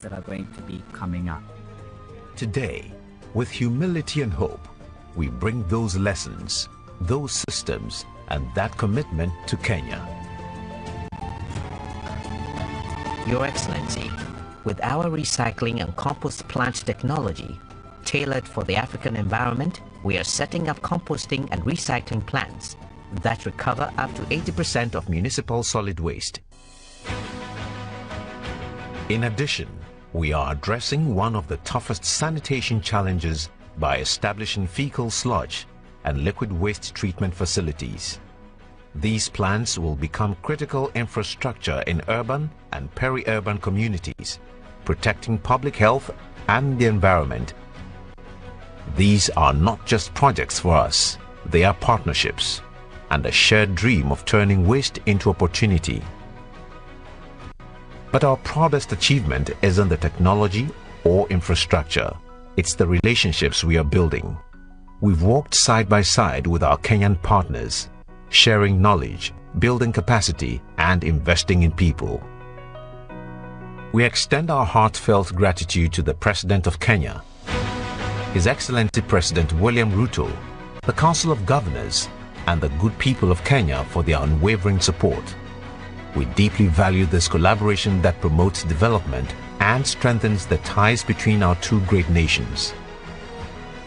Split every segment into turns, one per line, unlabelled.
that are going to be coming up.
Today, with humility and hope, we bring those lessons, those systems, and that commitment to Kenya.
Your Excellency, with our recycling and compost plant technology, tailored for the African environment, we are setting up composting and recycling plants that recover up to 80% of municipal solid waste.
In addition, we are addressing one of the toughest sanitation challenges by establishing fecal sludge and liquid waste treatment facilities. These plants will become critical infrastructure in urban and peri-urban communities, protecting public health and the environment. These are not just projects for us, they are partnerships and a shared dream of turning waste into opportunity. But our proudest achievement isn't the technology or infrastructure, it's the relationships we are building. We've walked side by side with our Kenyan partners, sharing knowledge, building capacity, and investing in people. We extend our heartfelt gratitude to the President of Kenya, His Excellency President William Ruto, the Council of Governors, and the good people of Kenya for their unwavering support. We deeply value this collaboration that promotes development and strengthens the ties between our two great nations.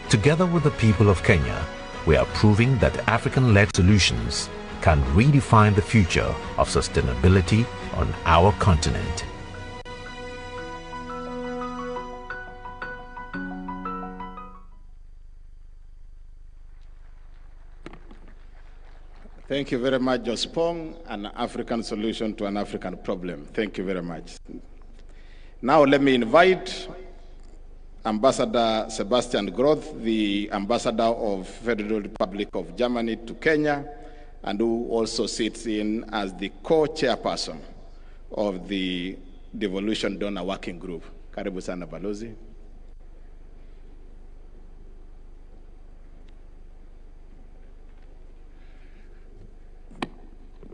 Together with the people of Kenya, we are proving that African-led solutions can redefine the future of sustainability on our continent.
Thank you very much, Jospong, an African solution to an African problem. Thank you very much. Now let me invite Ambassador Sebastian Groth, the Ambassador of Federal Republic of Germany to Kenya, and who also sits in as the co-chairperson of the Devolution Donor Working Group. Karibu sana Balozi.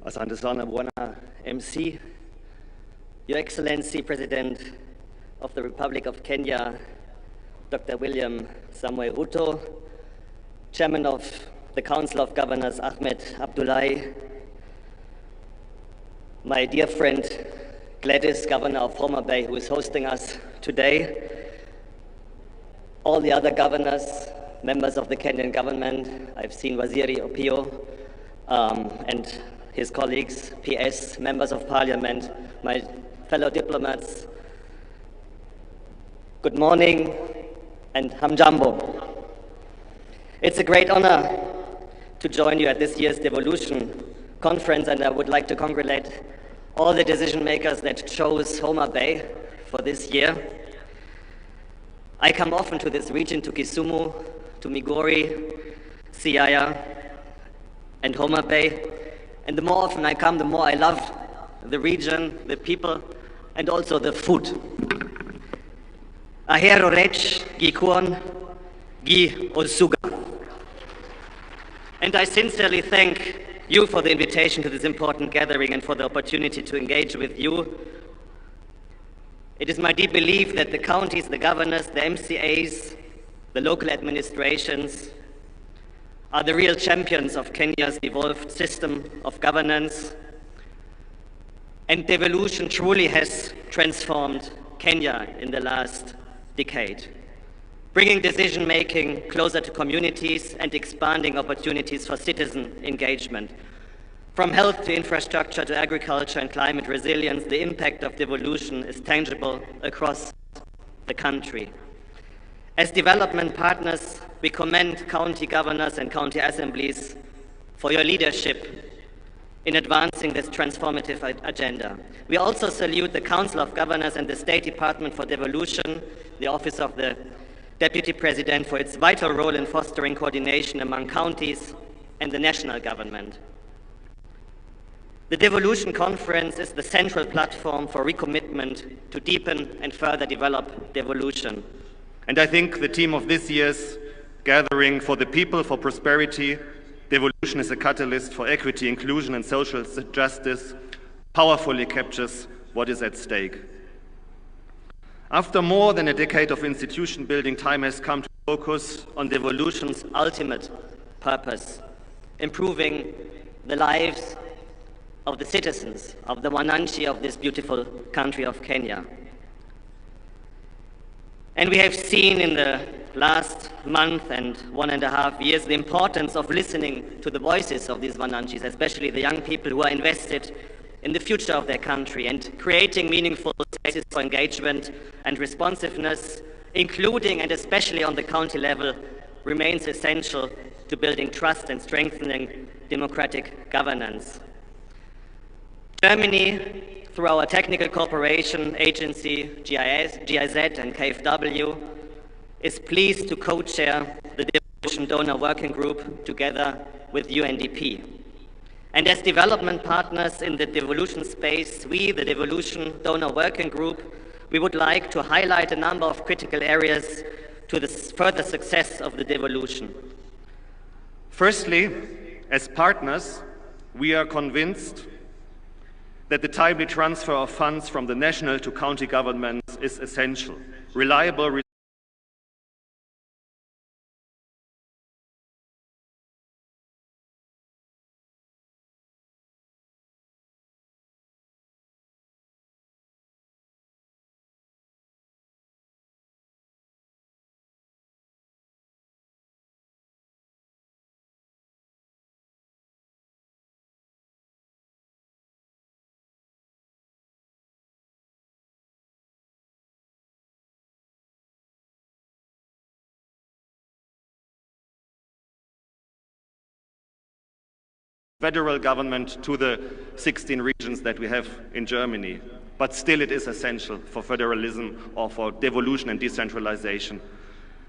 Asante sana Bwana MC, Your Excellency President of the Republic of Kenya, Dr. William Samuel Ruto, Chairman of the Council of Governors Ahmed Abdullahi, my dear friend Gladys, Governor of Homa Bay, who is hosting us today, all the other governors, members of the Kenyan government. I've seen Waziri Opio and his colleagues, PS, members of parliament, my fellow diplomats. Good morning and hamjambo. It's a great honor to join you at this year's Devolution conference, and I would like to congratulate all the decision makers that chose Homa Bay for this year. I come often to this region, to Kisumu, to Migori, Siaya, and Homa Bay. And the more often I come, the more I love the region, the people, and also the food. Ahero rech, gikuon, gi osuga. And I sincerely thank you for the invitation to this important gathering and for the opportunity to engage with you. It is my deep belief that the counties, the governors, the MCAs, the local administrations, are the real champions of Kenya's evolved system of governance. And devolution truly has transformed Kenya in the last decade, bringing decision-making closer to communities and expanding opportunities for citizen engagement. From health to infrastructure to agriculture and climate resilience, the impact of devolution is tangible across the country. As development partners, we commend county governors and county assemblies for your leadership in advancing this transformative agenda. We also salute the Council of Governors and the State Department for Devolution, the Office of the Deputy President, for its vital role in fostering coordination among counties and the national government. The Devolution Conference is the central platform for recommitment to deepen and further develop devolution.
And I think the theme of this year's Gathering for the People for Prosperity, Devolution is a catalyst for equity, inclusion, and social justice, powerfully captures what is at stake. After more than a decade of institution building, time has come to focus on devolution's ultimate purpose, improving the lives of the citizens of the Wananchi of this beautiful country of Kenya. And we have seen in the last month and 1.5 years the importance of listening to the voices of these Wananchis, especially the young people who are invested in the future of their country, and creating meaningful spaces for engagement and responsiveness, including and especially on the county level, remains essential to building trust and strengthening democratic governance. Germany, through our technical cooperation agency, GIZ and KfW, is pleased to co-chair the Devolution Donor Working Group together with UNDP. And as development partners in the devolution space, we, the Devolution Donor Working Group, we would like to highlight a number of critical areas to the further success of the devolution. Firstly, as partners, we are convinced that the timely transfer of funds from the national to county governments is essential. Reliable federal government to the 16 regions that we have in Germany. But still it is essential for federalism or for devolution and decentralization.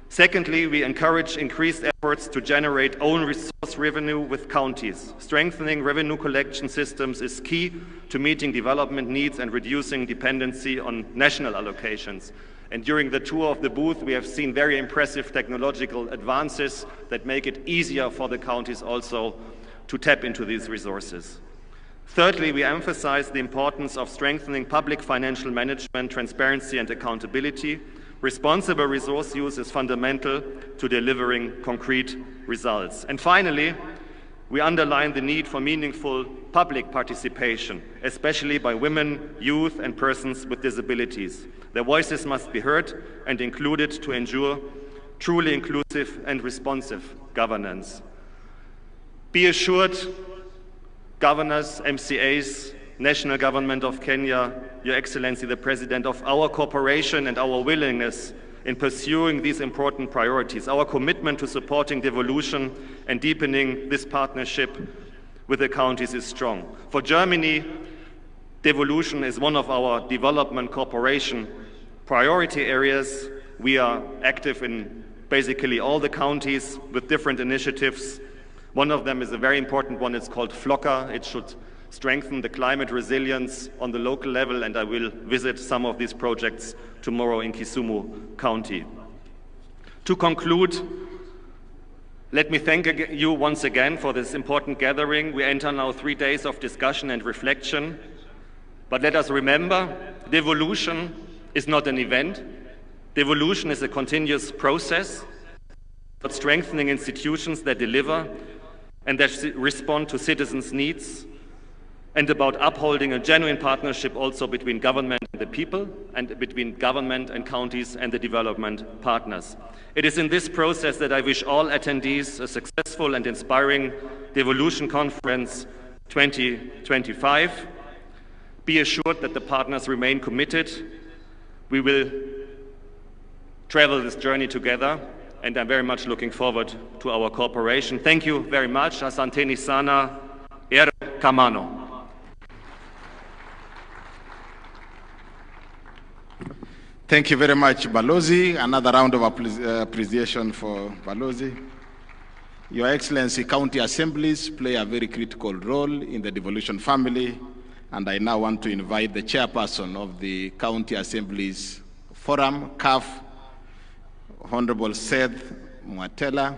Secondly, we encourage increased efforts to generate own resource revenue with counties. Strengthening revenue collection systems is key to meeting development needs and reducing dependency on national allocations. And during the tour of the booth, we have seen very impressive technological advances that make it easier for the counties also to tap into these resources. Thirdly, we emphasize the importance of strengthening public financial management, transparency and accountability. Responsible resource use is fundamental to delivering concrete results. And finally, we underline the need for meaningful public participation, especially by women, youth and persons with disabilities. Their voices must be heard and included to ensure truly inclusive and responsive governance. Be assured, governors, MCAs, National Government of Kenya, Your Excellency the President, of our cooperation and our willingness in pursuing these important priorities. Our commitment to supporting devolution and deepening this partnership with the counties is strong. For Germany, devolution is one of our development cooperation priority areas. We are active in basically all the counties with different initiatives. One of them is a very important one. It's called FLOCA. It should strengthen the climate resilience on the local level, and I will visit some of these projects tomorrow in Kisumu County. To conclude, let me thank you once again for this important gathering. We enter now 3 days of discussion and reflection. But let us remember, devolution is not an event. Devolution is a continuous process, but strengthening institutions that deliver and that respond to citizens' needs, and about upholding a genuine partnership also between government and the people, and between government and counties and the development partners. It is in this process that I wish all attendees a successful and inspiring Devolution Conference 2025. Be assured that the partners remain committed. We will travel this journey together, and I'm very much looking forward to our cooperation. Thank you very much. Asanteni sana. Kamano.
Thank you very much, Balozi. Another round of appreciation for Balozi. Your Excellency, county assemblies play a very critical role in the devolution family, and I now want to invite the chairperson of the County Assemblies Forum, CAF, Honorable Seth Mwatela,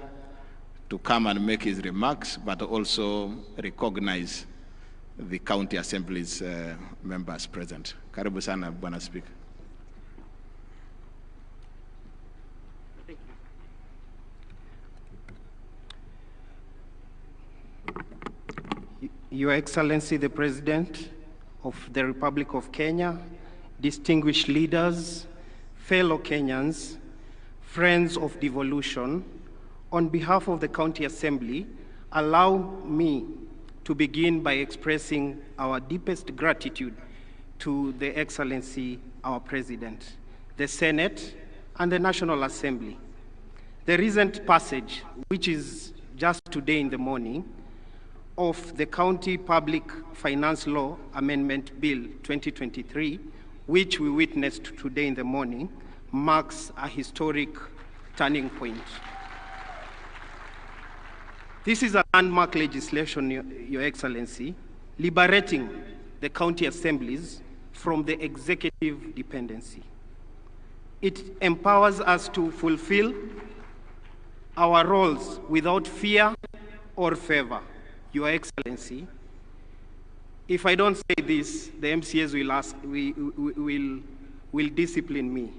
to come and make his remarks, but also recognize the County Assemblies members present. Karibu sana, Bwana Speaker.
Your Excellency, the President of the Republic of Kenya, distinguished leaders, fellow Kenyans, friends of devolution, on behalf of the County Assembly, allow me to begin by expressing our deepest gratitude to the Excellency, our President, the Senate, and the National Assembly. The recent passage, which is just today in the morning, of the County Public Finance Law Amendment Bill 2023, which we witnessed today in the morning, marks a historic turning point. This is a landmark legislation, Your Excellency, liberating the county assemblies from the executive dependency. It empowers us to fulfill our roles without fear or favor. Your Excellency, if I don't say this, the MCAs will discipline me.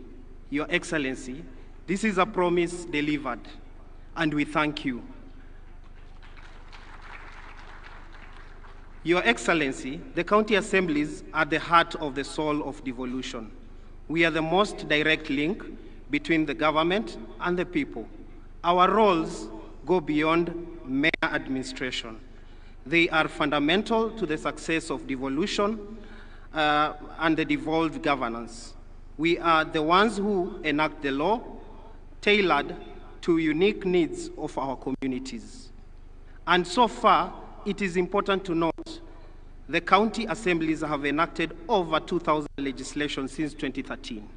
Your Excellency, this is a promise delivered, and we thank you. Your Excellency, the county assemblies are the heart of the soul of devolution. We are the most direct link between the government and the people. Our roles go beyond mere administration. They are fundamental to the success of devolution and the devolved governance. We are the ones who enact the law tailored to unique needs of our communities. And so far, it is important to note the county assemblies have enacted over 2,000 legislation since 2013.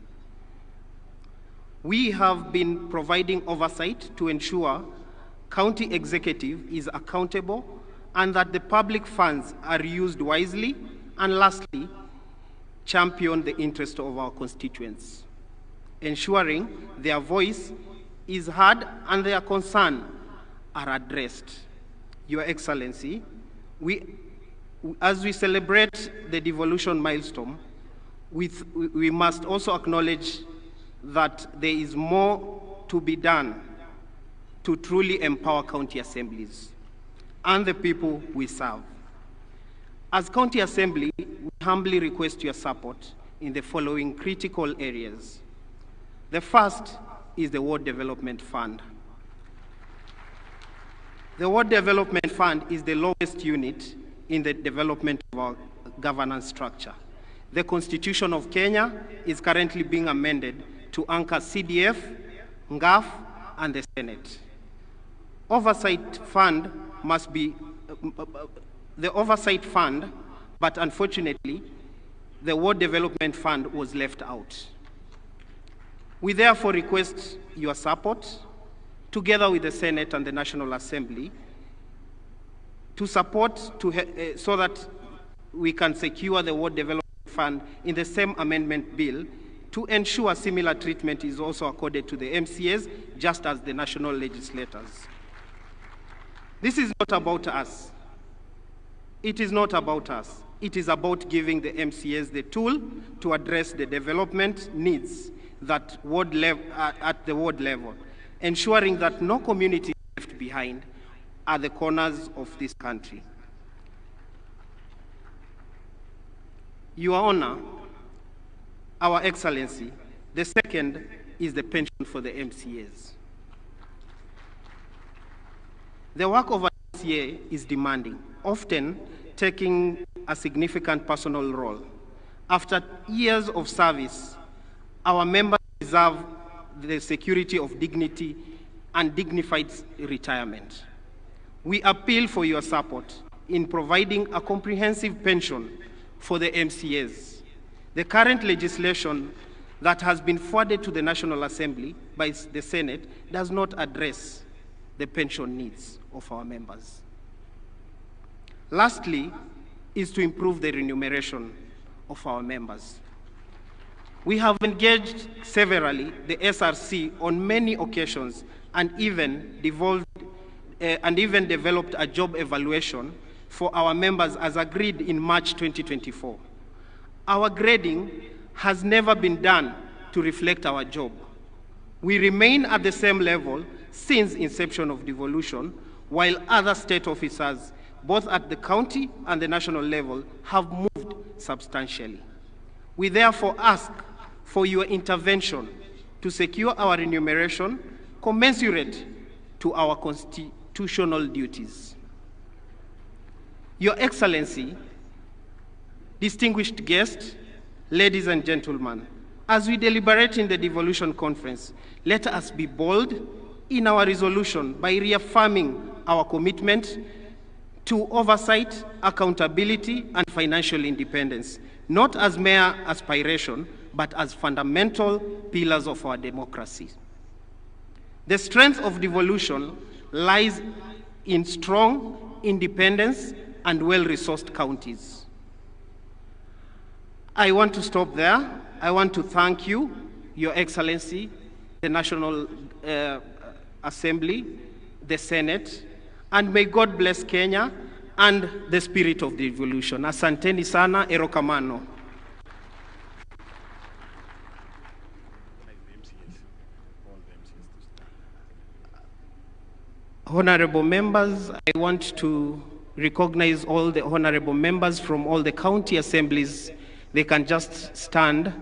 We have been providing oversight to ensure county executive is accountable and that the public funds are used wisely, and lastly, champion the interest of our constituents, ensuring their voice is heard and their concerns are addressed. Your Excellency, as we celebrate the devolution milestone, we must also acknowledge that there is more to be done to truly empower county assemblies and the people we serve. As County Assembly, we humbly request your support in the following critical areas. The first is the Ward Development Fund. The Ward Development Fund is the lowest unit in the development of our governance structure. The Constitution of Kenya is currently being amended to anchor CDF, NGAF, and the Senate. Oversight fund must be the Oversight Fund, but unfortunately, the Ward Development Fund was left out. We therefore request your support, together with the Senate and the National Assembly, to support so that we can secure the Ward Development Fund in the same amendment bill to ensure similar treatment is also accorded to the MCAs, just as the national legislators. This is not about us. It is not about us. It is about giving the MCAs the tool to address the development needs at the ward level, ensuring that no community is left behind at the corners of this country. Your Honor, Our Excellency, the second is the pension for the MCAs. The work of an MCA is demanding, often taking a significant personal role. After years of service, our members deserve the security of dignity and dignified retirement. We appeal for your support in providing a comprehensive pension for the MCAs. The current legislation that has been forwarded to the National Assembly by the Senate does not address the pension needs of our members. Lastly, is to improve the remuneration of our members. We have engaged severally the SRC on many occasions and even developed a job evaluation for our members as agreed in March 2024. Our grading has never been done to reflect our job. We remain at the same level since inception of devolution, while other state officers both at the county and the national level, have moved substantially. We therefore ask for your intervention to secure our remuneration commensurate to our constitutional duties. Your Excellency, distinguished guests, ladies and gentlemen, as we deliberate in the Devolution Conference, let us be bold in our resolution by reaffirming our commitment to oversight, accountability, and financial independence, not as mere aspiration, but as fundamental pillars of our democracy. The strength of devolution lies in strong independence and well-resourced counties. I want to stop there. I want to thank you, Your Excellency, the National Assembly, the Senate, and may God bless Kenya and the spirit of devolution. Asanteni sana, erokamano. Honorable members, I want to recognize all the honorable members from all the county assemblies. They can just stand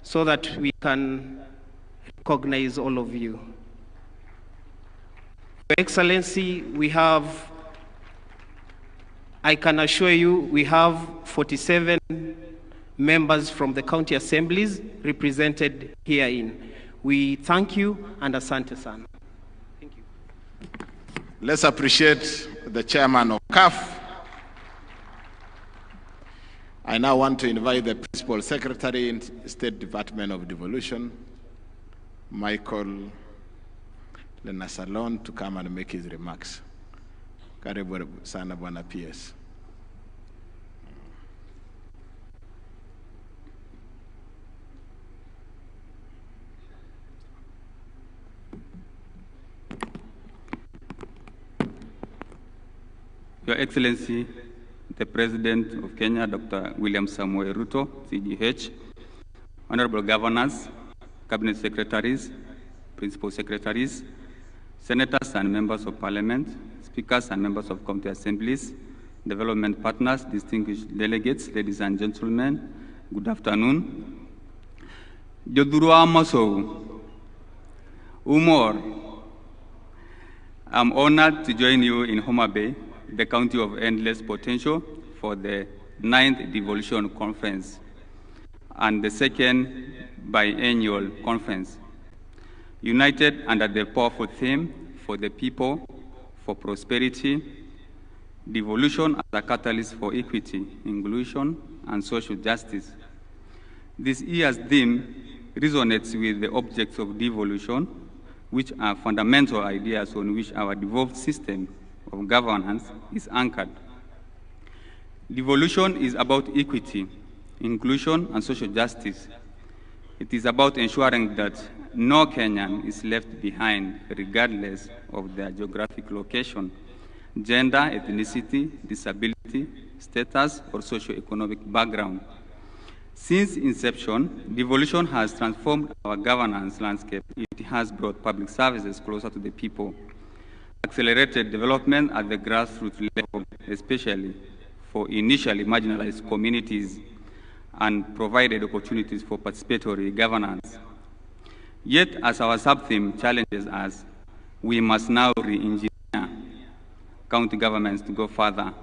so that we can recognize all of you. Your Excellency, I can assure you, we have 47 members from the county assemblies represented herein. We thank you and asante sana. Thank you.
Let's appreciate the chairman of CAF. I now want to invite the Principal Secretary in State Department of Devolution, Michael Lenasalon, to come and make his remarks. Karibu sana Bwana PS.
Your Excellency, the President of Kenya, Dr. William Samoei Ruto, CGH, Honorable Governors, Cabinet Secretaries, Principal Secretaries, Senators and Members of Parliament, Speakers and Members of County Assemblies, Development Partners, distinguished delegates, ladies and gentlemen, good afternoon. Jodurua Maso, Umor, I'm honored to join you in Homa Bay, the county of endless potential, for the 9th Devolution Conference and the 2nd biennial conference. United under the powerful theme, for the people, for prosperity, devolution as a catalyst for equity, inclusion, and social justice. This year's theme resonates with the objects of devolution, which are fundamental ideas on which our devolved system of governance is anchored. Devolution is about equity, inclusion, and social justice. It is about ensuring that no Kenyan is left behind, regardless of their geographic location, gender, ethnicity, disability, status, or socio-economic background. Since inception, devolution has transformed our governance landscape. It has brought public services closer to the people, accelerated development at the grassroots level, especially for initially marginalized communities, and provided opportunities for participatory governance. Yet, as our sub-theme challenges us, we must now re-engineer county governments to go further.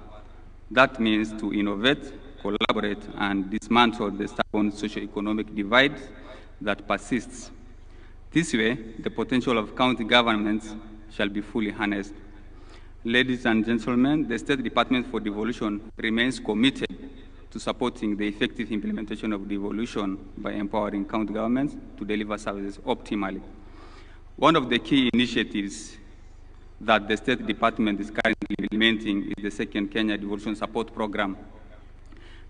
That means to innovate, collaborate, and dismantle the stubborn socio-economic divide that persists. This way, the potential of county governments shall be fully harnessed. Ladies and gentlemen, the State Department for Devolution remains committed to supporting the effective implementation of devolution by empowering county governments to deliver services optimally. One of the key initiatives that the State Department is currently implementing is the second Kenya Devolution Support Program.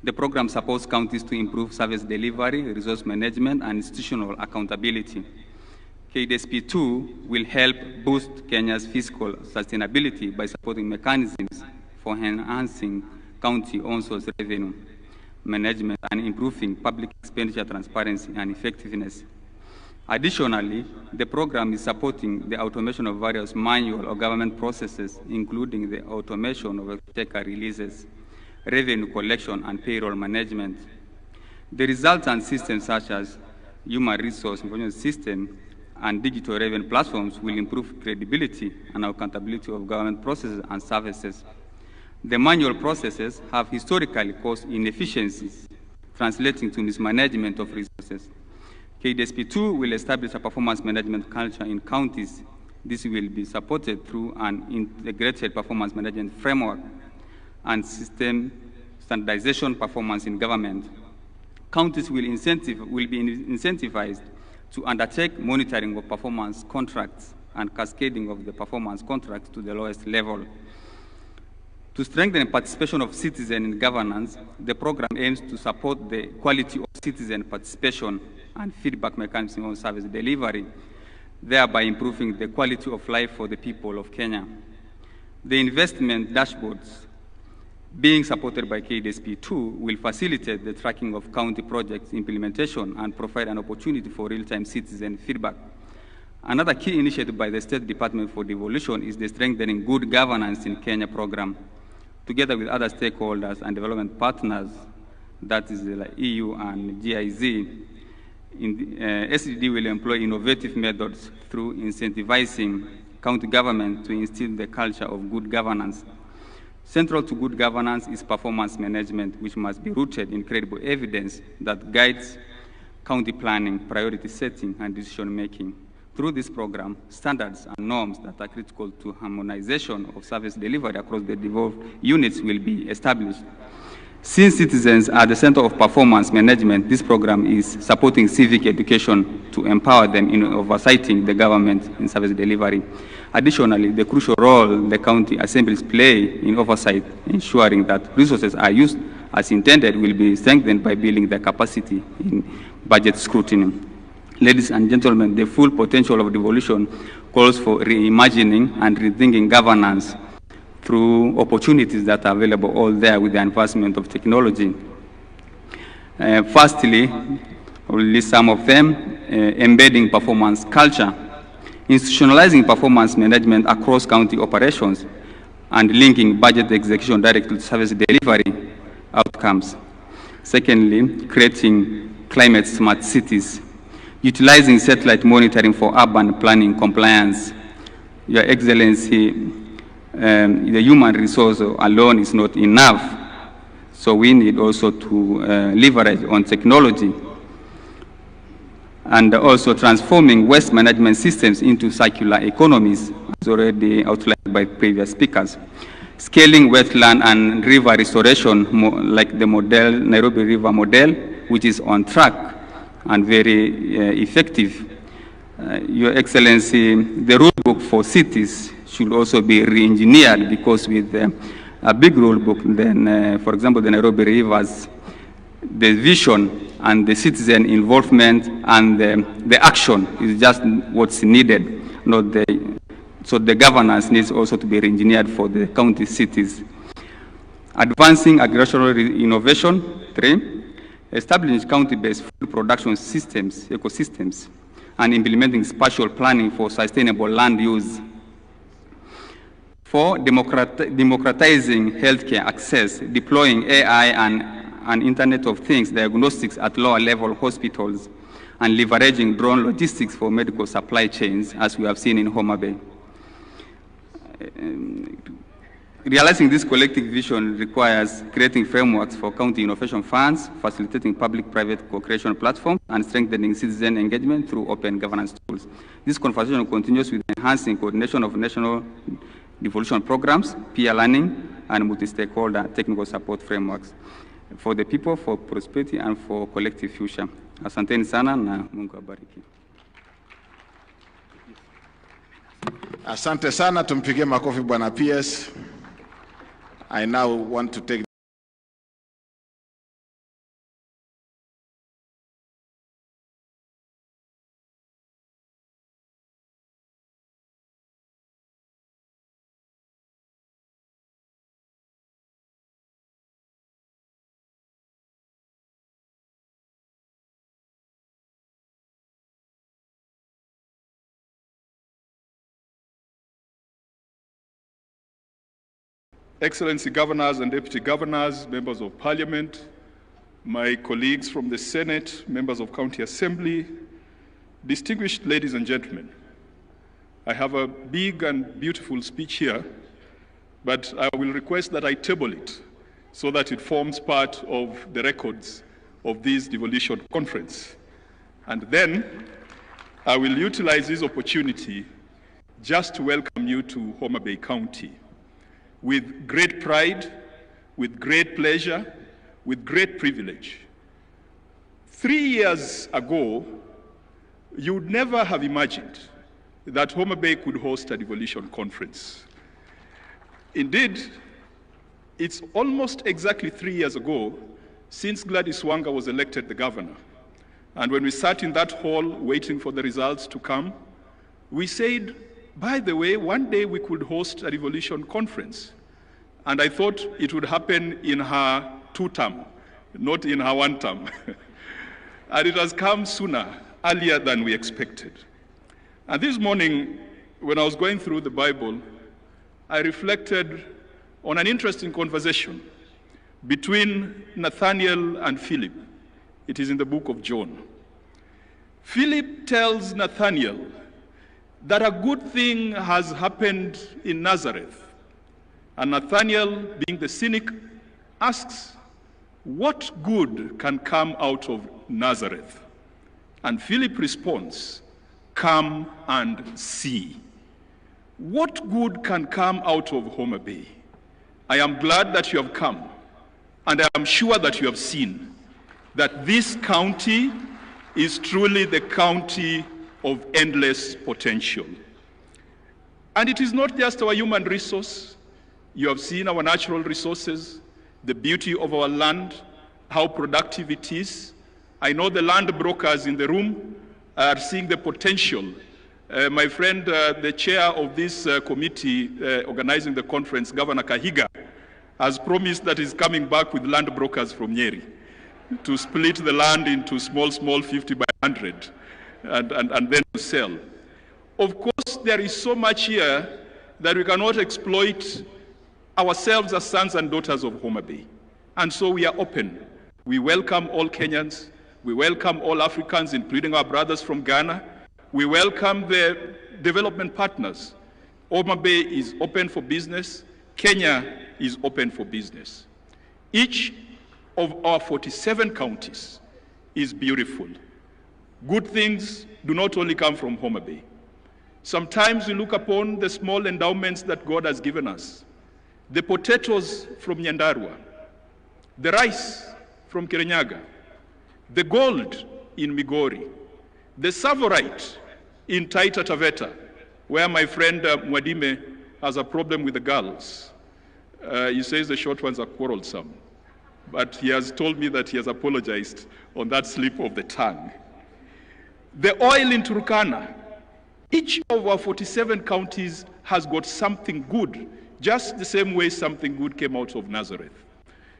The program supports counties to improve service delivery, resource management, and institutional accountability. KDSP2 will help boost Kenya's fiscal sustainability by supporting mechanisms for enhancing county on-source revenue management and improving public expenditure transparency and effectiveness. Additionally, the program is supporting the automation of various manual or government processes, including the automation of exchequer releases, revenue collection, and payroll management. The resultant systems such as human resource information system and digital revenue platforms will improve credibility and accountability of government processes and services. The manual processes have historically caused inefficiencies, translating to mismanagement of resources. KDSP2 will establish a performance management culture in counties. This will be supported through an integrated performance management framework and system standardization performance in government. Counties will be incentivized to undertake monitoring of performance contracts and cascading of the performance contracts to the lowest level. To strengthen participation of citizens in governance, the program aims to support the quality of citizen participation and feedback mechanism on service delivery, thereby improving the quality of life for the people of Kenya. The investment dashboards being supported by KDSP2 will facilitate the tracking of county projects implementation and provide an opportunity for real-time citizen feedback. Another key initiative by the State Department for Devolution is the Strengthening Good Governance in Kenya program. Together with other stakeholders and development partners, that is the EU and GIZ, SDD will employ innovative methods through incentivizing county government to instill the culture of good governance. Central to good governance is performance management, which must be rooted in credible evidence that guides county planning, priority setting, and decision making. Through this program, standards and norms that are critical to harmonization of service delivery across the devolved units will be established. Since citizens are the center of performance management, this program is supporting civic education to empower them in oversighting the government in service delivery. Additionally, the crucial role the county assemblies play in oversight, ensuring that resources are used as intended, will be strengthened by building their capacity in budget scrutiny. Ladies and gentlemen, the full potential of devolution calls for reimagining and rethinking governance through opportunities that are available all there with the advancement of technology. Firstly, I will list some of them: embedding performance culture, institutionalizing performance management across county operations, and linking budget execution directly to service delivery outcomes. Secondly, creating climate smart cities, utilizing satellite monitoring for urban planning compliance. Your Excellency, the human resource alone is not enough, so we need also to leverage on technology, and also transforming waste management systems into circular economies, as already outlined by previous speakers. Scaling wetland and river restoration, like the model, Nairobi River model, which is on track and very effective. Your Excellency, the rule book for cities should also be re-engineered, because with a big rule book, then, for example, the Nairobi Rivers, the vision and the citizen involvement and the action is just what's needed, not so the governance needs also to be re-engineered for the county cities. Advancing agricultural innovation, 3. Establishing county-based food production systems, ecosystems, and implementing spatial planning for sustainable land use. 4. Democratizing healthcare access, deploying AI and Internet of Things diagnostics at lower-level hospitals, and leveraging drone logistics for medical supply chains, as we have seen in Homa Bay. Realizing this collective vision requires creating frameworks for county innovation funds, facilitating public-private co-creation platforms, and strengthening citizen engagement through open governance tools. This conversation continues with enhancing coordination of national devolution programs, peer learning, and multi-stakeholder technical support frameworks for the people, for prosperity, and for collective future. Asanteni sana na Mungu abariki.
Asante sana, tumpigie makofi Bwana PS. I now want to take
Excellency Governors and Deputy Governors, Members of Parliament, my colleagues from the Senate, Members of County Assembly, distinguished ladies and gentlemen, I have a big and beautiful speech here, but I will request that I table it so that it forms part of the records of this devolution conference. And then I will utilize this opportunity just to welcome you to Homa Bay County with great pride, with great pleasure, with great privilege. 3 years ago, you would never have imagined that Homa Bay could host a devolution conference. Indeed, it's almost exactly 3 years ago since Gladys Wanga was elected the governor. And when we sat in that hall waiting for the results to come, we said, by the way, one day we could host a devolution conference. And I thought it would happen in her 2-term, not in her 1-term. And it has come sooner, earlier than we expected. And this morning, when I was going through the Bible, I reflected on an interesting conversation between Nathaniel and Philip. It is in the book of John. Philip tells Nathaniel that a good thing has happened in Nazareth. And Nathaniel, being the cynic, asks, what good can come out of Nazareth? And Philip responds, come and see. What good can come out of Homa Bay? I am glad that you have come, and I am sure that you have seen that this county is truly the county of endless potential. And it is not just our human resource. You have seen our natural resources, the beauty of our land, how productive it is. I know the land brokers in the room are seeing the potential. My friend, the chair of this committee organizing the conference, Governor Kahiga, has promised that he's coming back with land brokers from Nyeri to split the land into small 50 by 100 and then to sell. Of course, there is so much here that we cannot exploit ourselves as sons and daughters of Homa Bay. And so we are open. We welcome all Kenyans. We welcome all Africans, including our brothers from Ghana. We welcome the development partners. Homa Bay is open for business. Kenya is open for business. Each of our 47 counties is beautiful. Good things do not only come from Homa Bay. Sometimes we look upon the small endowments that God has given us. The potatoes from Nyandarua, the rice from Kirinyaga, the gold in Migori, the savorite in Taita Taveta, where my friend Mwadime has a problem with the girls. He says the short ones are quarrelsome, but he has told me that he has apologized on that slip of the tongue. The oil in Turkana. Each of our 47 counties has got something good, just the same way something good came out of Nazareth.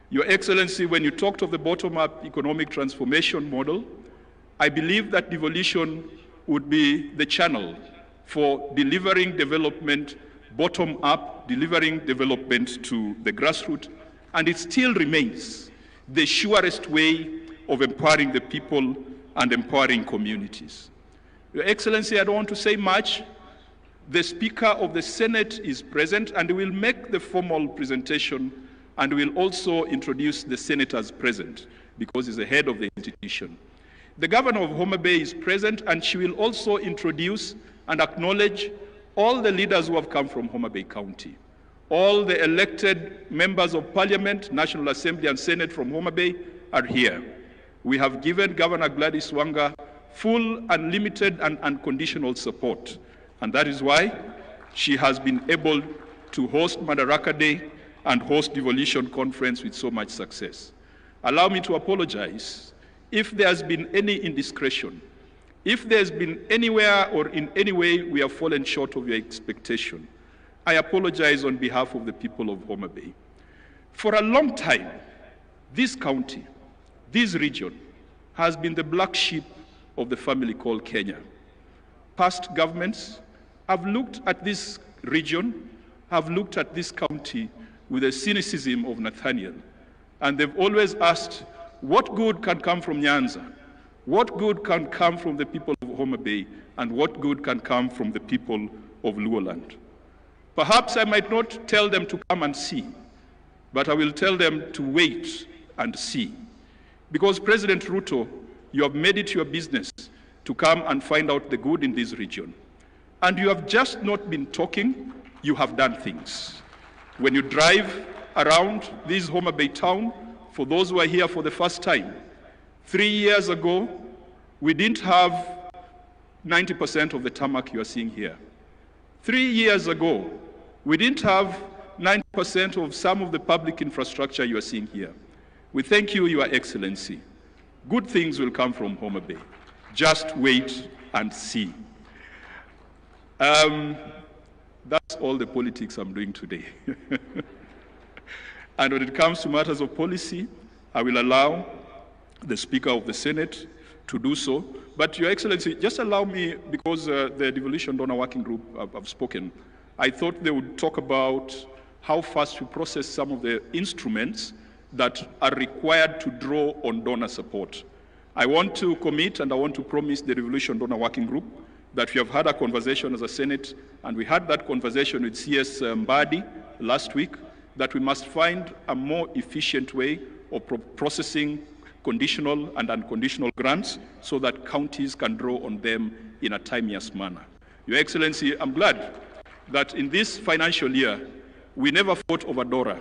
Your Excellency, when you talked of the bottom-up economic transformation model, I believe that devolution would be the channel for delivering development bottom-up, delivering development to the grassroots, and it still remains the surest way of empowering the people and empowering communities. Your Excellency, I don't want to say much. The Speaker of the Senate is present and will make the formal presentation, and will also introduce the senators present because he's the head of the institution. The Governor of Homa Bay is present, and she will also introduce and acknowledge all the leaders who have come from Homa Bay County. All the elected members of Parliament, National Assembly and Senate from Homa Bay are here. We have given Governor Gladys Wanga full, unlimited, and unconditional support. And that is why she has been able to host Madaraka Day and host Devolution Conference with so much success. Allow me to apologize if there has been any indiscretion, if there's been anywhere or in any way we have fallen short of your expectation. I apologize on behalf of the people of Homa Bay. For a long time, this county, this region, has been the black sheep of the family called Kenya. Past governments have looked at this region, have looked at this county, with the cynicism of Nathaniel. And they've always asked, what good can come from Nyanza? What good can come from the people of Homa Bay? And what good can come from the people of Luoland? Perhaps I might not tell them to come and see, but I will tell them to wait and see. Because President Ruto, you have made it your business to come and find out the good in this region. And you have just not been talking, you have done things. When you drive around this Homa Bay town, for those who are here for the first time, 3 years ago, we didn't have 90% of the tarmac you are seeing here. 3 years ago, we didn't have 90% of some of the public infrastructure you are seeing here. We thank you, Your Excellency. Good things will come from Homa Bay. Just wait and see. That's all the politics I'm doing today. And when it comes to matters of policy, I will allow the Speaker of the Senate to do so. But Your Excellency, just allow me, because the Devolution Donor Working Group have spoken, I thought they would talk about how fast we process some of the instruments that are required to draw on donor support. I want to commit and I want to promise the Devolution Donor Working Group that we have had a conversation as a Senate, and we had that conversation with CS Mbadi last week, that we must find a more efficient way of processing conditional and unconditional grants so that counties can draw on them in a timeous manner. Your Excellency, I'm glad that in this financial year, we never fought over DORA.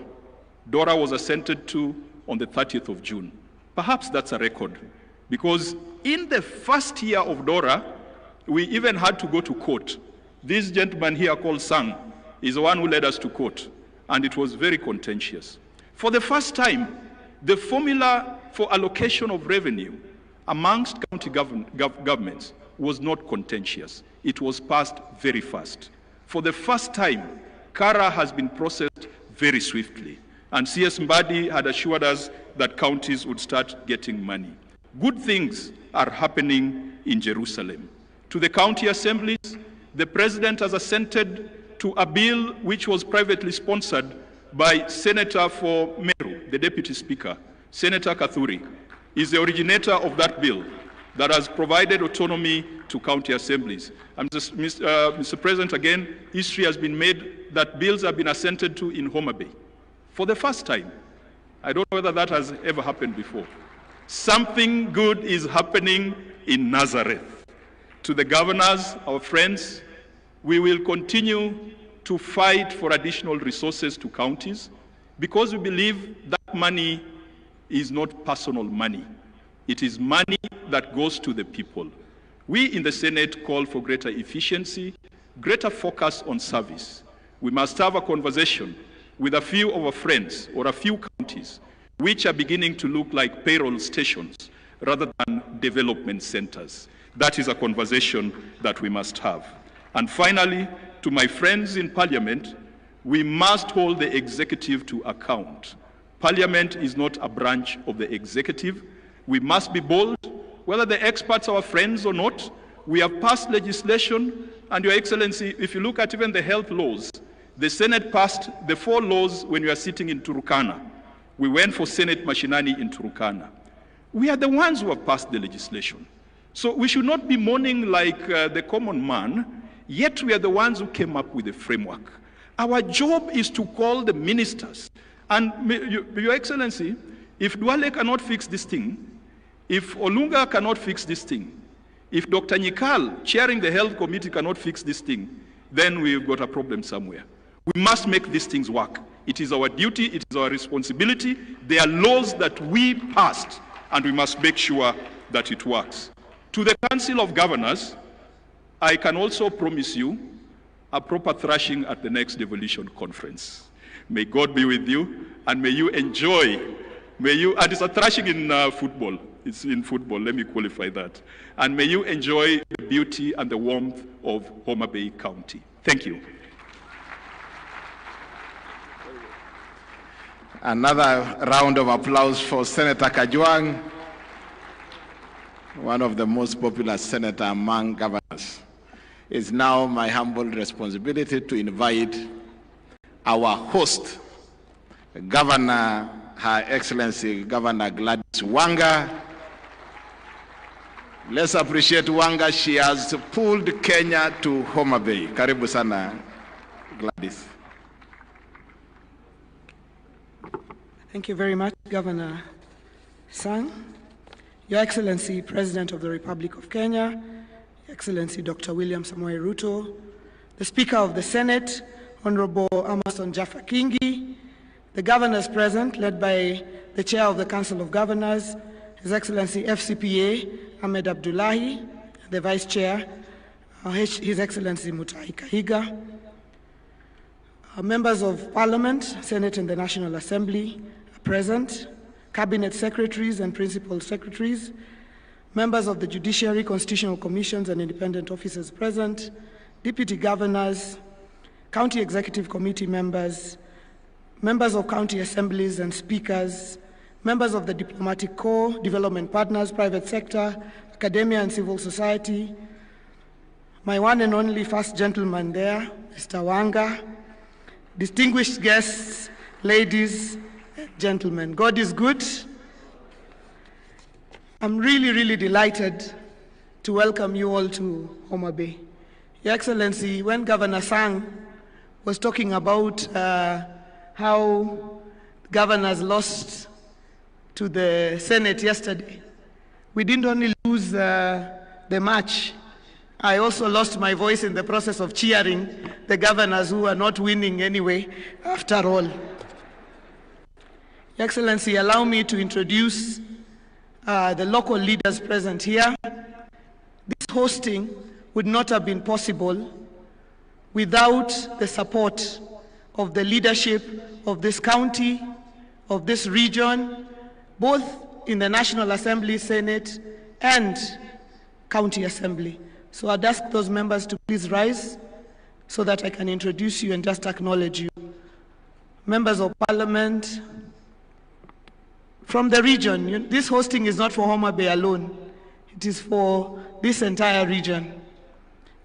DORA was assented to on the 30th of June. Perhaps that's a record, because in the first year of DORA, we even had to go to court. This gentleman here called Sang is the one who led us to court, and it was very contentious. For the first time, the formula for allocation of revenue amongst county governments was not contentious. It was passed very fast. For the first time, CARA has been processed very swiftly, and CS Mbadi had assured us that counties would start getting money. Good things are happening in Jerusalem. To the county assemblies, the President has assented to a bill which was privately sponsored by Senator for Meru, the Deputy Speaker, Senator Kathuri, is the originator of that bill that has provided autonomy to county assemblies. And Mr. President, again, history has been made that bills have been assented to in Homa Bay for the first time. I don't know whether that has ever happened before. Something good is happening in Nazareth. To the governors, our friends, we will continue to fight for additional resources to counties, because we believe that money is not personal money. It is money that goes to the people. We in the Senate call for greater efficiency, greater focus on service. We must have a conversation with a few of our friends or a few counties which are beginning to look like payroll stations rather than development centers. That is a conversation that we must have. And finally, to my friends in Parliament, we must hold the executive to account. Parliament is not a branch of the executive. We must be bold, whether the experts are our friends or not. We have passed legislation, and Your Excellency, if you look at even the health laws, the Senate passed the 4 laws when we are sitting in Turkana. We went for Senate Mashinani in Turkana. We are the ones who have passed the legislation. So we should not be mourning like the common man, yet we are the ones who came up with the framework. Our job is to call the ministers. And Your Excellency, if Duale cannot fix this thing, if Olunga cannot fix this thing, if Dr. Nyikal, chairing the health committee, cannot fix this thing, then we've got a problem somewhere. We must make these things work. It is our duty, it is our responsibility. They are laws that we passed, and we must make sure that it works. To the Council of Governors, I can also promise you a proper thrashing at the next Devolution conference. May God be with you, and may you enjoy, and it's a thrashing in football. It's in football, let me qualify that. And may you enjoy the beauty and the warmth of Homa Bay County. Thank you.
Another round of applause for Senator Kajwang, one of the most popular senators among governors. It's now my humble responsibility to invite our host Governor, Her Excellency Governor Gladys Wanga. Let's appreciate Wanga. She has pulled Kenya to Homa Bay. Karibu sana, Gladys.
Thank you very much, Governor Sang. Your Excellency, President of the Republic of Kenya, Your Excellency Dr. William Samoei Ruto, the Speaker of the Senate, Honorable Amason Jaffa Kingi, the governors present, led by the Chair of the Council of Governors, His Excellency FCPA Ahmed Abdullahi, the Vice Chair, His Excellency Mutahi Kahiga, members of Parliament, Senate and the National Assembly are present, Cabinet Secretaries and Principal Secretaries, members of the Judiciary, Constitutional Commissions and Independent Officers present, Deputy Governors, County Executive Committee members, members of county assemblies and speakers, members of the Diplomatic Corps, development partners, private sector, academia and civil society, my one and only first gentleman there, Mr. Wanga, distinguished guests, ladies, gentlemen, God is good. I'm really delighted to welcome you all to Homa Bay. Your Excellency, when Governor Sang was talking about how governors lost to the Senate yesterday, we didn't only lose the match, I also lost my voice in the process of cheering the governors who are not winning anyway, after all. Your Excellency, allow me to introduce the local leaders present here. This hosting would not have been possible without the support of the leadership of this county, of this region, both in the National Assembly, Senate, and County Assembly. So I'd ask those members to please rise so that I can introduce you and just acknowledge you. Members of Parliament from the region, this hosting is not for Homa Bay alone. It is for this entire region.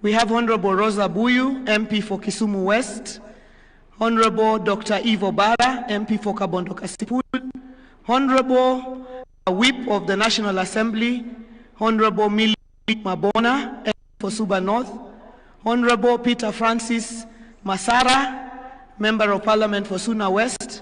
We have Honorable Rosa Buyu, MP for Kisumu West, Honorable Dr. Ivo Bara, MP for Kabondo Kasipul, Honorable Whip of the National Assembly, Honorable Millie Mabona, MP for Suba North, Honorable Peter Francis Masara, Member of Parliament for Suna West,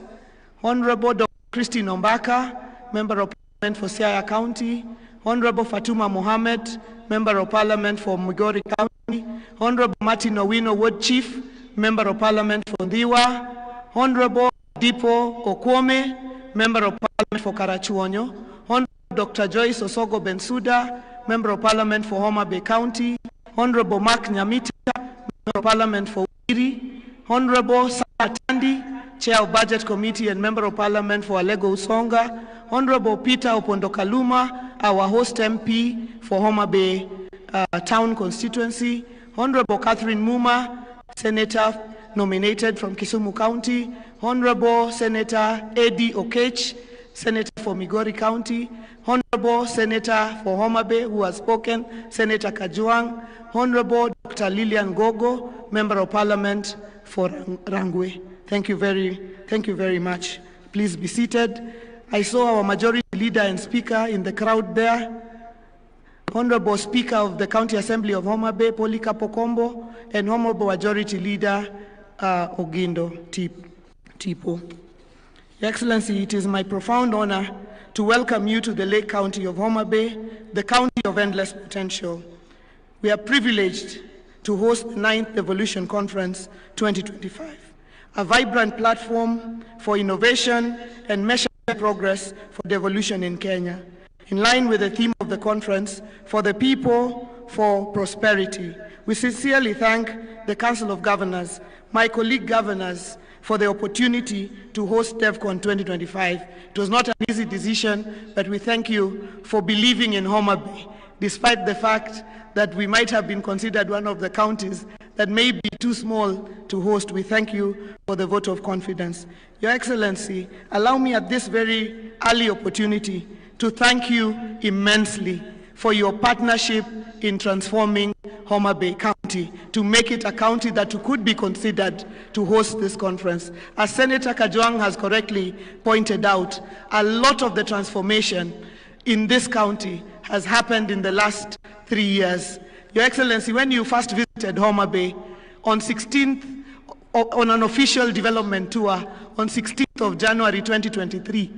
Honorable Dr. Christine Ombaka, Member of Parliament for Siaya County, Honorable Fatuma Mohammed, Member of Parliament for Migori County, Honorable Martin Owino, Ward Chief, Member of Parliament for Ndiwa, Honorable Dipo Okwome, Member of Parliament for Karachuonyo, Honorable Dr. Joyce Osogo Bensuda, Member of Parliament for Homa Bay County, Honorable Mark Nyamita, Member of Parliament for Wiri, Honorable Sarah Tandi, Chair of Budget Committee and Member of Parliament for Alego Usonga, Honorable Peter Opondokaluma, our host MP for Homa Bay Town Constituency, Honorable Catherine Muma, Senator nominated from Kisumu County, Honorable Senator Eddie Okech, Senator for Migori County, Honorable Senator for Homa Bay, who has spoken, Senator Kajuang, Honorable Dr. Lillian Gogo, Member of Parliament for Rangwe. Thank you very much. Please be seated. I saw our majority leader and speaker in the crowd there, Honorable Speaker of the County Assembly of Homa Bay, Polika Pokombo, and Honorable Majority Leader Ogindo Tipo. Your Excellency, it is my profound honor to welcome you to the Lake County of Homa Bay, the county of endless potential. We are privileged to host the 9th Devolution Conference 2025, a vibrant platform for innovation and measuring progress for devolution in Kenya. In line with the theme of the conference, for the people, for prosperity, we sincerely thank the Council of Governors, my colleague governors, for the opportunity to host DevCon 2025. It was not an easy decision, but we thank you for believing in Homa Bay, despite the fact that we might have been considered one of the counties that may be too small to host. We thank you for the vote of confidence. Your Excellency, allow me at this very early opportunity to thank you immensely for your partnership in transforming Homa Bay County. county to make it a county that could be considered to host this conference. As Senator Kajwang has correctly pointed out, a lot of the transformation in this county has happened in the last 3 years. Your Excellency, when you first visited Homa Bay on 16th, on an official development tour on 16th of January 2023,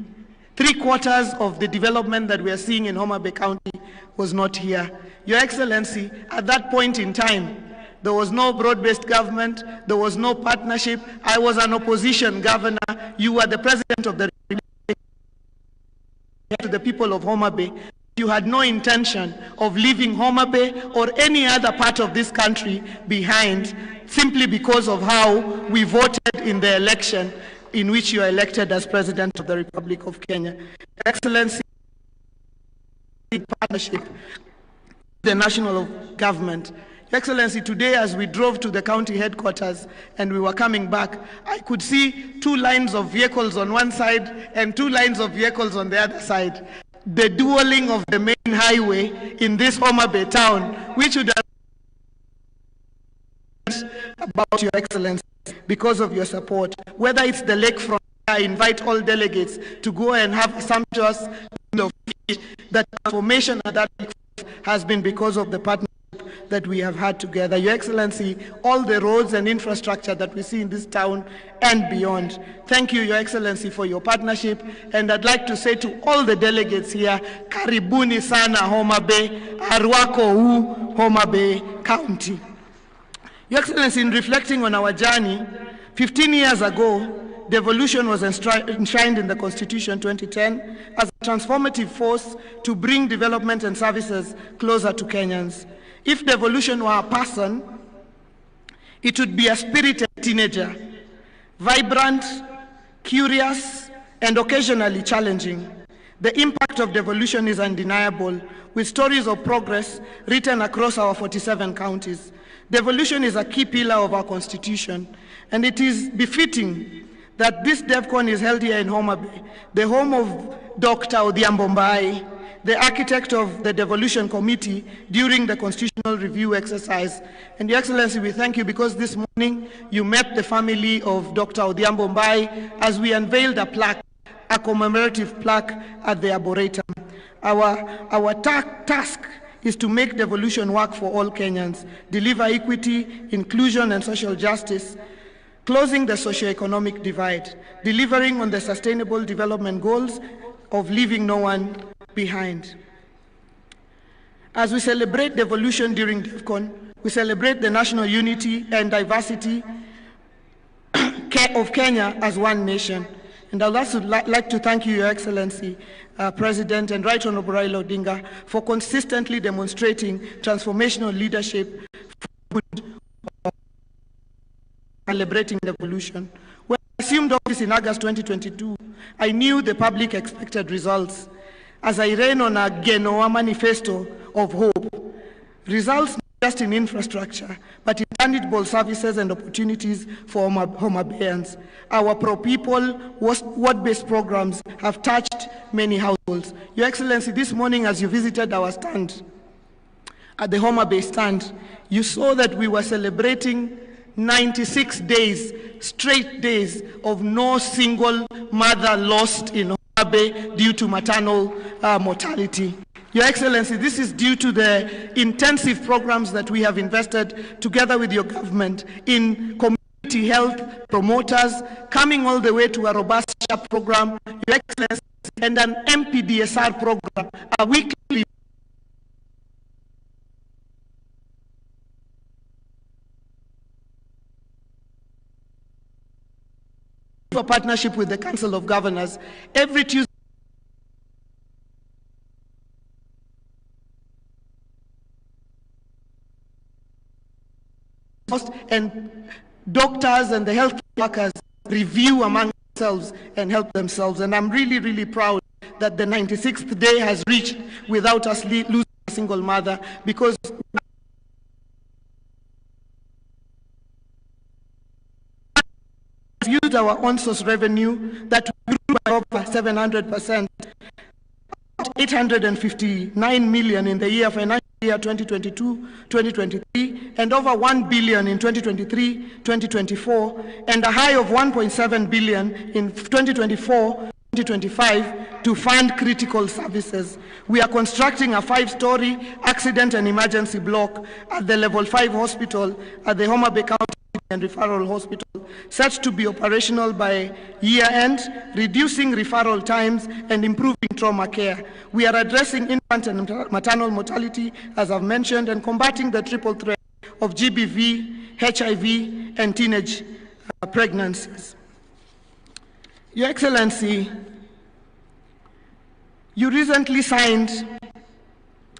3/4 of the development that we are seeing in Homa Bay County was not here. Your Excellency, at that point in time, there was no broad-based government, there was no partnership. I was an opposition governor. You were the president of the Republic to the people of Homa Bay. You had no intention of leaving Homa Bay or any other part of this country behind simply because of how we voted in the election in which you are elected as President of the Republic of Kenya. Excellency, partnership with the national government. Excellency, today as we drove to the county headquarters and we were coming back, I could see 2 lines of vehicles on one side and 2 lines of vehicles on the other side. The dueling of the main highway in this Homa Bay town, which would have about Your Excellency because of your support. Whether it's the lakefront, I invite all delegates to go and have a sumptuous meal of fish. The transformation of that has been because of the partnership that we have had together. Your Excellency, all the roads and infrastructure that we see in this town and beyond. Thank you, Your Excellency, for your partnership. And I'd like to say to all the delegates here, Karibuni sana Homa Bay, Arwako u Homa Bay County. Your Excellency, in reflecting on our journey, 15 years ago, devolution was enshrined in the Constitution 2010 as a transformative force to bring development and services closer to Kenyans. If devolution were a person, it would be a spirited teenager, vibrant, curious, and occasionally challenging. The impact of devolution is undeniable, with stories of progress written across our 47 counties. Devolution is a key pillar of our Constitution, and it is befitting that this DevCon is held here in Homa Bay, the home of Dr. Odhiambo Mbai, the architect of the Devolution Committee during the constitutional review exercise. And Your Excellency, we thank you because this morning you met the family of Dr. Odhiambo Mbai as we unveiled a plaque, a commemorative plaque at the Arboretum. Our task is to make devolution work for all Kenyans, deliver equity, inclusion, and social justice, closing the socio-economic divide, delivering on the sustainable development goals of leaving no one behind. As we celebrate devolution during DevCon, we celebrate the national unity and diversity of Kenya as one nation. And I'd also like to thank you, Your Excellency, President and Right Honorable Raila Odinga, for consistently demonstrating transformational leadership for celebrating devolution. When I assumed office in August 2022, I knew the public expected results as I ran on a Genoa manifesto of hope. Results not just in infrastructure, but in tangible services and opportunities for Homa Bayans. Our pro-people, word-based programs have touched many households. Your Excellency, this morning as you visited our stand, at the Homa Bay stand, you saw that we were celebrating 96 days, straight days of no single mother lost in Homa Bay due to maternal mortality. Your Excellency, this is due to the intensive programs that we have invested together with your government in community health promoters, coming all the way to a robust SHAP program, Your Excellency, and an MPDSR program, a weekly a partnership with the Council of Governors. Every Tuesday, and doctors and the health workers review among themselves and help themselves. And I'm really, really proud that the 96th day has reached without us losing a single mother, because we've used our own source revenue that grew by over 700%, 859 million in the year financial year 2022-2023, and over 1 billion in 2023-2024, and a high of 1.7 billion in 2024-2025 to fund critical services. We are constructing a 5-story accident and emergency block at the level 5 hospital at the Homa Bay County and Referral Hospital, set to be operational by year end, reducing referral times and improving trauma care. We are addressing infant and maternal mortality, as I've mentioned, and combating the triple threat of GBV, HIV, and teenage pregnancies. Your Excellency, you recently signed,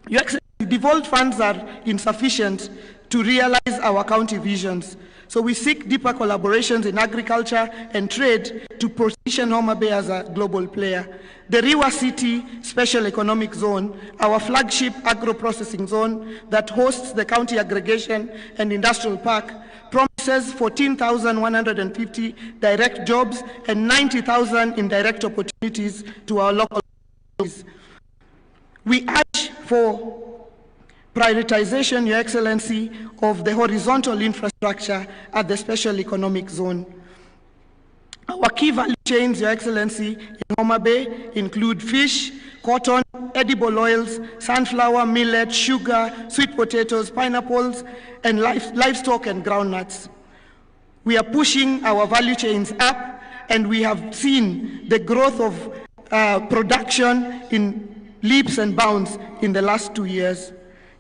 Your Excellency, devolved funds are insufficient to realize our county visions. So we seek deeper collaborations in agriculture and trade to position Homa Bay as a global player. The Riwa City Special Economic Zone, our flagship agro-processing zone that hosts the county aggregation and industrial park, promises 14,150 direct jobs and 90,000 indirect opportunities to our local communities. We urge for prioritization, Your Excellency, of the horizontal infrastructure at the Special Economic Zone. Our key value chains, Your Excellency, in Homa Bay include fish, cotton, edible oils, sunflower, millet, sugar, sweet potatoes, pineapples, and livestock and groundnuts. We are pushing our value chains up, and we have seen the growth of production in leaps and bounds in the last 2 years.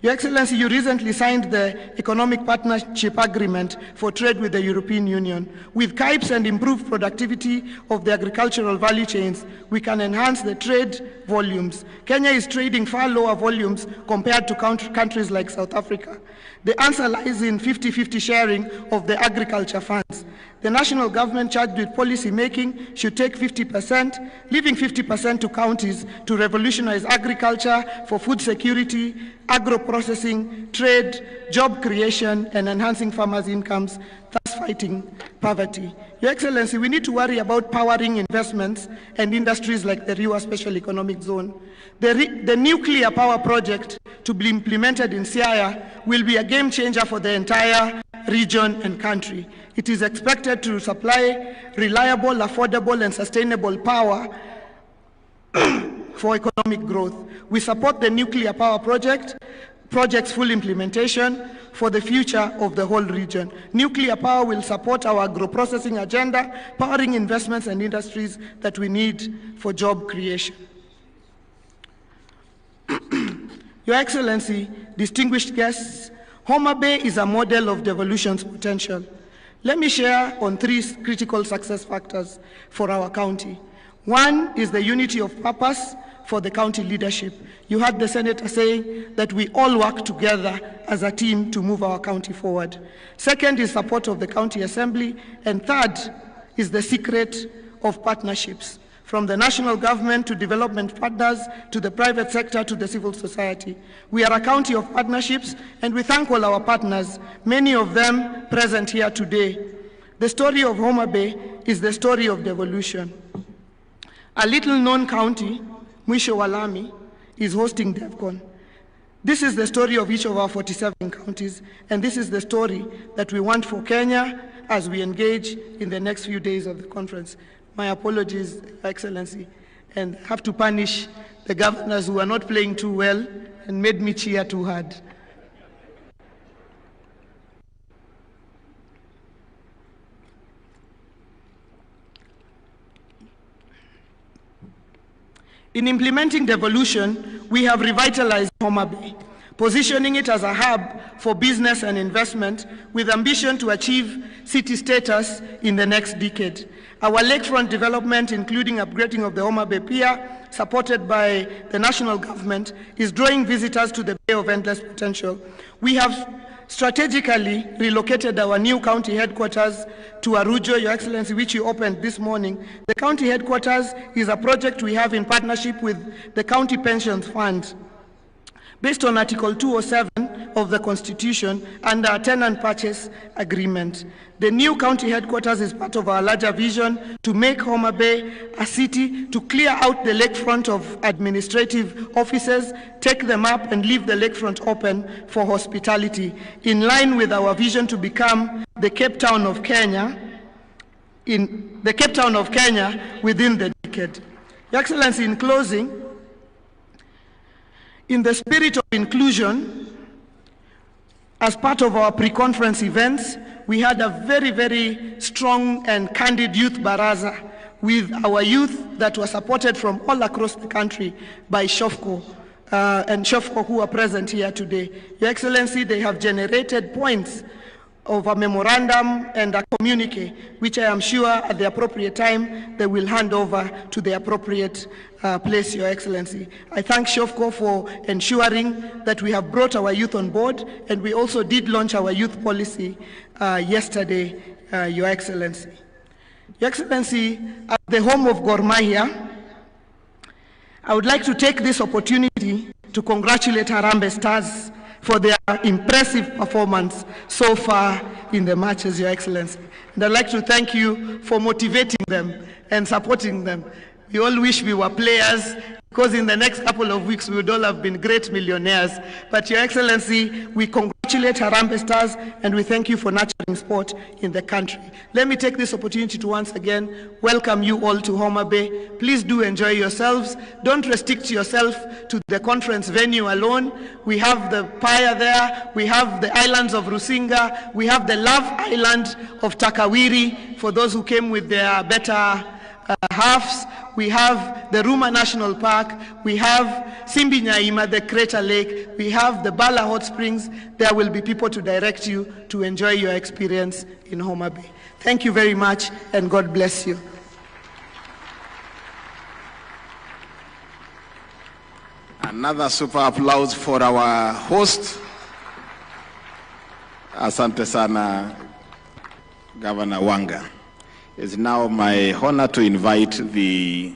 Your Excellency, you recently signed the Economic Partnership Agreement for trade with the European Union. With CAIPs and improved productivity of the agricultural value chains, we can enhance the trade volumes. Kenya is trading far lower volumes compared to countries like South Africa. The answer lies in 50-50 sharing of the agriculture funds. The national government charged with policy making should take 50%, leaving 50% to counties to revolutionize agriculture for food security, agro-processing, trade, job creation, and enhancing farmers' incomes, thus fighting poverty. Your Excellency, we need to worry about powering investments and industries like the Riwa Special Economic Zone. The nuclear power project to be implemented in Siaya will be a game changer for the entire region and country. It is expected to supply reliable, affordable, and sustainable power for economic growth. We support the nuclear power project's full implementation for the future of the whole region. Nuclear power will support our agro-processing agenda, powering investments and industries that we need for job creation. Your Excellency, distinguished guests, Homa Bay is a model of devolution's potential. Let me share on 3 critical success factors for our county. One is the unity of purpose for the county leadership. You heard the Senator saying that we all work together as a team to move our county forward. Second is support of the county assembly. And third is the secret of partnerships, from the national government to development partners to the private sector to the civil society. We are a county of partnerships, and we thank all our partners, many of them present here today. The story of Homa Bay is the story of devolution. A little-known county, Mwisho wa Lami, is hosting DevCon. This is the story of each of our 47 counties, and this is the story that we want for Kenya as we engage in the next few days of the conference. My apologies, Your Excellency, and I have to punish the governors who are not playing too well and made me cheer too hard. In implementing devolution, we have revitalized Homa Bay, positioning it as a hub for business and investment with ambition to achieve city status in the next decade. Our lakefront development, including upgrading of the Homa Bay Pier, supported by the national government, is drawing visitors to the Bay of Endless Potential. We have strategically relocated our new county headquarters to Arujo, Your Excellency, which you opened this morning. The county headquarters is a project we have in partnership with the County Pensions Fund. Based on Article 207, of the Constitution under a tenant purchase agreement. The new county headquarters is part of our larger vision to make Homa Bay a city, to clear out the lakefront of administrative offices, take them up and leave the lakefront open for hospitality, in line with our vision to become the Cape Town of Kenya, within the decade. Your Excellency, in closing, in the spirit of inclusion, as part of our pre-conference events, we had a very, very strong and candid youth baraza with our youth that were supported from all across the country by SHOFCO and SHOFCO who are present here today. Your Excellency, they have generated points of a memorandum and a communique, which I am sure at the appropriate time they will hand over to the appropriate place, Your Excellency. I thank SHOFCO for ensuring that we have brought our youth on board, and we also did launch our youth policy yesterday, Your Excellency. Your Excellency, at the home of Gor Mahia, I would like to take this opportunity to congratulate Harambee Stars for their impressive performance so far in the matches, Your Excellency. And I'd like to thank you for motivating them and supporting them. We all wish we were players, because in the next couple of weeks we would all have been great millionaires. But Your Excellency, we congratulate Harambee Stars and we thank you for nurturing sport in the country. Let me take this opportunity to once again welcome you all to Homa Bay. Please do enjoy yourselves. Don't restrict yourself to the conference venue alone. We have the Paya there, we have the islands of Rusinga, we have the Love Island of Takawiri for those who came with their better halves. We have the Ruma National Park, we have Simbi Nyaima, the Crater Lake, we have the Bala Hot Springs. There will be people to direct you to enjoy your experience in Homa Bay. Thank you very much and God bless you.
Another super applause for our host. Asante sana, Governor Wanga. It's now my honor to invite the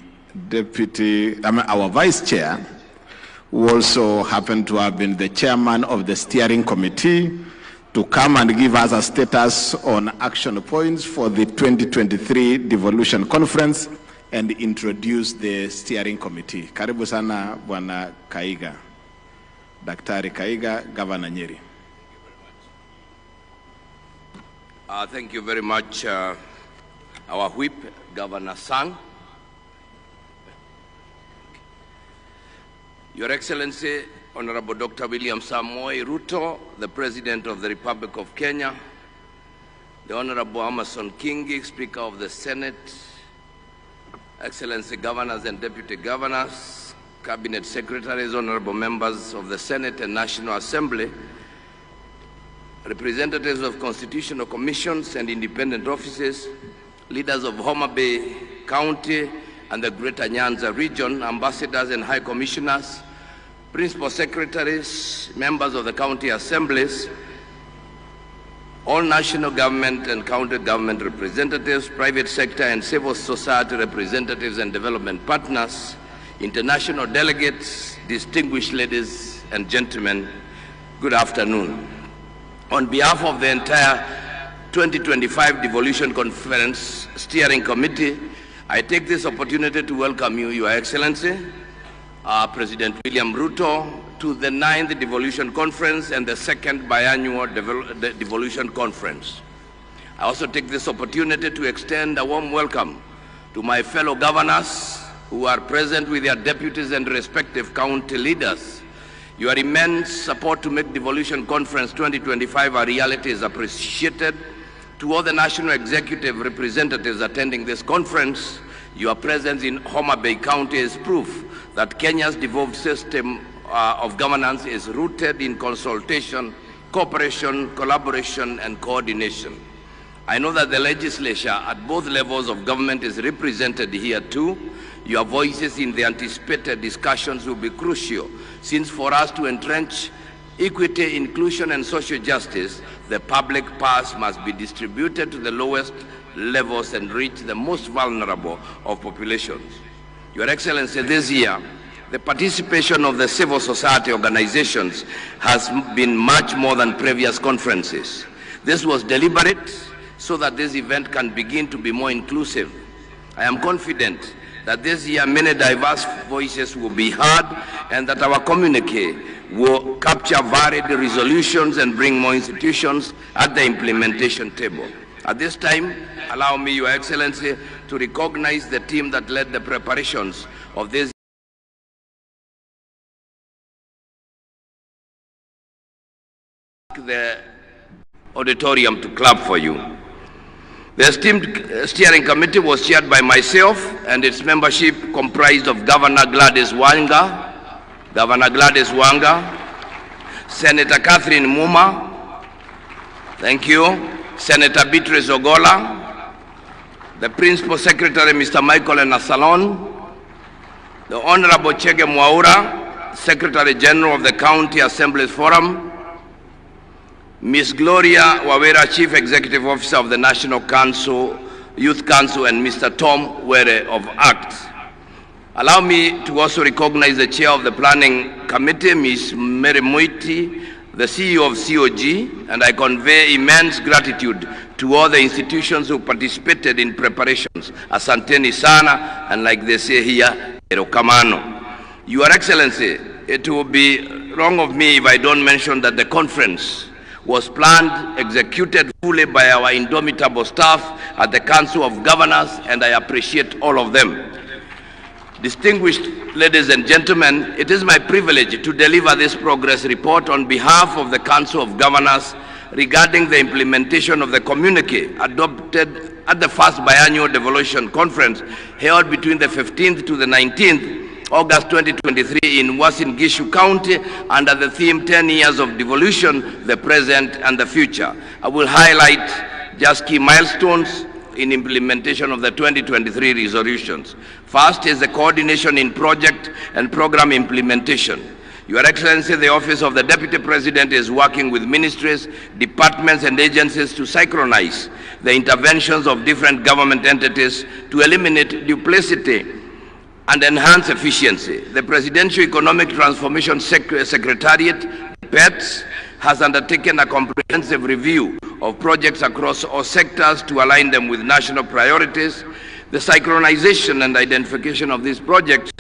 our vice chair, who also happened to have been the chairman of the steering committee, to come and give us a status on action points for the 2023 Devolution Conference and introduce the steering committee. Karibu sana, Bwana Kaiga. Daktari Kaiga, Governor Nyeri.
Thank you very much, our whip, Governor Sang. Your Excellency, Honorable Dr. William Samoei Ruto, the President of the Republic of Kenya, the Honorable Amason Kingi, Speaker of the Senate, Excellency Governors and Deputy Governors, Cabinet Secretaries, Honorable Members of the Senate and National Assembly, representatives of constitutional commissions and independent offices, leaders of Homa Bay County and the Greater Nyanza region, ambassadors and high commissioners, principal secretaries, members of the county assemblies, all national government and county government representatives, private sector and civil society representatives and development partners, international delegates, distinguished ladies and gentlemen, good afternoon. On behalf of the entire 2025 Devolution Conference Steering Committee, I take this opportunity to welcome you, Your Excellency, President William Ruto, to the 9th Devolution Conference and the 2nd biannual Devolution Conference. I also take this opportunity to extend a warm welcome to my fellow governors who are present with their deputies and respective county leaders. Your immense support to make Devolution Conference 2025 a reality is appreciated. To all the national executive representatives attending this conference, your presence in Homa Bay County is proof that Kenya's devolved system of governance is rooted in consultation, cooperation, collaboration, and coordination. I know that the legislature at both levels of government is represented here too. Your voices in the anticipated discussions will be crucial, since for us to entrench equity, inclusion, and social justice, the public purse must be distributed to the lowest levels and reach the most vulnerable of populations. Your Excellency, this year, The participation of the civil society organizations has been much more than previous conferences. This was deliberate so that this event can begin to be more inclusive. I am confident that this year many diverse voices will be heard and that our communique will capture varied resolutions and bring more institutions at the implementation table. At this time, allow me, Your Excellency, to recognize the team that led the preparations of this the auditorium to clap for you. The esteemed steering committee was chaired by myself and its membership comprised of Governor Gladys Wanga, Senator Catherine Muma, thank you, Senator Beatrice Ogola, the Principal Secretary Mr. Michael Enasalon, the Honorable Chege Mwaura, Secretary General of the County Assemblies Forum, Ms. Gloria Wawera, Chief Executive Officer of the National Council, Youth Council, and Mr. Tom Were of ACT. Allow me to also recognize the Chair of the Planning Committee, Ms. Mary Moiti, the CEO of COG, and I convey immense gratitude to all the institutions who participated in preparations. Asanteni sana, and like they say here, erokamano. Your Excellency, it will be wrong of me if I don't mention that the conference was planned, executed fully by our indomitable staff at the Council of Governors, and I appreciate all of them. Distinguished ladies and gentlemen, it is my privilege to deliver this progress report on behalf of the Council of Governors regarding the implementation of the communique adopted at the first biannual Devolution Conference held between the 15th to the 19th August 2023 in Uasin Gishu County under the theme 10 years of devolution, the present and the future. I will highlight just key milestones in implementation of the 2023 resolutions. First is the coordination in project and program implementation. Your Excellency, the Office of the Deputy President is working with ministries, departments and agencies to synchronize the interventions of different government entities to eliminate duplicity and enhance efficiency. The Presidential Economic Transformation Secretariat, PETS, has undertaken a comprehensive review of projects across all sectors to align them with national priorities. The synchronization and identification of these projects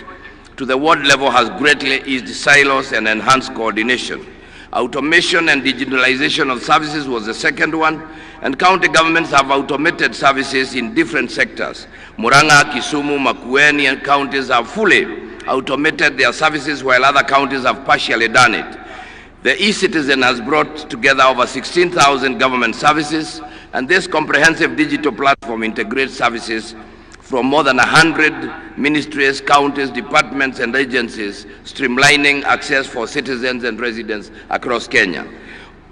to the ward level has greatly eased silos and enhanced coordination. Automation and digitalization of services was the second one, and county governments have automated services in different sectors. Murang'a, Kisumu, Makueni and counties have fully automated their services while other counties have partially done it. The e-Citizen has brought together over 16,000 government services, and this comprehensive digital platform integrates services from more than 100 ministries, counties, departments and agencies, streamlining access for citizens and residents across Kenya.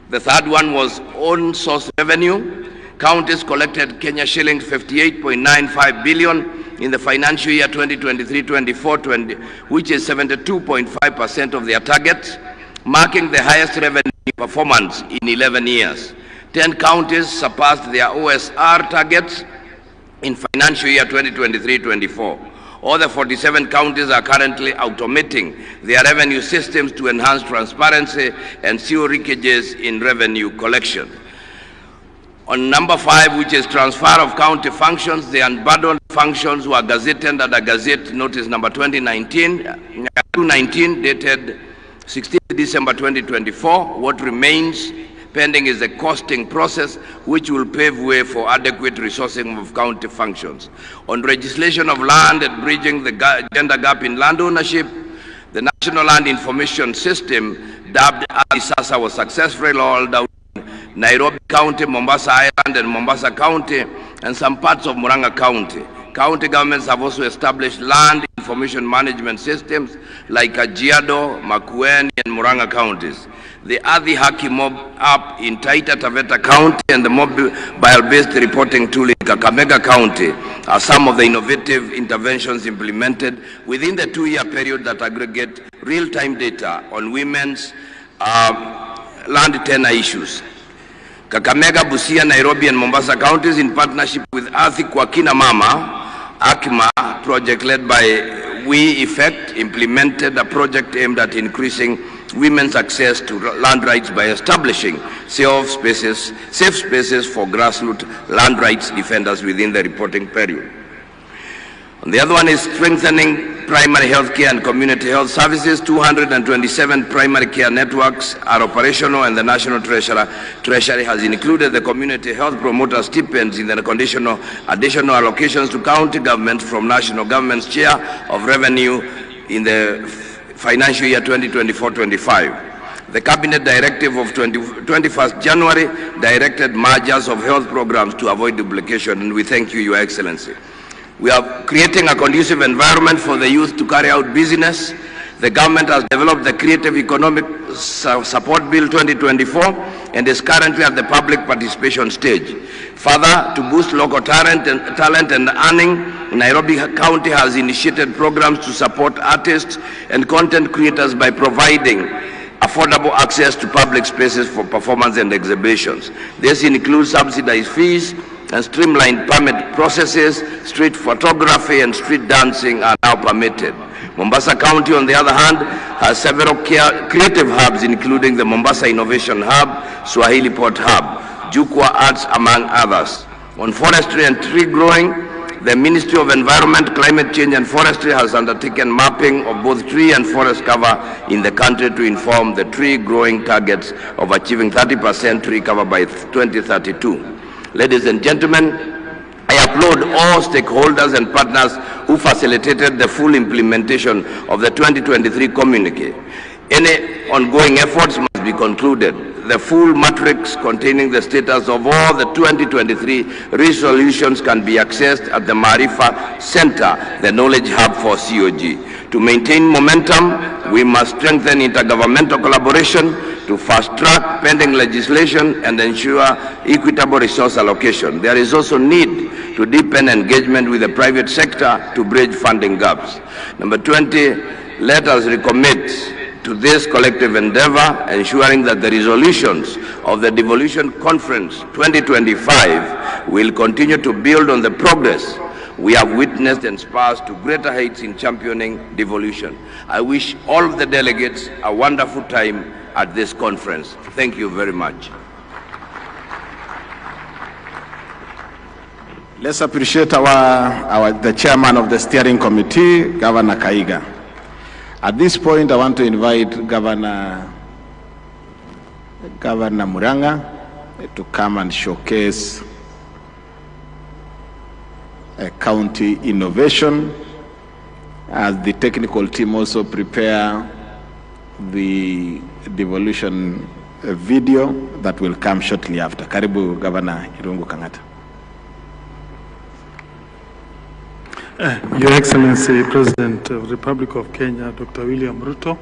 The third one was own source revenue. Counties collected Kenya shillings 58.95 billion in the financial year 2023-24, which is 72.5% of their target, marking the highest revenue performance in 11 years. 10 counties surpassed their OSR targets in financial year 2023-24. All the 47 counties are currently automating their revenue systems to enhance transparency and zero leakages in revenue collection. On number 5, which is transfer of county functions, the unbundled functions were gazetted under Gazette Notice number 219 dated 16 December 2024. What remains pending is the costing process, which will pave way for adequate resourcing of county functions. On legislation of land and bridging the gender gap in land ownership, the National Land Information System, dubbed ISASA, was successfully rolled out in Nairobi County, Mombasa Island and Mombasa County, and some parts of Murang'a County. County governments have also established land information management systems like Kajiado, Makueni and Murang'a counties. The Adhi Haki Mob app in Taita Taveta County and the mobile-based reporting tool in Kakamega County are some of the innovative interventions implemented within the 2-year period that aggregate real-time data on women's land tenure issues. Kakamega, Busia, Nairobi and Mombasa counties, in partnership with Athi kwa Kina Mama, AKMA project led by we implemented a project aimed at increasing women's access to land rights by establishing safe spaces for grassroots land rights defenders within the reporting period. And the other one is strengthening primary health care and community health services. 227 primary care networks are operational, and the National Treasury has included the community health promoter stipends in the conditional additional allocations to county governments from national government's share of revenue in the financial year 2024-25. The Cabinet Directive of 21st January directed mergers of health programs to avoid duplication, and we thank you, Your Excellency. We are creating a conducive environment for the youth to carry out business. The government has developed the Creative Economic Support Bill 2024 and is currently at the public participation stage. Further, to boost local talent and earning, Nairobi County has initiated programs to support artists and content creators by providing affordable access to public spaces for performance and exhibitions. This includes subsidized fees and streamlined permit processes. Street photography and street dancing are now permitted. Mombasa County, on the other hand, has several creative hubs, including the Mombasa Innovation Hub, Swahili Port Hub, Jukwa Arts, among others. On forestry and tree growing, the Ministry of Environment, Climate Change and Forestry has undertaken mapping of both tree and forest cover in the country to inform the tree growing targets of achieving 30% tree cover by 2032. Ladies and gentlemen, I applaud all stakeholders and partners who facilitated the full implementation of the 2023 communique. Any ongoing efforts must be concluded. The full matrix containing the status of all the 2023 resolutions can be accessed at the Marifa Center, the Knowledge Hub for COG. To maintain momentum, we must strengthen intergovernmental collaboration to fast-track pending legislation and ensure equitable resource allocation. There is also need to deepen engagement with the private sector to bridge funding gaps. Number 20, let us recommit to this collective endeavor, ensuring that the resolutions of the Devolution Conference 2025 will continue to build on the progress we have witnessed and spurs to greater heights in championing devolution. I wish all of the delegates a wonderful time at this conference. Thank you very much.
Let's appreciate the chairman of the steering committee, Governor Kaiga. At this point, I want to invite Governor Muranga to come and showcase a county innovation, as the technical team also prepare the devolution video that will come shortly after. Karibu Governor Irungu Kangata.
Your Excellency, President of the Republic of Kenya, Dr. William Ruto,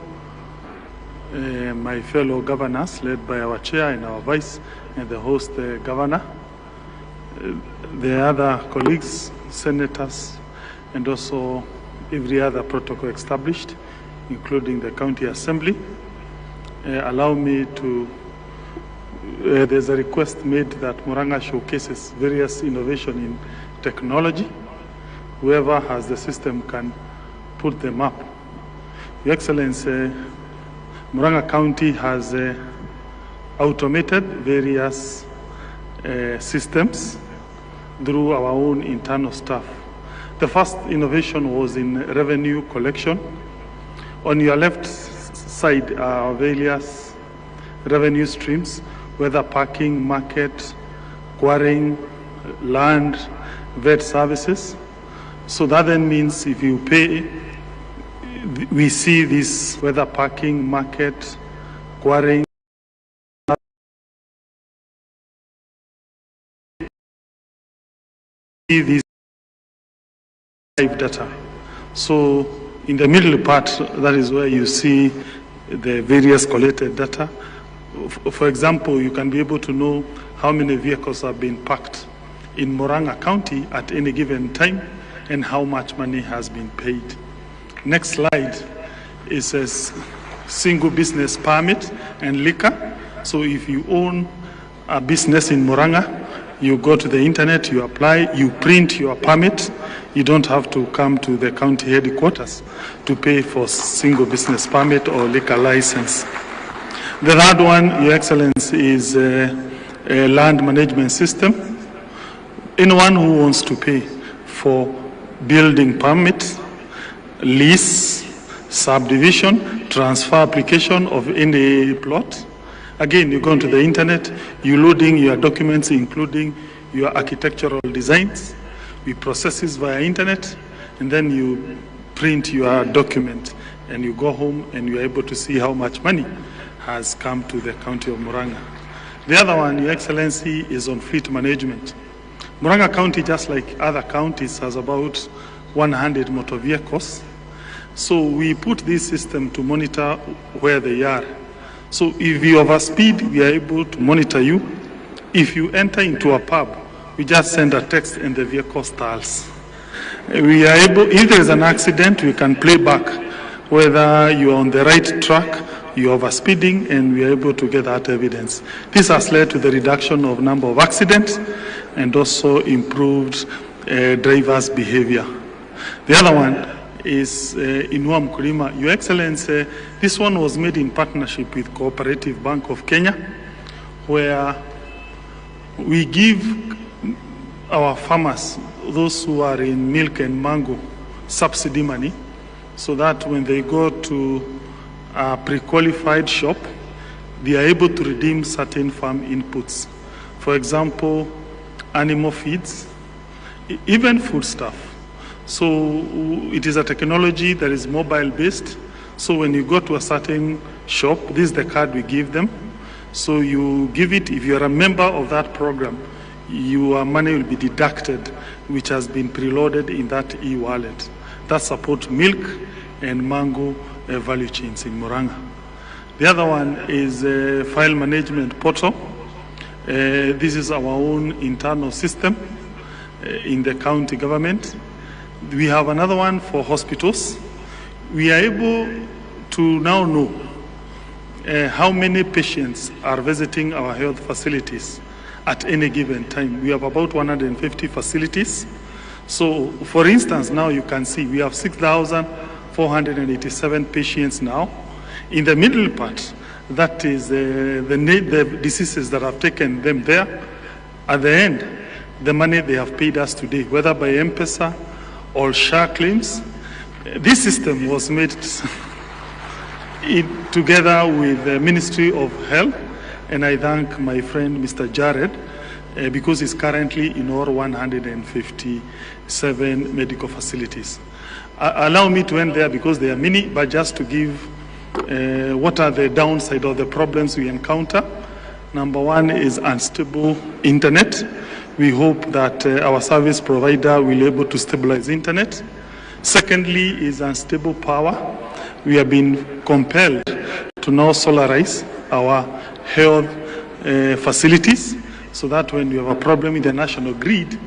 my fellow governors, led by our chair and our vice, and the host governor, the other colleagues, senators, and also every other protocol established, including the county assembly. Allow me to, there's a request made that Muranga showcases various innovation in technology. Whoever has the system can put them up. Your Excellency, Muranga County has automated various systems through our own internal staff. The first innovation was in revenue collection. On your left side are various revenue streams, whether parking, market, quarrying, land, vet services. So that then means if you pay, we see this, whether parking, market, quarrying, this live data. So in the middle part, that is where you see the various collected data. For example, you can be able to know how many vehicles have been parked in Muranga County at any given time, and how much money has been paid. Next slide is a single business permit and liquor. So if you own a business in Muranga, You go to the internet, you apply, you print your permit. You don't have to come to the county headquarters to pay for single business permit or liquor license. The third one, Your Excellency, is a land management system. Anyone who wants to pay for building permit, lease, subdivision, transfer application of any plot, again, you go into the internet, you loading your documents, including your architectural designs. We process this via internet, and then you print your document, and you go home, and you're able to see how much money has come to the county of Murang'a. The other one, Your Excellency, is on fleet management. Murang'a County, just like other counties, has about 100 motor vehicles. So we put this system to monitor where they are. So if you overspeed, we are able to monitor you. If you enter into a pub, we just send a text and the vehicle stalls. We are able, if there is an accident, we can play back whether you're on the right track, you're overspeeding, and we are able to get that evidence. This has led to the reduction of number of accidents and also improved drivers' behavior. The other one is Inua Mkulima. Your Excellency, this one was made in partnership with Cooperative Bank of Kenya, where we give our farmers, those who are in milk and mango, subsidy money, so that when they go to a pre-qualified shop, they are able to redeem certain farm inputs. For example, animal feeds, even foodstuff. So it is a technology that is mobile-based. So when you go to a certain shop, this is the card we give them. So you give it, if you are a member of that program, your money will be deducted, which has been preloaded in that e-wallet. That supports milk and mango value chains in Murang'a. The other one is a file management portal. This is our own internal system in the county government. We have another one for hospitals. We are able to now know how many patients are visiting our health facilities at any given time. We have about 150 facilities. So, for instance, now you can see we have 6,487 patients now. In the middle part, that is the diseases that have taken them there. At the end, the money they have paid us today, whether by M-Pesa or SHA claims. This system was made together with the Ministry of Health, and I thank my friend Mr. Jared because he's currently in all 157 medical facilities. Allow me to end there because they are many, but just to give what are the downside of the problems we encounter. Number one is unstable internet. We hope that our service provider will be able to stabilize internet. Secondly is unstable power. We have been compelled to now solarize our health facilities so that when we have a problem in the national grid,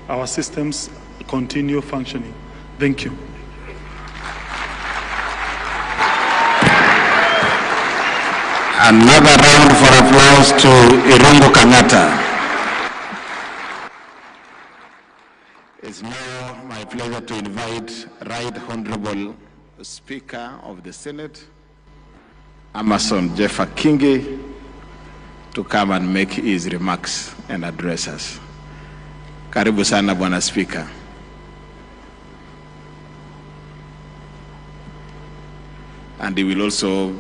our systems continue functioning. Thank you.
Another round for applause to Irungu Kangata.
It's now my pleasure to invite Right Honorable Speaker of the Senate, Amason Jeffa Kingi, to come and make his remarks and address us. Karibu sana Bwana Speaker. And he will also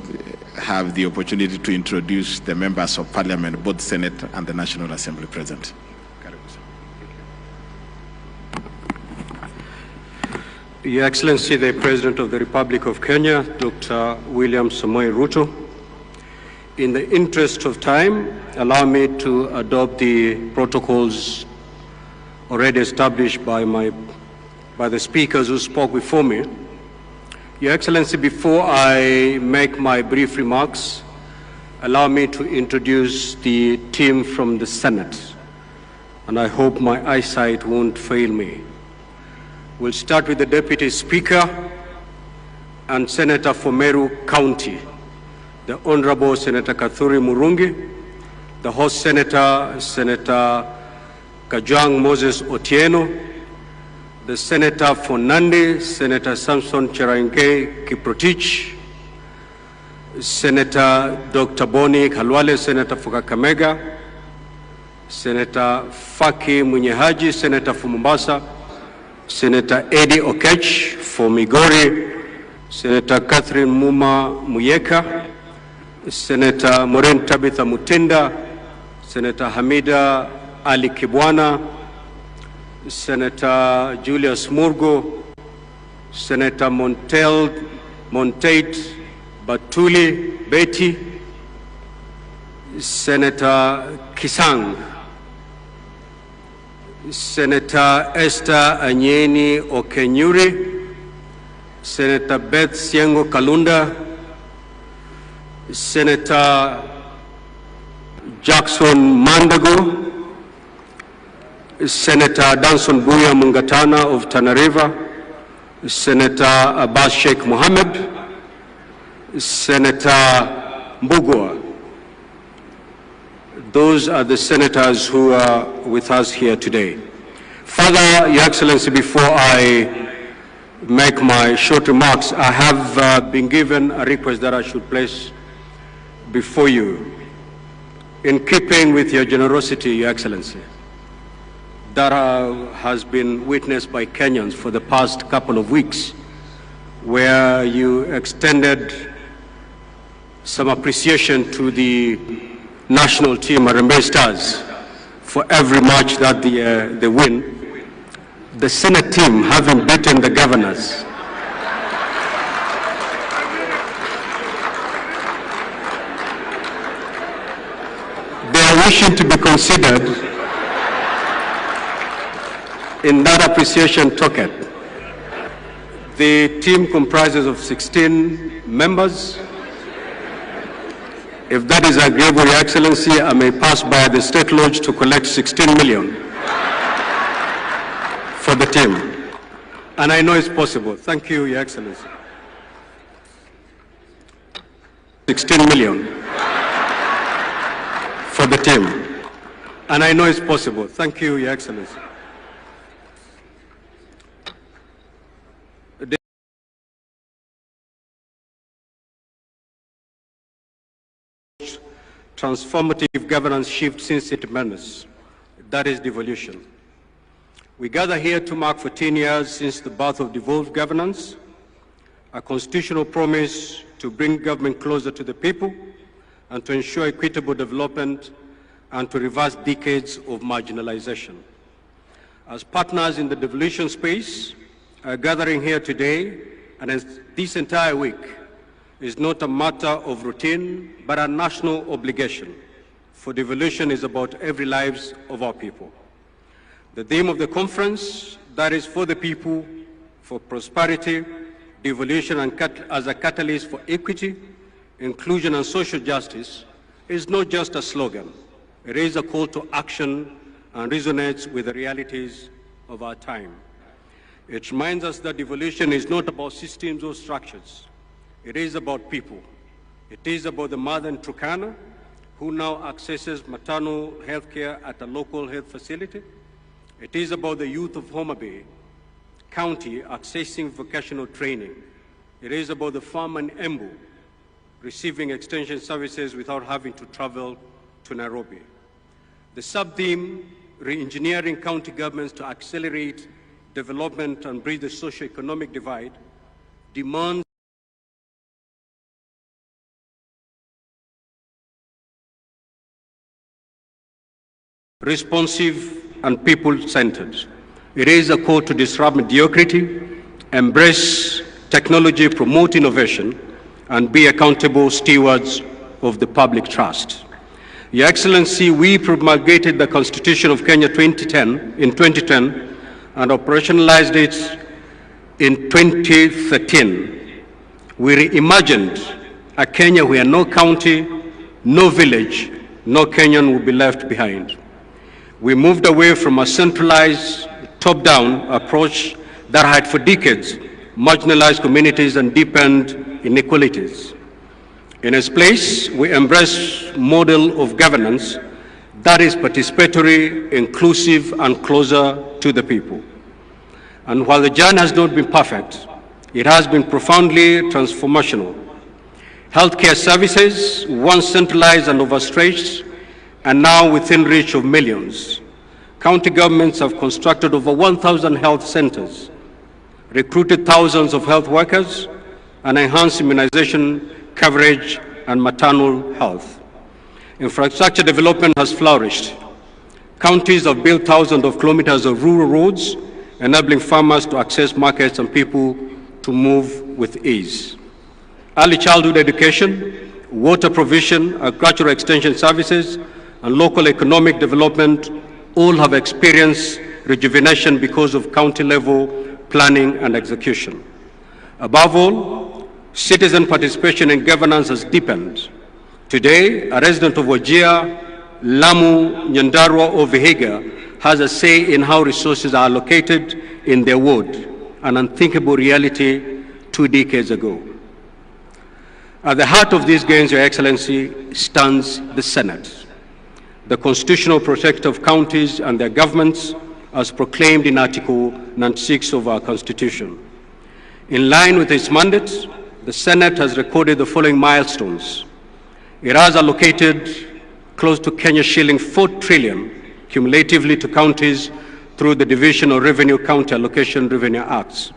have the opportunity to introduce the members of Parliament, both Senate and the National Assembly present.
Your Excellency, the President of the Republic of Kenya, Dr. William Samoei Ruto, in the interest of time, allow me to adopt the protocols already established by the speakers who spoke before me. Your Excellency, before I make my brief remarks, allow me to introduce the team from the Senate, and I hope my eyesight won't fail me. We'll start with the Deputy Speaker and Senator for Meru County, the Honorable Senator Kathuri Murungi, the host Senator, Senator Kajwang Moses Otieno, the Senator for Nandi, Senator Samson Cherargei Kiprotich, Senator Dr. Boni Khalwale, Senator for Kakamega, Senator Faki Munyehaji, Senator for Mombasa, Senator Eddie Okech for Migori, Senator Catherine Muma Muyeka, Senator Maureen Tabitha Mutinda, Senator Hamida Ali Kibwana, Senator Julius Murgo, Senator Montate Batuli Betty, Senator Kisang, Senator Esther Anyeni Okenyuri, Senator Beth Siengo Kalunda, Senator Jackson Mandago, Senator Danson Buya Mungatana of Tana River, Senator Abbas Sheikh Mohammed, Senator Mbugua. Those are the senators who are with us here today. Further, Your Excellency, before I make my short remarks, I have been given a request that I should place before you. In keeping with your generosity, Your Excellency, that has been witnessed by Kenyans for the past couple of weeks, where you extended some appreciation to the national team, Harambee Stars, for every match that they win. The Senate team, having beaten the governors, they are wishing to be considered in that appreciation token. The team comprises of 16 members. If that is agreeable, Your Excellency, I may pass by the State Lodge to collect 16 million for the team. And I know it's possible. Thank you, Your Excellency. 16 million for the team. And I know it's possible. Thank you, Your Excellency. Transformative governance shift since independence. That is devolution. We gather here to mark 14 years since the birth of devolved governance, a constitutional promise to bring government closer to the people and to ensure equitable development and to reverse decades of marginalization. As partners in the devolution space, our gathering here today and this entire week is not a matter of routine, but a national obligation. For devolution is about every lives of our people. The theme of the conference, that is for the people, for prosperity, devolution and as a catalyst for equity, inclusion and social justice, is not just a slogan. It is a call to action and resonates with the realities of our time. It reminds us that devolution is not about systems or structures. It is about people. It is about the mother in Turkana who now accesses maternal health care at a local health facility. It is about the youth of Homa Bay County accessing vocational training. It is about the farmer in Embu receiving extension services without having to travel to Nairobi. The sub-theme, re-engineering county governments to accelerate development and bridge the socio-economic divide, demands responsive and people-centered. It is a call to disrupt mediocrity, embrace technology, promote innovation, and be accountable stewards of the public trust. Your Excellency, we promulgated the Constitution of Kenya in 2010 and operationalized it in 2013. We reimagined a Kenya where no county, no village, no Kenyan will be left behind. We moved away from a centralized, top-down approach that had for decades marginalized communities and deepened inequalities. In its place, we embraced a model of governance that is participatory, inclusive, and closer to the people. And while the journey has not been perfect, it has been profoundly transformational. Healthcare services, once centralized and overstretched, are now within reach of millions. County governments have constructed over 1,000 health centers, recruited thousands of health workers, and enhanced immunization coverage and maternal health. Infrastructure development has flourished. Counties have built thousands of kilometers of rural roads, enabling farmers to access markets and people to move with ease. Early childhood education, water provision, agricultural extension services, and local economic development all have experienced rejuvenation because of county-level planning and execution. Above all, citizen participation in governance has deepened. Today, a resident of Wajir, Lamu, Nyandarua, or Vihiga has a say in how resources are allocated in their ward, an unthinkable reality 2 decades ago. At the heart of these gains, Your Excellency, stands the Senate, the constitutional protector of counties and their governments, as proclaimed in Article 96 of our Constitution. In line with its mandate, the Senate has recorded the following milestones. It has allocated close to Kenya shilling 4 trillion cumulatively to counties through the Division of Revenue County Allocation Revenue Acts.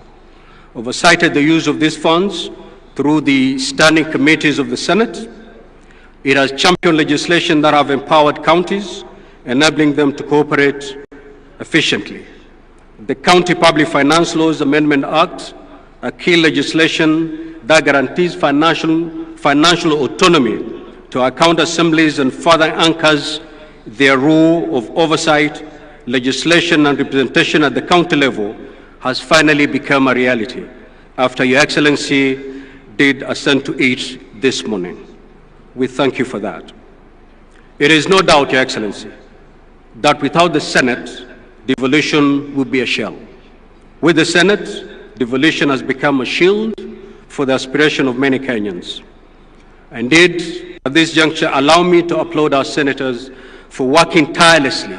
Oversighted the use of these funds through the standing committees of the Senate. It has championed legislation that have empowered counties, enabling them to cooperate efficiently. The County Public Finance Laws Amendment Act, a key legislation that guarantees financial autonomy to our county assemblies and further anchors their role of oversight, legislation, and representation at the county level, has finally become a reality after Your Excellency did assent to it this morning. We thank you for that. It is no doubt, Your Excellency, that without the Senate, devolution would be a shell. With the Senate, devolution has become a shield for the aspiration of many Kenyans. Indeed, at this juncture, allow me to applaud our senators for working tirelessly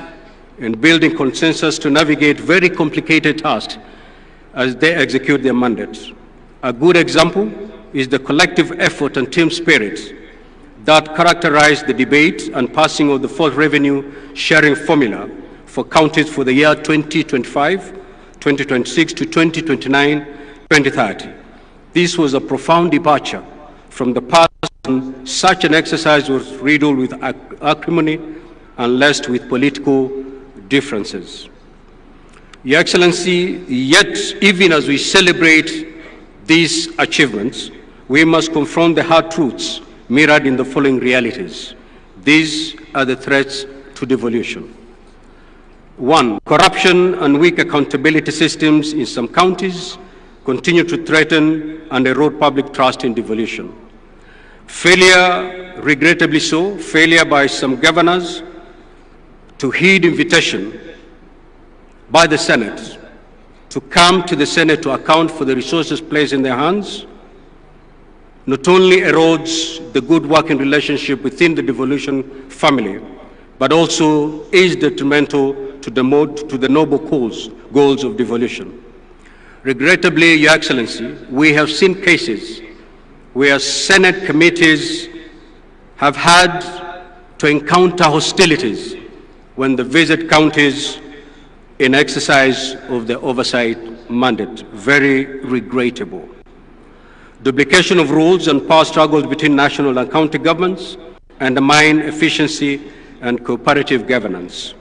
in building consensus to navigate very complicated tasks as they execute their mandates. A good example is the collective effort and team spirit that characterized the debate and passing of the fourth revenue sharing formula for counties for the year 2025, 2026 to 2029, 2030. This was a profound departure from the past. Such an exercise was riddled with acrimony and laced with political differences. Your Excellency, yet even as we celebrate these achievements, we must confront the hard truths mirrored in the following realities. These are the threats to devolution. 1. Corruption and weak accountability systems in some counties continue to threaten and erode public trust in devolution. Failure, regrettably so, failure by some governors to heed invitation by the Senate to come to the Senate to account for the resources placed in their hands not only erodes the good working relationship within the devolution family, but also is detrimental to the noble goals of devolution. Regrettably, Your Excellency, we have seen cases where Senate committees have had to encounter hostilities when they visit counties in exercise of the oversight mandate. Very regrettable. Duplication of rules and power struggles between national and county governments undermine efficiency and cooperative governance.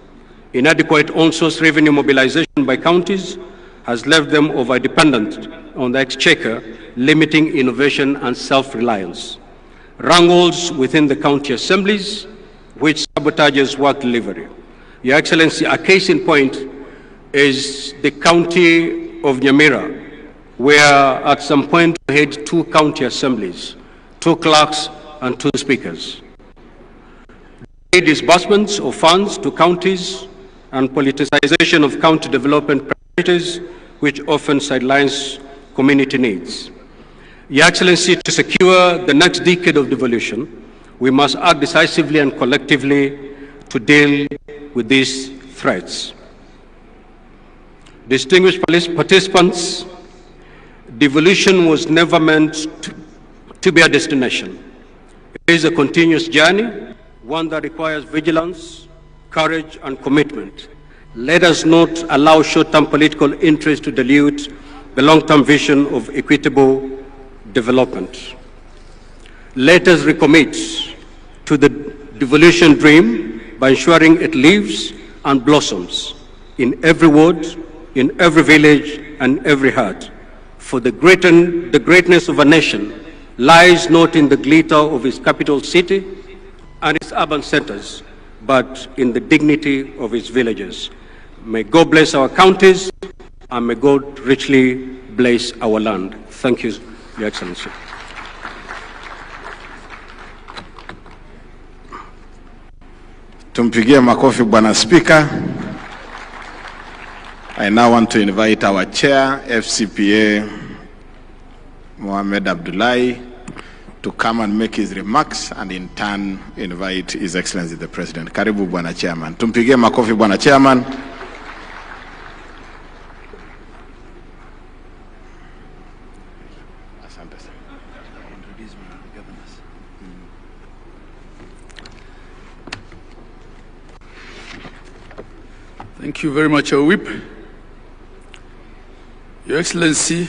Inadequate on-source revenue mobilization by counties has left them over-dependent on the exchequer, limiting innovation and self-reliance. Wrangles within the county assemblies, which sabotages work delivery. Your Excellency, a case in point is the county of Nyamira, where at some point we had 2 county assemblies, 2 clerks and 2 speakers. Disbursements of funds to counties and politicization of county development priorities, which often sidelines community needs. Your Excellency, to secure the next decade of devolution, we must act decisively and collectively to deal with these threats. Distinguished participants, devolution was never meant to be a destination. It is a continuous journey, one that requires vigilance, courage, and commitment. Let us not allow short-term political interest to dilute the long-term vision of equitable development. Let us recommit to the devolution dream by ensuring it lives and blossoms in every ward, in every village, and every heart. For the greatness of a nation lies not in the glitter of its capital city and its urban centers, but in the dignity of its villages. May God bless our counties, and may God richly bless our land. Thank you, Your Excellency.
Tumpigie makofi Bwana Speaker. I now want to invite our chair, FCPA Mohamed Abdullahi, to come and make his remarks, and in turn invite His Excellency the President. Karibu Bwana Chairman. Tumpigie makofi Bwana Chairman.
Thank you very much, our whip. Your Excellency,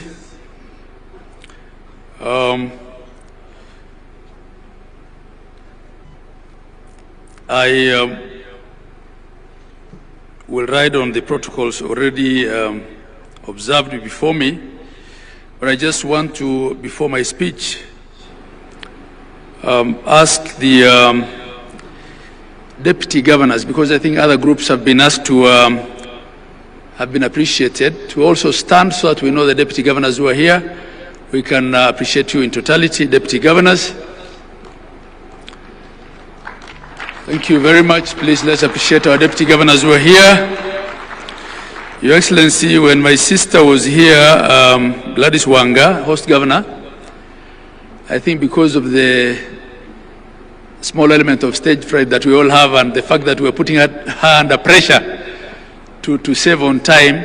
I will ride on the protocols already observed before me, but I just want to, before my speech, ask the deputy governors, because I think other groups have been asked to, have been appreciated, to also stand so that we know the deputy governors who are here. We can appreciate you in totality, deputy governors. Thank you very much. Please let's appreciate our deputy governors who are here. Your Excellency, when my sister was here, Gladys Wanga, host governor, I think because of the small element of stage fright that we all have and the fact that we're putting her under pressure to save on time,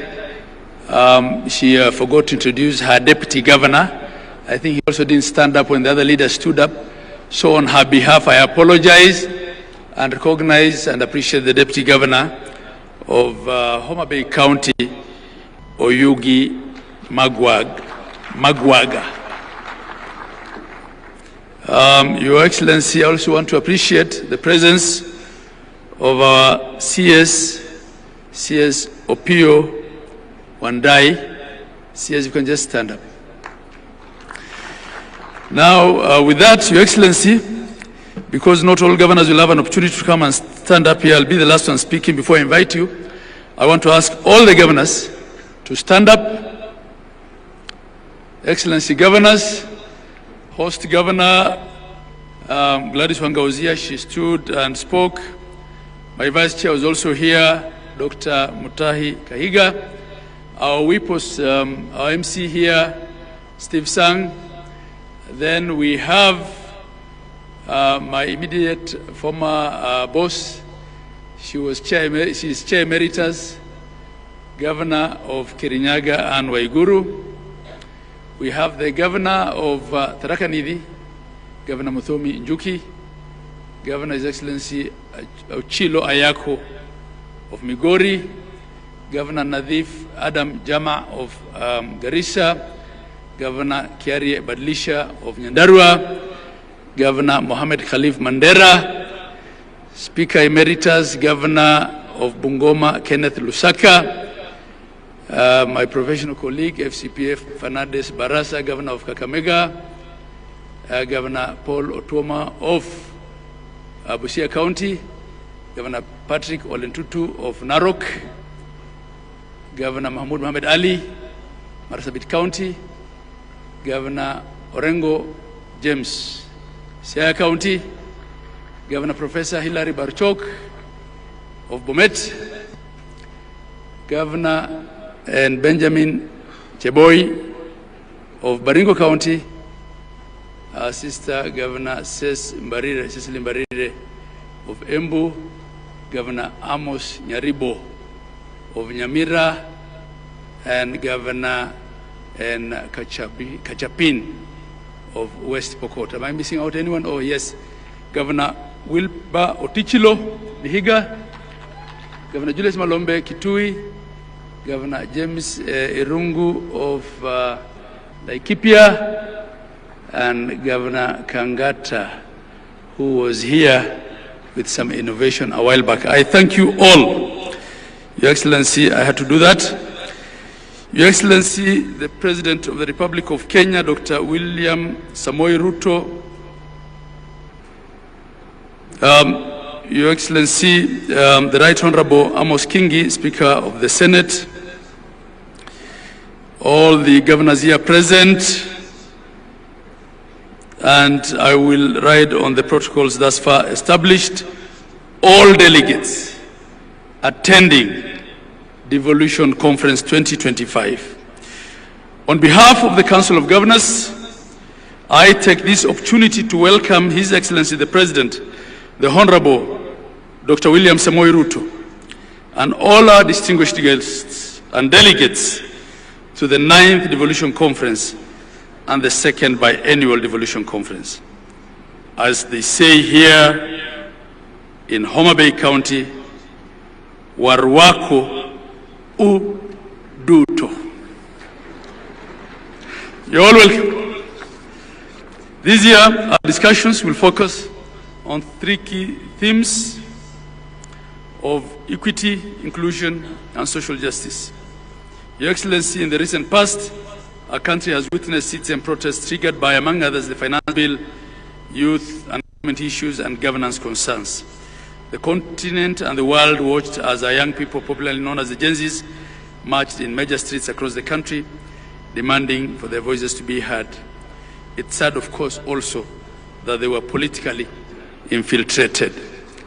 she forgot to introduce her deputy governor. I think he also didn't stand up when the other leaders stood up. So on her behalf, I apologize and recognize and appreciate the deputy governor of Homa Bay County, Oyugi Magwaga. Your Excellency, I also want to appreciate the presence of our CS Opio Wandai. CS, you can just stand up. Now, with that, Your Excellency, because not all governors will have an opportunity to come and stand up here, I'll be the last one speaking before I invite you. I want to ask all the governors to stand up. Excellency governors, host governor, Gladys Wanga was here, she stood and spoke. My vice chair was also here, Dr. Mutahi Kahiga. Our whip was, our MC here, Steve Sang. Then we have my immediate former boss. She's Chair Emeritus, Governor of Kirinyaga and Waiguru. We have the Governor of Tharaka Nithi, Governor Muthomi Njuki, Governor His Excellency Ochilo Ayako of Migori, Governor Nadhif Adam Jama of Garissa, Governor Kiari Badlisha of Nyandarua, Governor Mohamed Khalif Mandera, Speaker Emeritus, Governor of Bungoma Kenneth Lusaka, my professional colleague, FCPF Fernandez Barasa, Governor of Kakamega, Governor Paul Otoma of Busia County, Governor Patrick Olentutu of Narok, Governor Mahmoud Mohamed Ali, Marsabit County, Governor Orengo James, Siaya County, Governor Professor Hilary Barchok of Bomet, Governor and Benjamin Cheboy of Baringo County, our sister Governor Cecily Mbarire of Embu, Governor Amos Nyaribo of Nyamira, and Governor Kachapin of West Pokot. Am I missing out anyone? Oh, yes. Governor Wilba Otichilo, Vihiga, Governor Julius Malombe, Kitui, Governor James Irungu of Laikipia, and Governor Kangata, who was here with some innovation a while back. I thank you all. Your Excellency, I had to do that. Your Excellency, the President of the Republic of Kenya, Dr. William Samoei Ruto, Your Excellency, the Right Honorable Amos Kingi, Speaker of the Senate, all the governors here present, and I will ride on the protocols thus far established, all delegates attending Devolution Conference 2025. On behalf of the Council of Governors, I take this opportunity to welcome His Excellency the President, the Honorable Dr. William Samoei Ruto, and all our distinguished guests and delegates to the 9th Devolution Conference and the 2nd Biennial Devolution Conference. As they say here in Homa Bay County, Warwako Uduto. You're all welcome. This year, our discussions will focus on 3 key themes of equity, inclusion, and social justice. Your Excellency, in the recent past, our country has witnessed citizen protests triggered by, among others, the finance bill, youth and government issues, and governance concerns. The continent and the world watched as our young people, popularly known as the Gen Zs, marched in major streets across the country, demanding for their voices to be heard. It's sad, of course, also that they were politically infiltrated.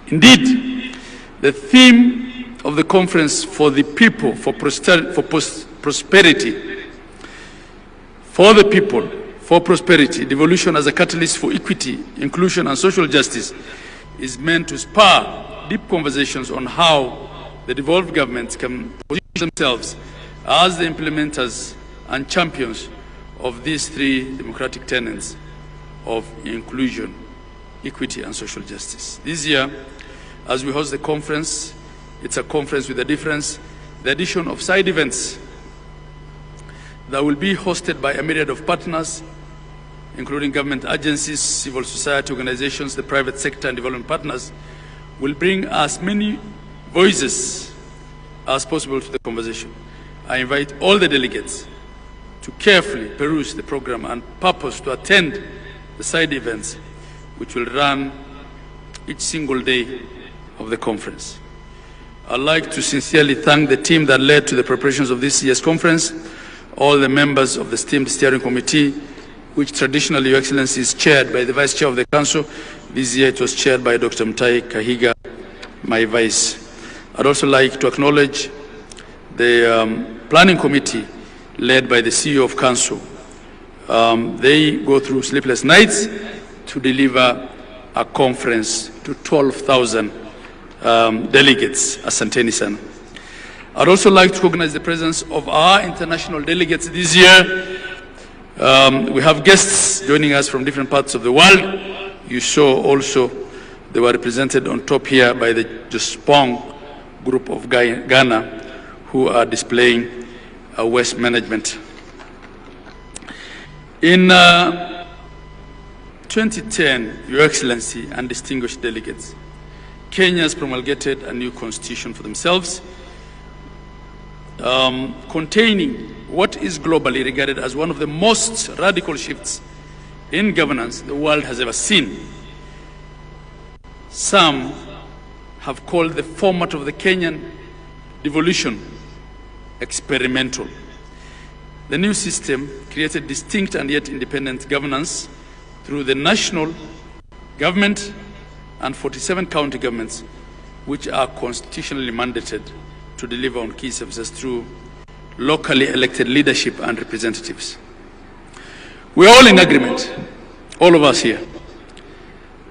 Indeed, the theme of the conference, for the people, for prosperity, for the people, for prosperity, devolution as a catalyst for equity, inclusion, and social justice, is meant to spur deep conversations on how the devolved governments can position themselves as the implementers and champions of these 3 democratic tenets of inclusion, equity, and social justice. This year, as we host the conference, it's a conference with a difference, the addition of side events that will be hosted by a myriad of partners, including government agencies, civil society organizations, the private sector, and development partners, will bring as many voices as possible to the conversation. I invite all the delegates to carefully peruse the program and purpose to attend the side events, which will run each single day of the conference. I'd like to sincerely thank the team that led to the preparations of this year's conference, all the members of the esteemed steering committee, which traditionally, Your Excellency, is chaired by the Vice Chair of the Council. This year it was chaired by Dr. Mutahi Kahiga, my Vice. I'd also like to acknowledge the Planning Committee led by the CEO of Council. They go through sleepless nights to deliver a conference to 12,000 delegates. Asanteni sana. I'd also like to recognize the presence of our international delegates this year. We have guests joining us from different parts of the world. You saw also they were represented on top here by the Jospong group of Ghana, who are displaying waste management. In 2010, Your Excellency and distinguished delegates, Kenya has promulgated a new constitution for themselves, containing what is globally regarded as one of the most radical shifts in governance the world has ever seen. Some have called the format of the Kenyan devolution experimental. The new system created distinct and yet independent governance through the national government and 47 county governments, which are constitutionally mandated to deliver on key services through locally elected leadership and representatives. We're all in agreement, all of us here,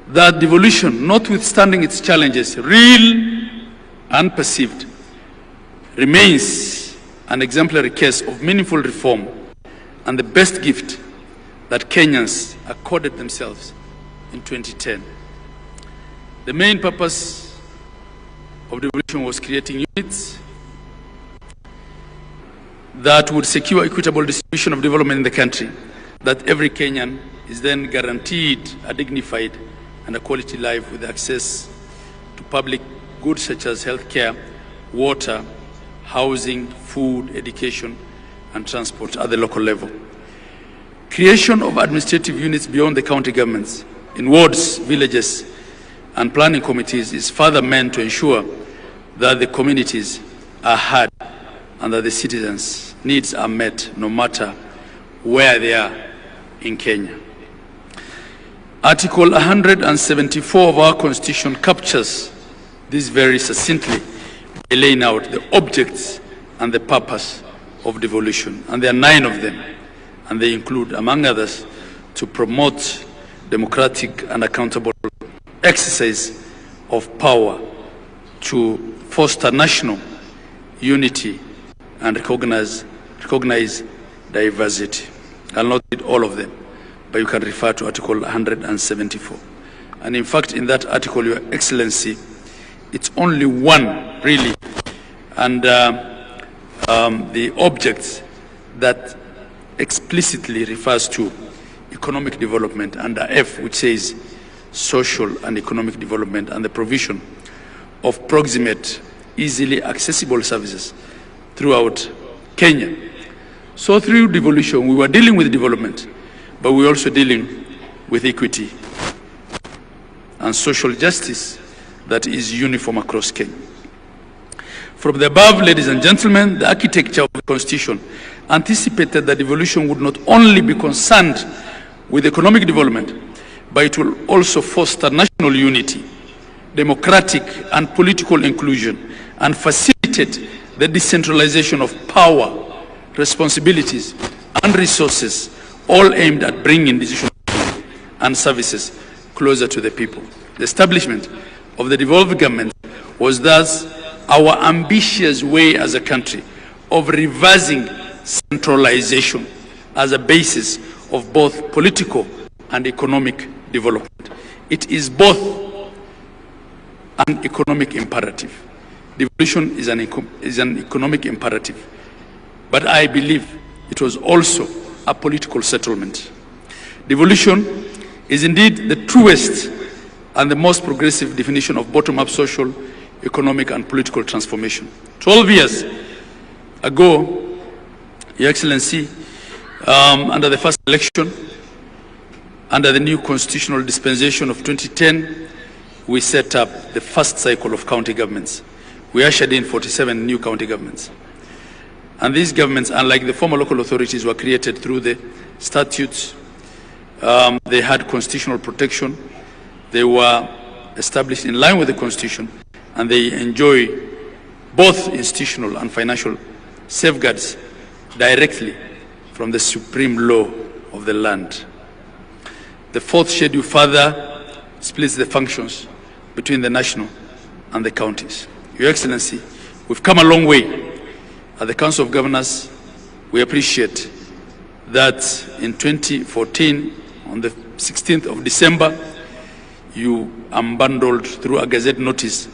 that devolution, notwithstanding its challenges, real unperceived, remains an exemplary case of meaningful reform and the best gift that Kenyans accorded themselves in 2010. The main purpose of devolution was creating units that would secure equitable distribution of development in the country, that every Kenyan is then guaranteed a dignified and a quality life with access to public goods such as healthcare, water, housing, food, education, and transport at the local level. Creation of administrative units beyond the county governments in wards, villages, and planning committees is further meant to ensure that the communities are heard and that the citizens' needs are met no matter where they are in Kenya. Article 174 of our Constitution captures this very succinctly by laying out the objects and the purpose of devolution. And there are 9 of them, and they include, among others, to promote democratic and accountable exercise of power, to foster national unity and recognize diversity. I'll not read all of them, but you can refer to Article 174. And in fact, in that article, Your Excellency, it's only one, really, and the object that explicitly refers to economic development under F, which says social and economic development and the provision of proximate, easily accessible services throughout Kenya. So through devolution, we were dealing with development, but we were also dealing with equity and social justice that is uniform across Kenya. From the above, ladies and gentlemen, the architecture of the Constitution anticipated that devolution would not only be concerned with economic development, but it will also foster national unity, democratic and political inclusion, and facilitate the decentralization of power, responsibilities, and resources, all aimed at bringing decision and services closer to the people. The establishment of the devolved government was thus our ambitious way as a country of reversing centralization as a basis of both political and economic development. It is both an economic imperative. Devolution is an economic imperative, but I believe it was also a political settlement. Devolution is indeed the truest and the most progressive definition of bottom-up social, economic, and political transformation. 12 years ago, Your Excellency, under the first election, under the new constitutional dispensation of 2010, we set up the first cycle of county governments. We ushered in 47 new county governments. And these governments, unlike the former local authorities, were created through the statutes. They had constitutional protection. They were established in line with the Constitution, and they enjoy both institutional and financial safeguards directly from the supreme law of the land. The fourth schedule further splits the functions between the national and the counties. Your Excellency, we've come a long way. At the Council of Governors, we appreciate that in 2014, on the 16th of December, you unbundled through a Gazette notice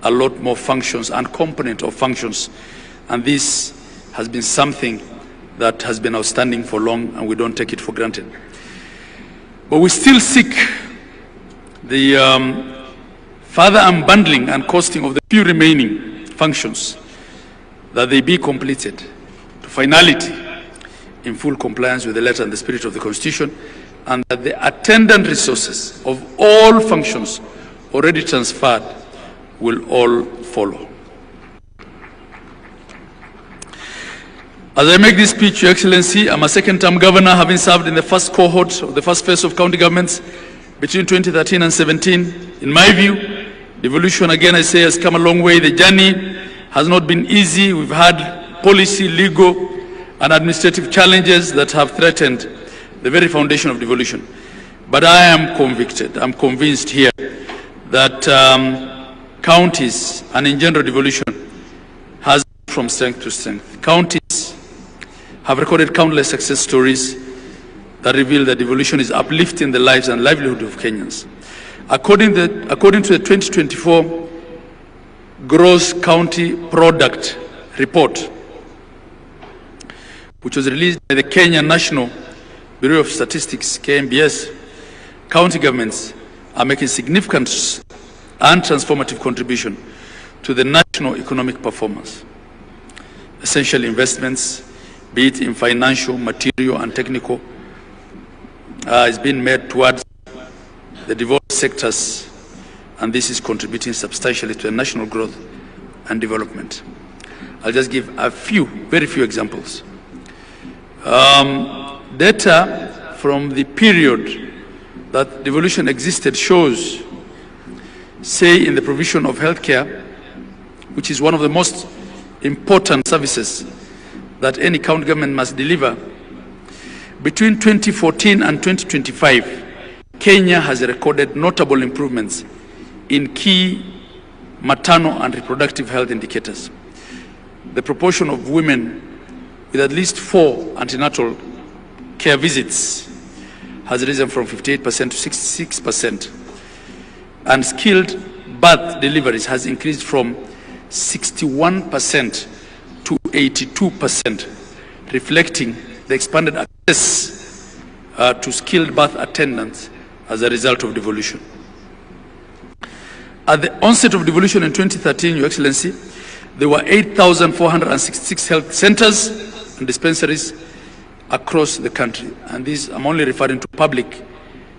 a lot more functions and component of functions. And this has been something that has been outstanding for long, and we don't take it for granted. But we still seek the further unbundling and costing of the few remaining functions, that they be completed to finality in full compliance with the letter and the spirit of the Constitution, and that the attendant resources of all functions already transferred will all follow. As I make this speech, Your Excellency, I'm a second-term governor, having served in the first cohort of the first phase of county governments between 2013 and 17. In my view, devolution, again I say, has come a long way. The journey has not been easy. We've had policy, legal, and administrative challenges that have threatened the very foundation of devolution. But I am convicted, I'm convinced here that counties, and in general devolution has gone from strength to strength. Counties have recorded countless success stories that reveal that devolution is uplifting the lives and livelihood of Kenyans. According to the 2024 Gross County Product Report, which was released by the Kenya National Bureau of Statistics, KNBS, county governments are making significant and transformative contribution to the national economic performance. Essential investments, be it in financial, material, and technical, is being made towards the devolved sectors, and this is contributing substantially to the national growth and development. I'll just give a few, very few examples. Data from the period that devolution existed shows, say, in the provision of healthcare, which is one of the most important services that any county government must deliver, between 2014 and 2025, Kenya has recorded notable improvements in key maternal and reproductive health indicators. The proportion of women with at least 4 antenatal care visits has risen from 58% to 66%, and skilled birth deliveries has increased from 61% to 82%, reflecting the expanded access to skilled birth attendants as a result of devolution. At the onset of devolution in 2013, Your Excellency, there were 8,466 health centers and dispensaries across the country, and these, I'm only referring to public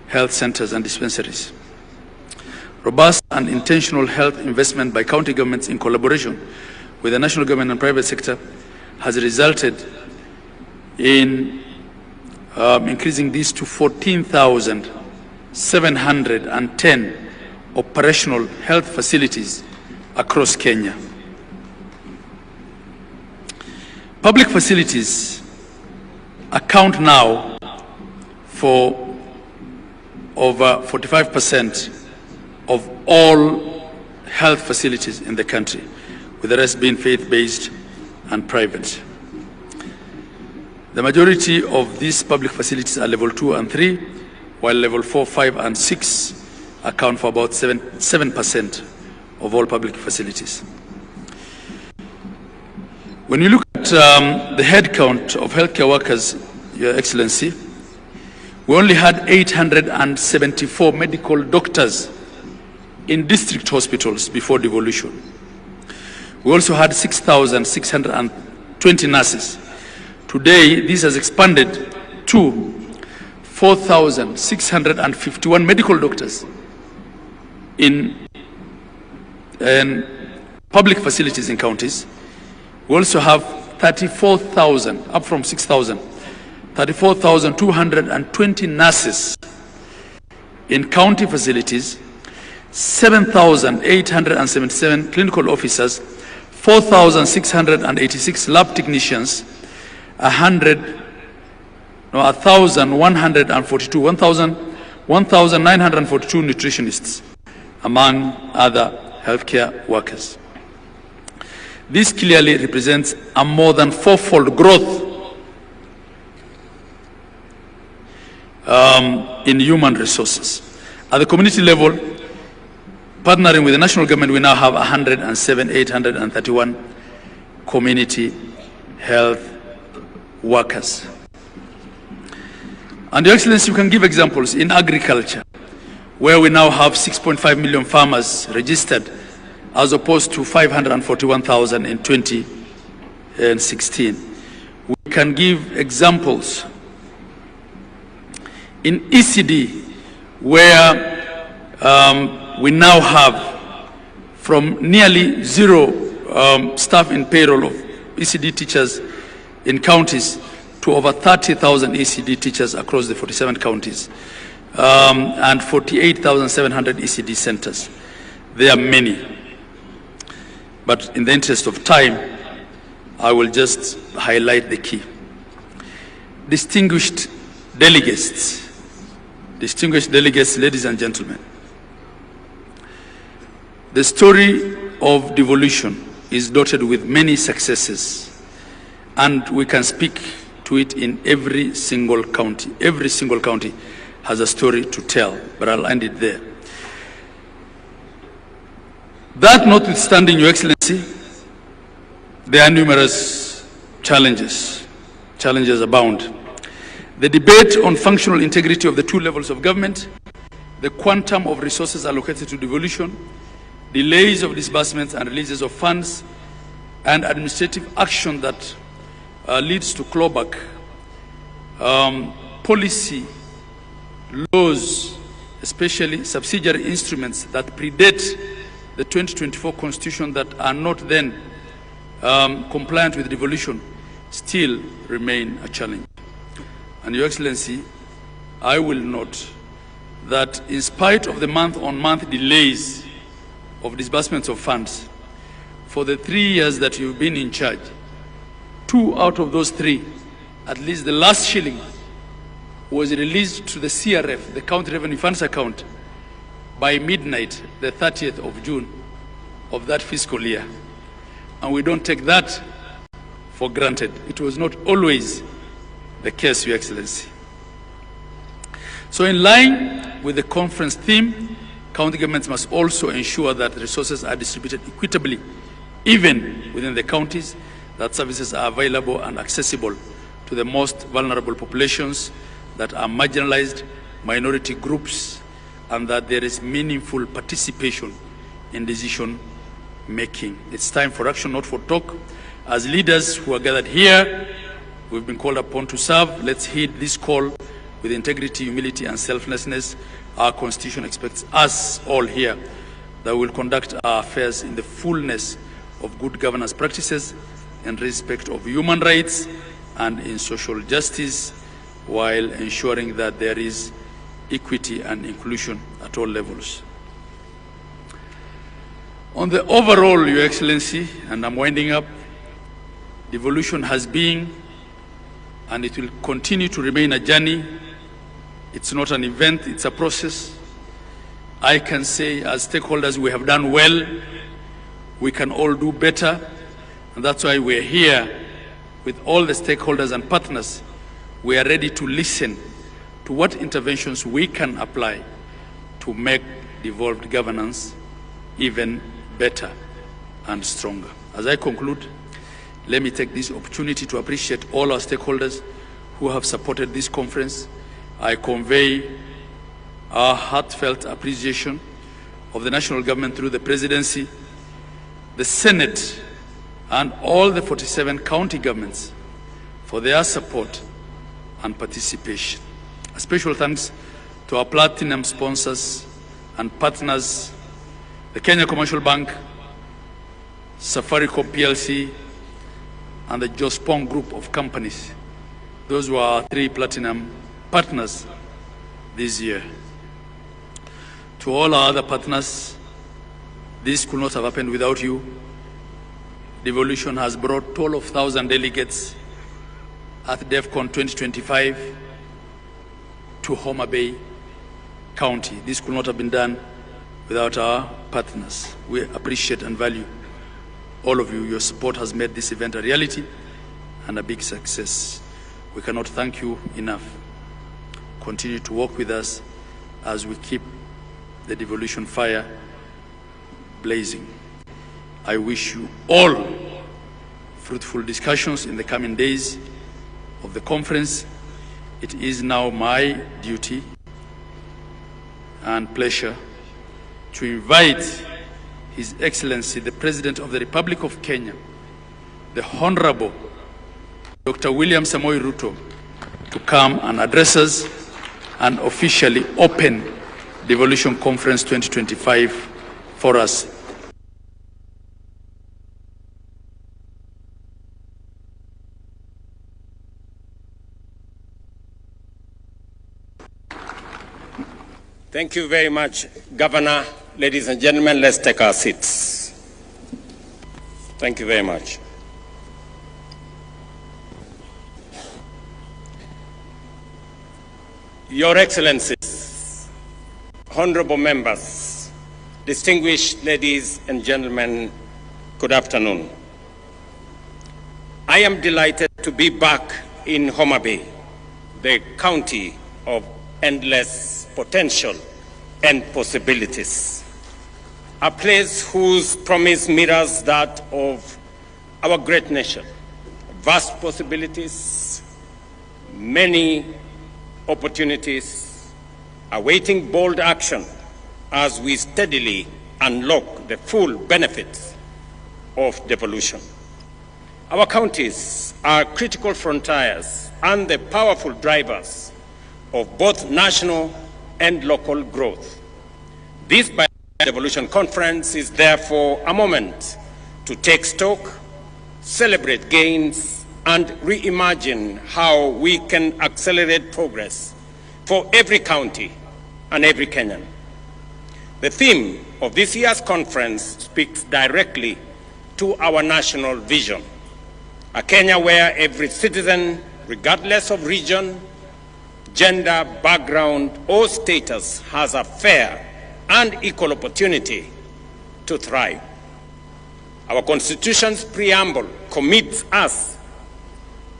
health centers and dispensaries. Robust and intentional health investment by county governments in collaboration with the national government and private sector has resulted in increasing these to 14,710 operational health facilities across Kenya. Public facilities account now for over 45% of all health facilities in the country, with the rest being faith-based and private. The majority of these public facilities are level 2 and 3, while level 4, 5, and 6 account for about 7% of all public facilities. When you look at the head count of healthcare workers, Your Excellency, we only had 874 medical doctors in district hospitals before devolution. We also had 6,620 nurses. Today, this has expanded to 4,651 medical doctors in public facilities in counties. We also have 34,000, up from 6,000, 34,220 nurses in county facilities, 7,877 clinical officers, 4,686 lab technicians, 1,942 nutritionists, among other healthcare workers. This clearly represents a more than fourfold growth in human resources. At the community level, partnering with the national government, we now have 107,831 community health workers. And Your Excellency, you can give examples in agriculture, where we now have 6.5 million farmers registered, as opposed to 541,000 in 2016. We can give examples in ECD, where we now have from nearly zero staff in payroll of ECD teachers in counties to over 30,000 ECD teachers across the 47 counties, and 48,700 ECD centers. There are many, but in the interest of time, I will just highlight the key. Distinguished delegates, ladies and gentlemen, The story of devolution is dotted with many successes, and we can speak to it in every single county. Every single county has a story to tell, but I'll end it there. That notwithstanding, Your Excellency, there are numerous challenges. Challenges abound. The debate on functional integrity of the two levels of government, the quantum of resources allocated to devolution, delays of disbursements and releases of funds, and administrative action that leads to clawback, policy, laws, especially subsidiary instruments that predate the 2024 Constitution that are not then compliant with devolution still remain a challenge. And Your Excellency, I will note that in spite of the month-on-month delays of disbursements of funds, for the 3 years that you've been in charge, 2 out of those 3, at least the last shilling, was released to the CRF, the County Revenue Funds account, by midnight, the 30th of June of that fiscal year. And we don't take that for granted. It was not always the case, Your Excellency. So in line with the conference theme, county governments must also ensure that resources are distributed equitably, even within the counties, that services are available and accessible to the most vulnerable populations that are marginalized, minority groups, and that there is meaningful participation in decision making. It's time for action, not for talk. As leaders who are gathered here, we've been called upon to serve. Let's heed this call with integrity, humility, and selflessness. Our Constitution expects us all here that we'll conduct our affairs in the fullness of good governance practices in respect of human rights and in social justice, while ensuring that there is equity and inclusion at all levels. On the overall, Your Excellency, and I'm winding up, devolution has been and it will continue to remain a journey. It's not an event, it's a process. I can say as stakeholders we have done well, we can all do better, and that's why we're here with all the stakeholders and partners. We are ready to listen to what interventions we can apply to make devolved governance even better and stronger. As I conclude, let me take this opportunity to appreciate all our stakeholders who have supported this conference. I convey our heartfelt appreciation of the national government through the presidency, the Senate, and all the 47 county governments for their support and participation. A special thanks to our platinum sponsors and partners, the Kenya Commercial Bank, Safaricom PLC, and the Jospong Group of companies. Those were our 3 platinum partners this year. To all our other partners, this could not have happened without you. Devolution has brought 12,000 delegates at DEFCON 2025 to Homa Bay County. This could not have been done without our partners. We appreciate and value all of you. Your support has made this event a reality and a big success. We cannot thank you enough. Continue to work with us as we keep the devolution fire blazing. I wish you all fruitful discussions in the coming days of the conference. It is now my duty and pleasure to invite His Excellency, the President of the Republic of Kenya, the Honorable Dr. William Samoei Ruto, to come and address us and officially open Devolution Conference 2025 for us.
Thank you very much, Governor. Ladies and gentlemen, let's take our seats. Thank you very much. Your Excellencies, honorable members distinguished ladies and gentlemen, good afternoon. I am delighted to be back in Homa Bay, the county of endless potential and possibilities, a place whose promise mirrors that of our great nation. Vast possibilities, many opportunities, awaiting bold action as we steadily unlock the full benefits of devolution. Our counties are critical frontiers and the powerful drivers of both national and local growth. This Devolution Conference is therefore a moment to take stock, celebrate gains, and reimagine how we can accelerate progress for every county and every Kenyan. The theme of this year's conference speaks directly to our national vision, a Kenya where every citizen, regardless of region, gender, background, or status, has a fair and equal opportunity to thrive. Our Constitution's preamble commits us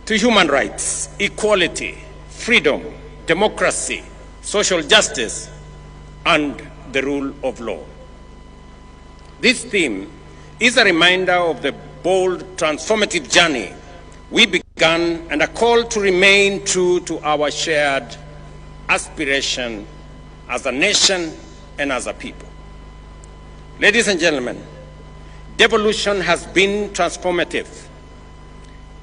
to human rights, equality, freedom, democracy, social justice, and the rule of law. This theme is a reminder of the bold, transformative journey we began and a call to remain true to our shared aspiration as a nation and as a people. Ladies and gentlemen, devolution has been transformative.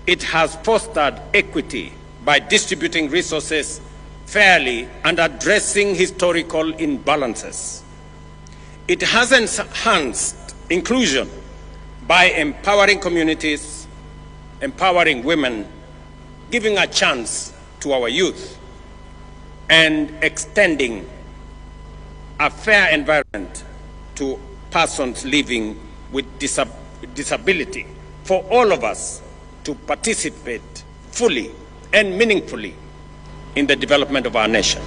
It has fostered equity by distributing resources fairly and addressing historical imbalances. It has enhanced inclusion by empowering communities, empowering women, giving a chance to our youth, and extending a fair environment to persons living with disability for all of us to participate fully and meaningfully in the development of our nation.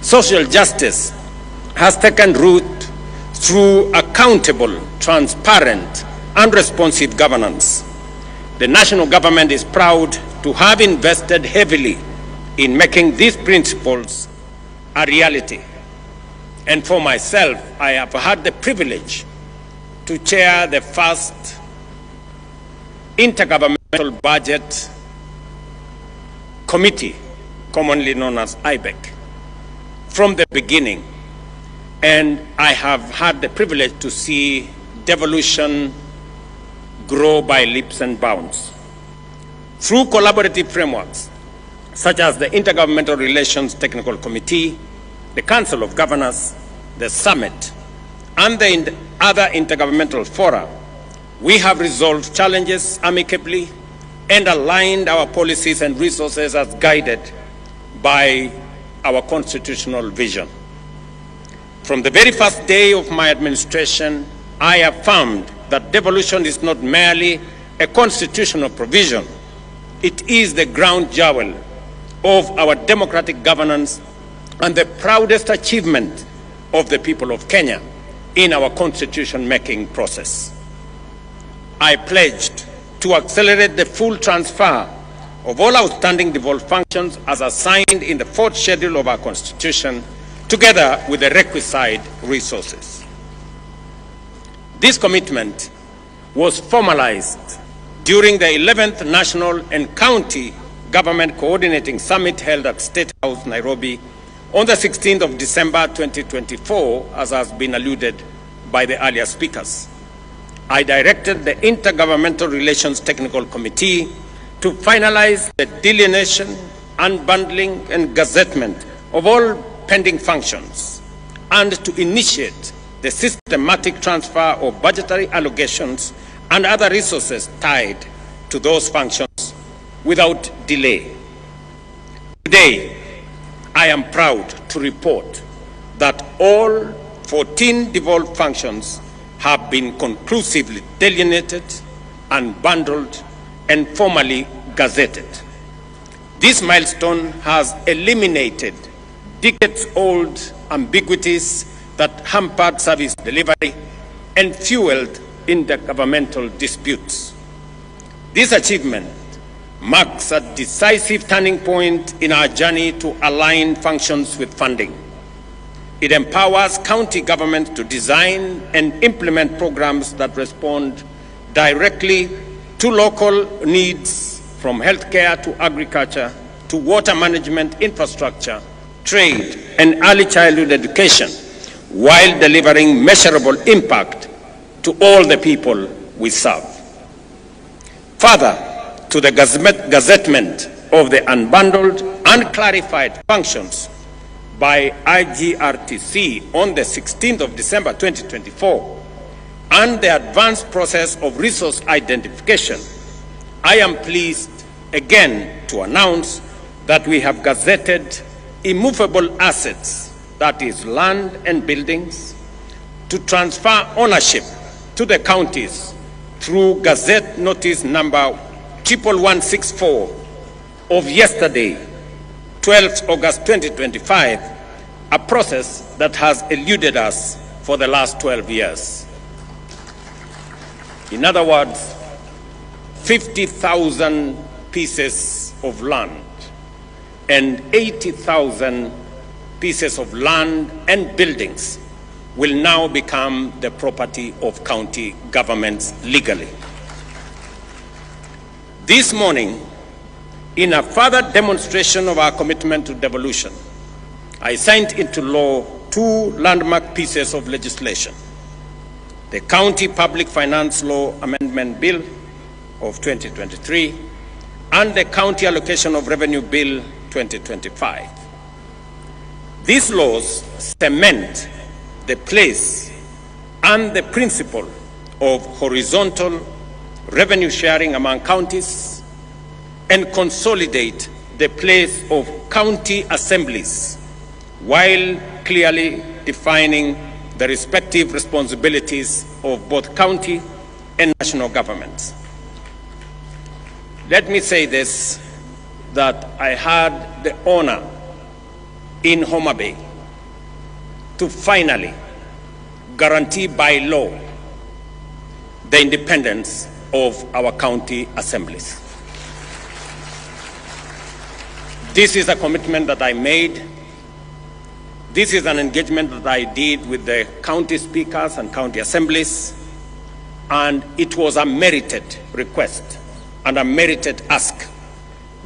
Social justice has taken root through accountable, transparent, and responsive governance. The national government is proud to have invested heavily in making these principles a reality. And for myself, I have had the privilege to chair the first intergovernmental budget committee, commonly known as IBEC, from the beginning. And I have had the privilege to see devolution grow by leaps and bounds. Through collaborative frameworks, such as the Intergovernmental Relations Technical Committee, the Council of Governors, the Summit, and the other intergovernmental fora, we have resolved challenges amicably and aligned our policies and resources as guided by our constitutional vision. From the very first day of my administration, I affirmed that devolution is not merely a constitutional provision, it is the ground jewel of our democratic governance and the proudest achievement of the people of Kenya in our constitution-making process. I pledged to accelerate the full transfer of all outstanding devolved functions as assigned in the 4th schedule of our Constitution, together with the requisite resources. This commitment was formalized during the 11th National and County Government Coordinating Summit held at State House, Nairobi, on the 16th of December 2024, as has been alluded by the earlier speakers. I directed the Intergovernmental Relations Technical Committee to finalize the delineation, unbundling, and gazettement of all pending functions, and to initiate the systematic transfer of budgetary allocations and other resources tied to those functions without delay. Today, I am proud to report that all 14 devolved functions have been conclusively delineated, unbundled, and formally gazetted. This milestone has eliminated decades-old ambiguities that hampered service delivery and fueled intergovernmental disputes. This achievement marks a decisive turning point in our journey to align functions with funding. It empowers county governments to design and implement programs that respond directly to local needs, from healthcare to agriculture to water management, infrastructure, trade, and early childhood education, while delivering measurable impact to all the people we serve. Further, to the gazettement of the unbundled and clarified functions by IGRTC on the 16th of December 2024 and the advanced process of resource identification, I am pleased again to announce that we have gazetted immovable assets, that is land and buildings, to transfer ownership to the counties through Gazette Notice number 11164 of yesterday, 12th August 2025, a process that has eluded us for the last 12 years. In other words, 50,000 pieces of land and 80,000 pieces of land and buildings will now become the property of county governments legally. This morning, in a further demonstration of our commitment to devolution, I signed into law two landmark pieces of legislation: the County Public Finance Law Amendment Bill of 2023 and the County Allocation of Revenue Bill 2025. These laws cement the place and the principle of horizontal revenue sharing among counties and consolidate the place of county assemblies while clearly defining the respective responsibilities of both county and national governments. Let me say this, that I had the honor in Homa Bay to finally guarantee by law the independence of our county assemblies. This is a commitment that I made. This is an engagement that I did with the county speakers and county assemblies, and it was a merited request and a merited ask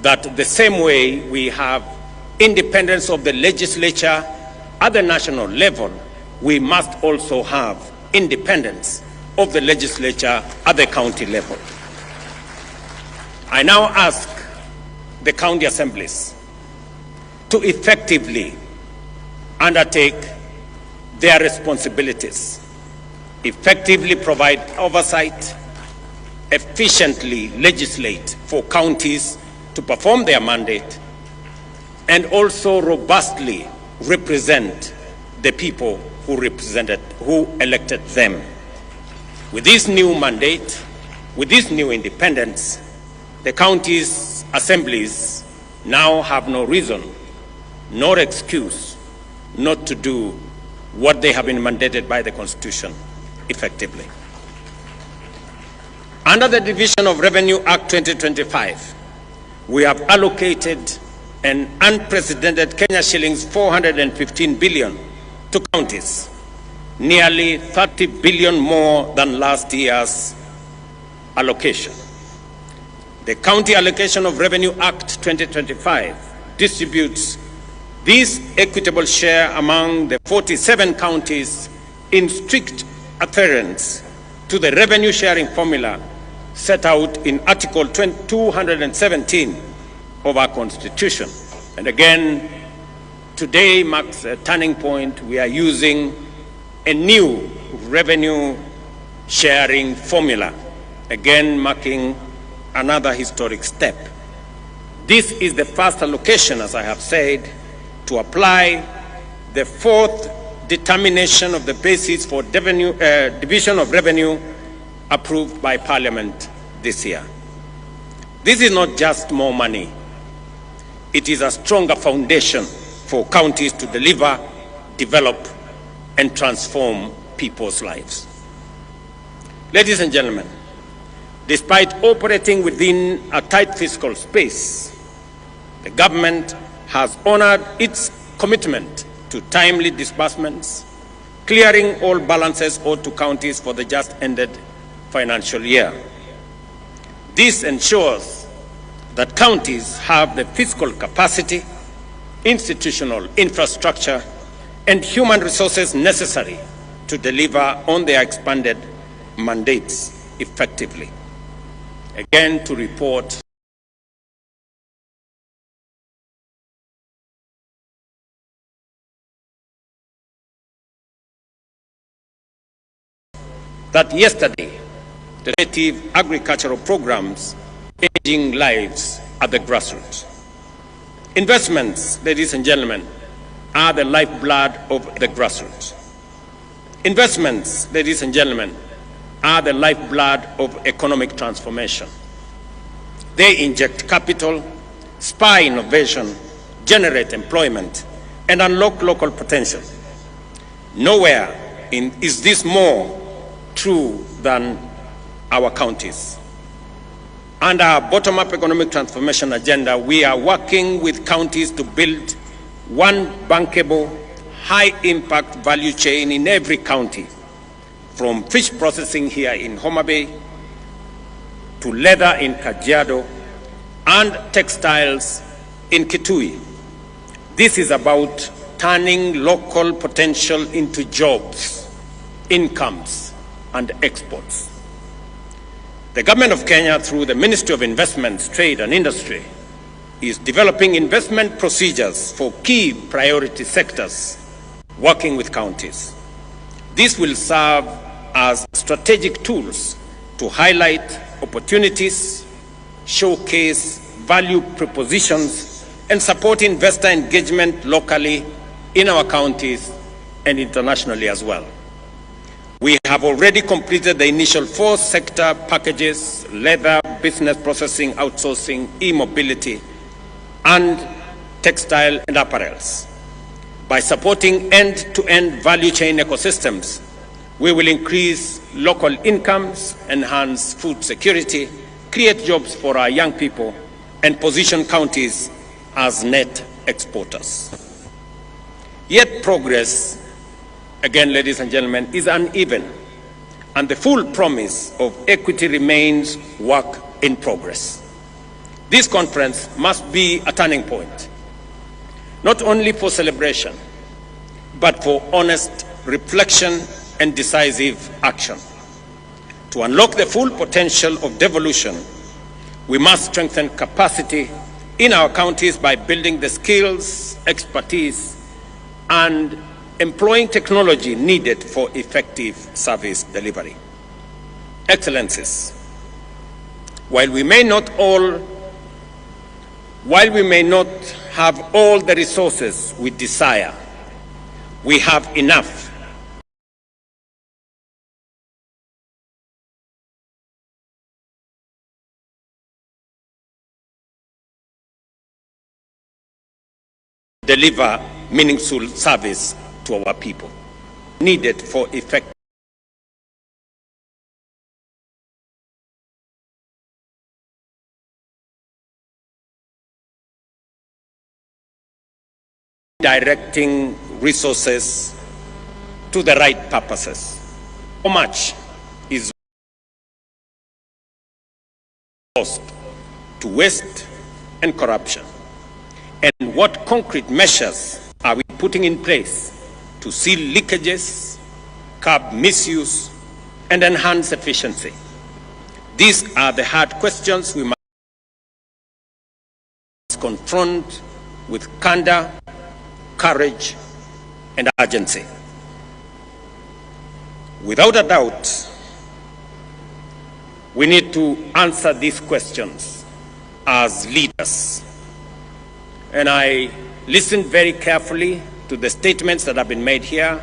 that the same way we have independence of the legislature at the national level, we must also have independence of the legislature at the county level. I now ask the county assemblies to effectively undertake their responsibilities, effectively provide oversight, efficiently legislate for counties to perform their mandate, and also robustly represent the people who elected them. With this new mandate, with this new independence, the counties' assemblies now have no reason nor excuse not to do what they have been mandated by the Constitution effectively. Under the Division of Revenue Act 2025, we have allocated an unprecedented Kenya shillings 415 billion to counties, nearly 30 billion more than last year's allocation. The County Allocation of Revenue Act 2025 distributes this equitable share among the 47 counties in strict adherence to the revenue sharing formula set out in Article 217 of our Constitution. And again, today marks a turning point. We are using a new revenue sharing formula, again marking another historic step. This is the first allocation, as I have said, to apply the fourth determination of the basis for division of revenue approved by Parliament this year. This is not just more money. It is a stronger foundation for counties to deliver, develop, and transform people's lives. Ladies and gentlemen, despite operating within a tight fiscal space, the government has honored its commitment to timely disbursements, clearing all balances owed to counties for the just ended financial year. This ensures that counties have the fiscal capacity, institutional infrastructure, and human resources necessary to deliver on their expanded mandates effectively. Again, to report that yesterday, the native agricultural programs changing lives at the grassroots. Investments, ladies and gentlemen, are the lifeblood of the grassroots. Investments, ladies and gentlemen, are the lifeblood of economic transformation. They inject capital, spur innovation, generate employment, and unlock local potential. Nowhere is this more true than our counties. Under our bottom-up economic transformation agenda, we are working with counties to build one bankable, high-impact value chain in every county, from fish processing here in Homa Bay to leather in Kajiado and textiles in Kitui. This is about turning local potential into jobs, incomes, and exports. The Government of Kenya, through the Ministry of Investments, Trade and Industry, is developing investment procedures for key priority sectors, working with counties. This will serve as strategic tools to highlight opportunities, showcase value propositions, and support investor engagement locally in our counties and internationally as well. We have already completed the initial 4 sector packages: leather, business processing, outsourcing, e-mobility, and textile and apparels. By supporting end-to-end value chain ecosystems, we will increase local incomes, enhance food security, create jobs for our young people, and position counties as net exporters. Yet progress, again, ladies and gentlemen, is uneven, and the full promise of equity remains work in progress. This conference must be a turning point, not only for celebration, but for honest reflection and decisive action. To unlock the full potential of devolution, we must strengthen capacity in our counties by building the skills, expertise, and employing technology needed for effective service delivery. Excellencies, while we may not have all the resources we desire, we have enough. Deliver meaningful service to our people, needed for effective directing resources to the right purposes. How much is lost to waste and corruption? And what concrete measures are we putting in place to seal leakages, curb misuse, and enhance efficiency? These are the hard questions we must confront with candor, courage, and urgency. Without a doubt, we need to answer these questions as leaders. And I listened very carefully to the statements that have been made here,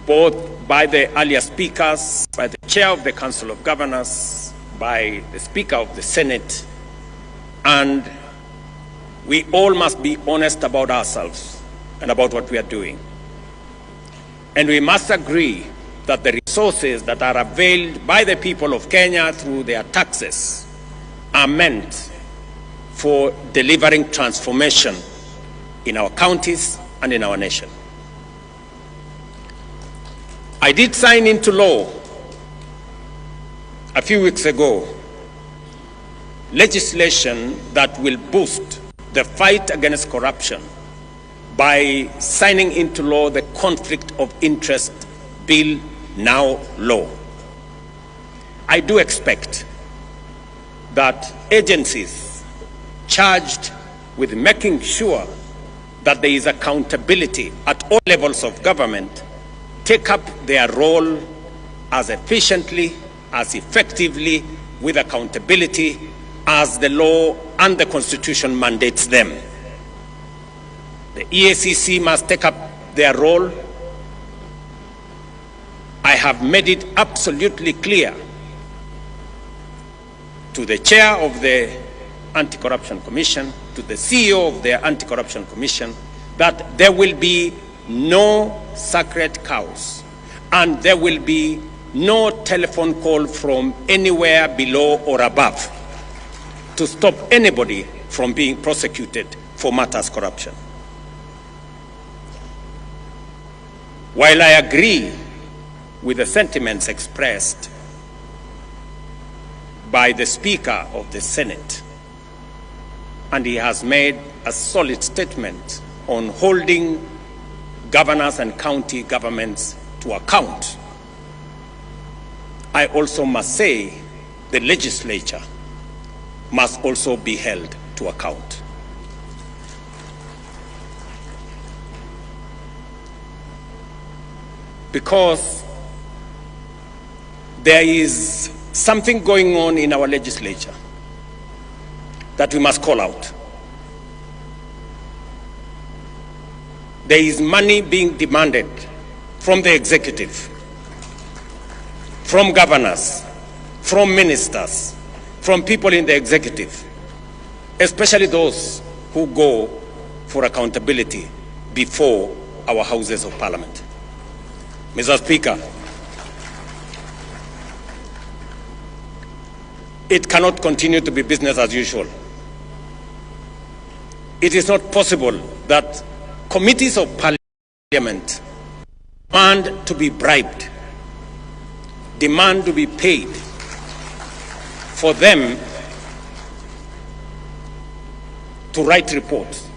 both by the earlier speakers, by the chair of the Council of Governors, by the Speaker of the Senate, and we all must be honest about ourselves and about what we are doing. And we must agree that the resources that are availed by the people of Kenya through their taxes are meant for delivering transformation in our counties and in our nation. I did sign into law a few weeks ago legislation that will boost the fight against corruption by signing into law the Conflict of Interest Bill, now law. I do expect that agencies charged with making sure that there is accountability at all levels of government take up their role as efficiently, as effectively, with accountability as the law and the Constitution mandates them. The EACC must take up their role. I have made it absolutely clear to the chair of the Anti-Corruption Commission, to the CEO of the Anti-Corruption Commission, that there will be no sacred cows and there will be no telephone call from anywhere below or above to stop anybody from being prosecuted for matters corruption. While I agree with the sentiments expressed by the Speaker of the Senate, and he has made a solid statement on holding governors and county governments to account, I also must say the legislature must also be held to account. Because there is something going on in our legislature that we must call out. There is money being demanded from the executive, from governors, from ministers, from people in the executive, especially those who go for accountability before our houses of parliament. Mr. Speaker, it cannot continue to be business as usual. It is not possible that committees of parliament demand to be bribed, demand to be paid for them to write reports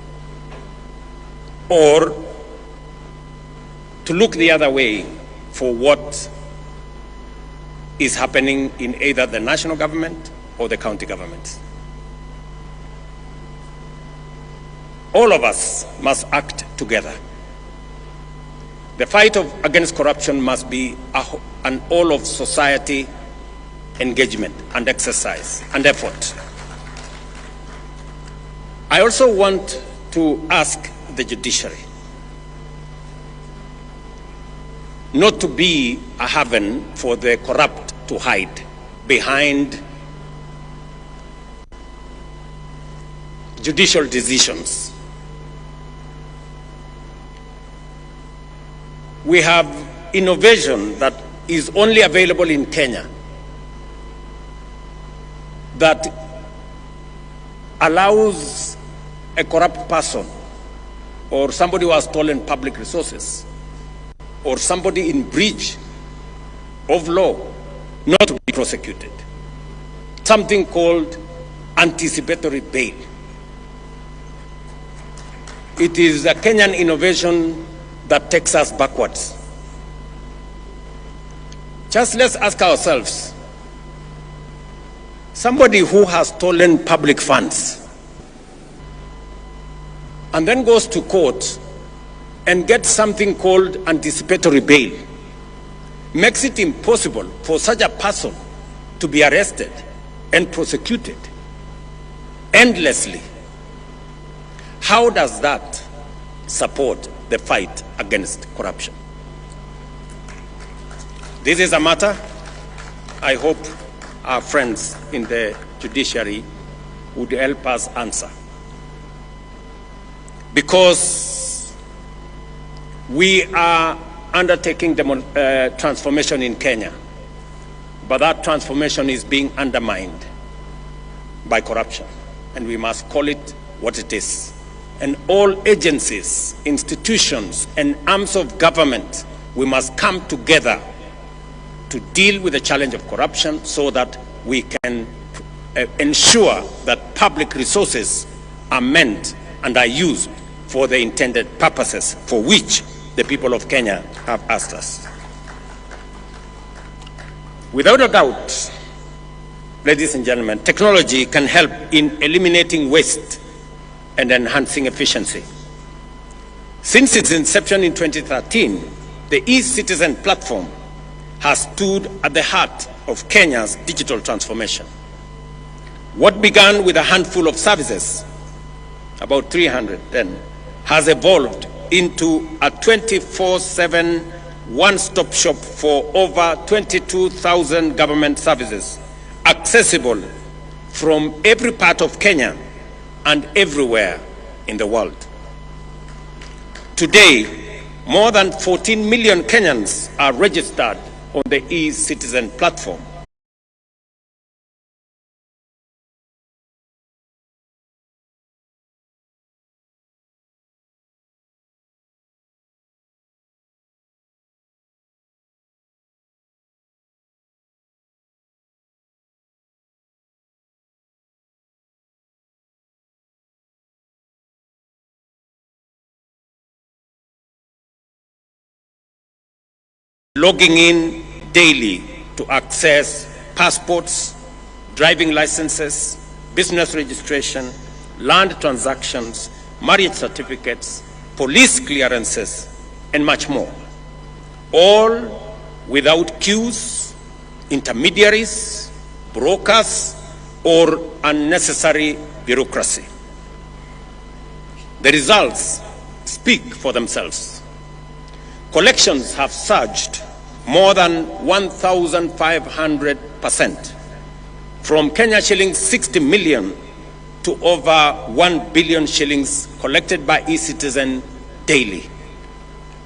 or to look the other way for what is happening in either the national government or the county governments. All of us must act together. The fight against corruption must be an all of society engagement and exercise and effort. I also want to ask the judiciary not to be a haven for the corrupt to hide behind judicial decisions. We have innovation that is only available in Kenya that allows a corrupt person or somebody who has stolen public resources or somebody in breach of law not to be prosecuted. Something called anticipatory bail. It is a Kenyan innovation that takes us backwards. Just let's ask ourselves, somebody who has stolen public funds and then goes to court and gets something called anticipatory bail, makes it impossible for such a person to be arrested and prosecuted endlessly. How does that support the fight against corruption? This is a matter I hope our friends in the judiciary would help us answer. Because We are undertaking transformation in Kenya, but that transformation is being undermined by corruption, and we must call it what it is. And all agencies, institutions, and arms of government, we must come together to deal with the challenge of corruption so that we can ensure that public resources are meant and are used for the intended purposes for which the people of Kenya have asked us. Without a doubt, ladies and gentlemen, technology can help in eliminating waste and enhancing efficiency. Since its inception in 2013, the e-Citizen platform has stood at the heart of Kenya's digital transformation. What began with a handful of services, about 300 then, has evolved into a 24/7 one-stop shop for over 22,000 government services, accessible from every part of Kenya and everywhere in the world. Today, more than 14 million Kenyans are registered on the e-Citizen platform. Logging in daily to access passports, driving licenses, business registration, land transactions, marriage certificates, police clearances, and much more. All without queues, intermediaries, brokers, or unnecessary bureaucracy. The results speak for themselves. Collections have surged more than 1,500%, from Kenya shillings 60 million to over 1 billion shillings collected by e-Citizen daily,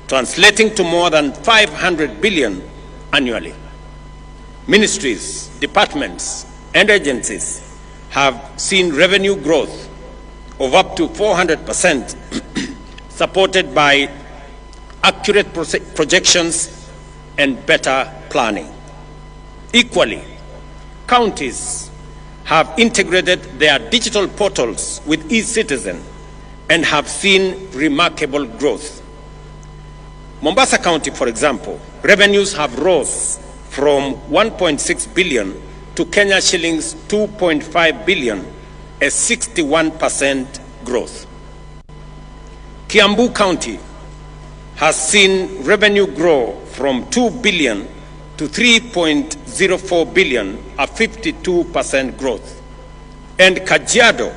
translating to more than 500 billion annually. Ministries, departments, and agencies have seen revenue growth of up to 400%, supported by accurate projections and better planning. Equally, counties have integrated their digital portals with e-Citizen and have seen remarkable growth. Mombasa County, for example, revenues have rose from 1.6 billion to Kenya shillings 2.5 billion, a 61% growth. Kiambu County has seen revenue grow from 2 billion to 3.04 billion, a 52% growth. And Kajiado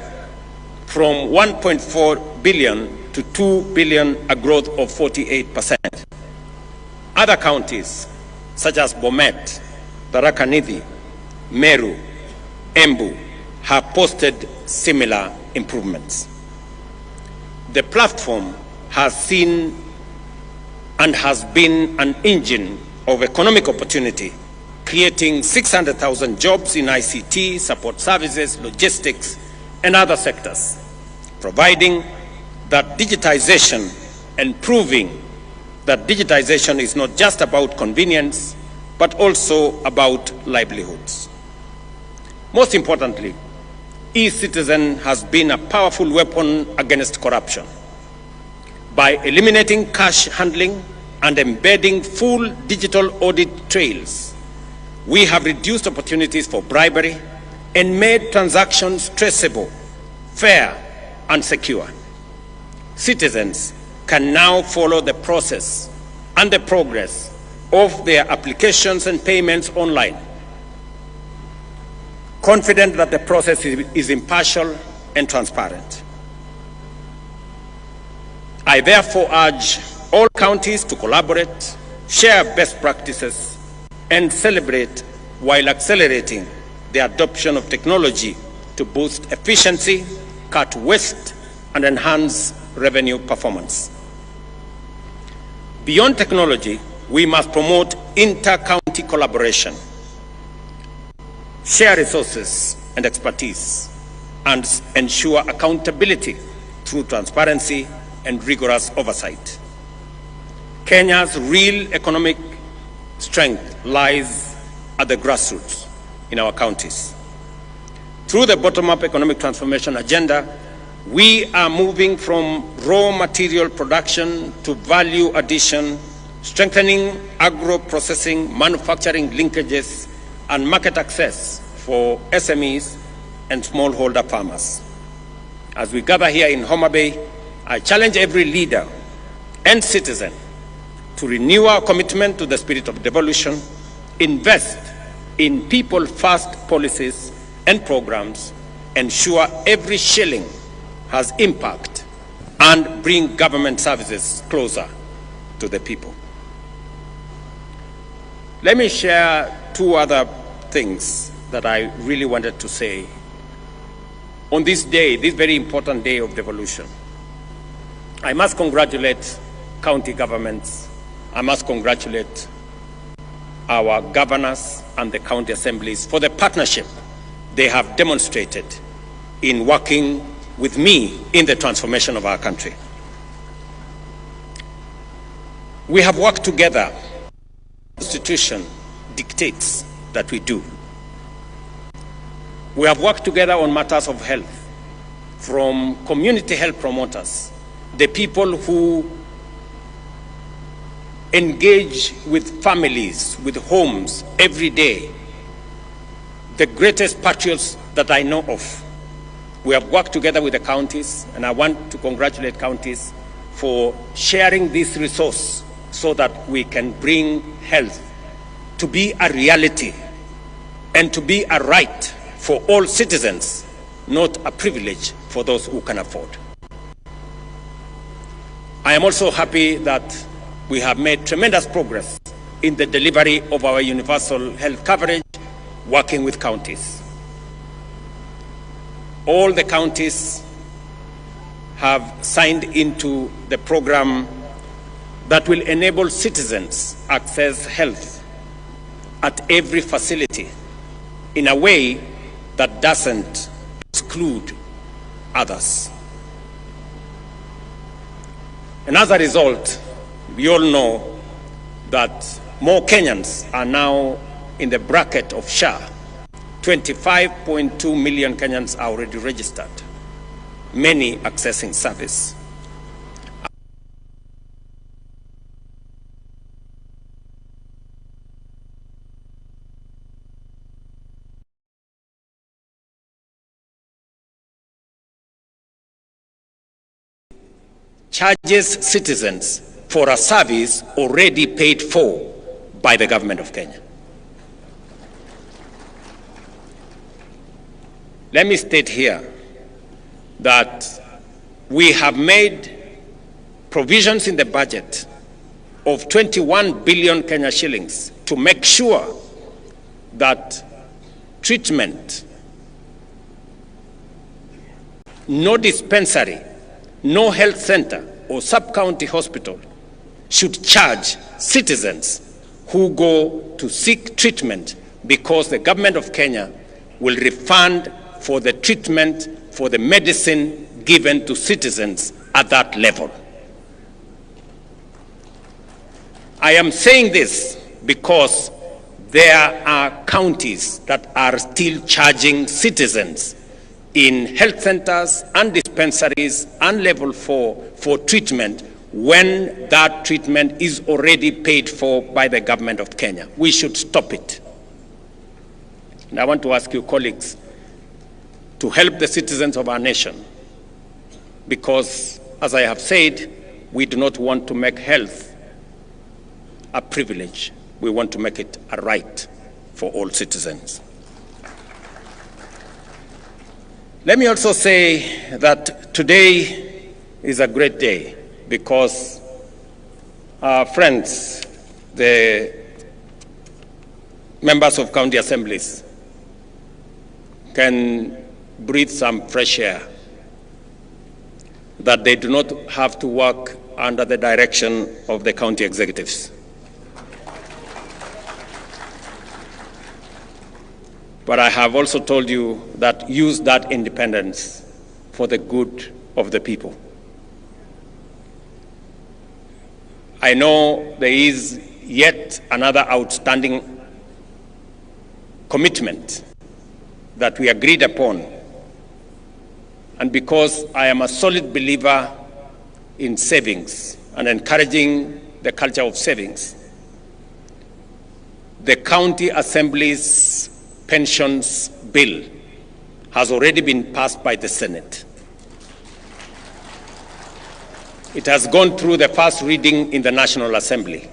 from 1.4 billion to 2 billion, a growth of 48%. Other counties, such as Bomet, Tharaka Nithi, Meru, Embu, have posted similar improvements. The platform has seen and has been an engine of economic opportunity, creating 600,000 jobs in ICT, support services, logistics, and other sectors, providing that digitization and proving that digitization is not just about convenience, but also about livelihoods. Most importantly, e-Citizen has been a powerful weapon against corruption. By eliminating cash handling and embedding full digital audit trails, we have reduced opportunities for bribery and made transactions traceable, fair, and secure. Citizens can now follow the process and the progress of their applications and payments online, confident that the process is impartial and transparent. I therefore urge all counties to collaborate, share best practices, and celebrate while accelerating the adoption of technology to boost efficiency, cut waste, and enhance revenue performance. Beyond technology, we must promote inter-county collaboration, share resources and expertise, and ensure accountability through transparency and rigorous oversight. Kenya's real economic strength lies at the grassroots in our counties. Through the bottom-up economic transformation agenda, we are moving from raw material production to value addition, strengthening agro-processing, manufacturing linkages, and market access for SMEs and smallholder farmers. As we gather here in Homa Bay, I challenge every leader and citizen to renew our commitment to the spirit of devolution, invest in people-first policies and programs, ensure every shilling has impact, and bring government services closer to the people. Let me share two other things that I really wanted to say on this day, this very important day of devolution. I must congratulate county governments. I must congratulate our governors and the county assemblies for the partnership they have demonstrated in working with me in the transformation of our country. We have worked together. The Constitution dictates that we do. We have worked together on matters of health, from community health promoters, the people who engage with families, with homes every day, the greatest patriots that I know of. We have worked together with the counties, and I want to congratulate counties for sharing this resource so that we can bring health to be a reality and to be a right for all citizens, not a privilege for those who can afford. I am also happy that we have made tremendous progress in the delivery of our universal health coverage, working with counties. All the counties have signed into the program that will enable citizens access health at every facility in a way that doesn't exclude others. And as a result, we all know that more Kenyans are now in the bracket of SHA. 25.2 million Kenyans are already registered, many accessing service. Charges citizens for a service already paid for by the government of Kenya. Let me state here that we have made provisions in the budget of 21 billion Kenya shillings to make sure that treatment, no dispensary, no health center or sub-county hospital should charge citizens who go to seek treatment, because the government of Kenya will refund for the treatment, for the medicine given to citizens at that level. I am saying this because there are counties that are still charging citizens in health centers and dispensaries and level 4 for treatment when that treatment is already paid for by the government of Kenya. We should stop it. And I want to ask you, colleagues, to help the citizens of our nation, because, as I have said, we do not want to make health a privilege. We want to make it a right for all citizens. Let me also say that today is a great day because our friends, the members of county assemblies, can breathe some fresh air, that they do not have to work under the direction of the county executives. But I have also told you that use that independence for the good of the people. I know there is yet another outstanding commitment that we agreed upon. And because I am a solid believer in savings and encouraging the culture of savings, the County Assembly's pensions bill has already been passed by the Senate. It has gone through the first reading in the National Assembly.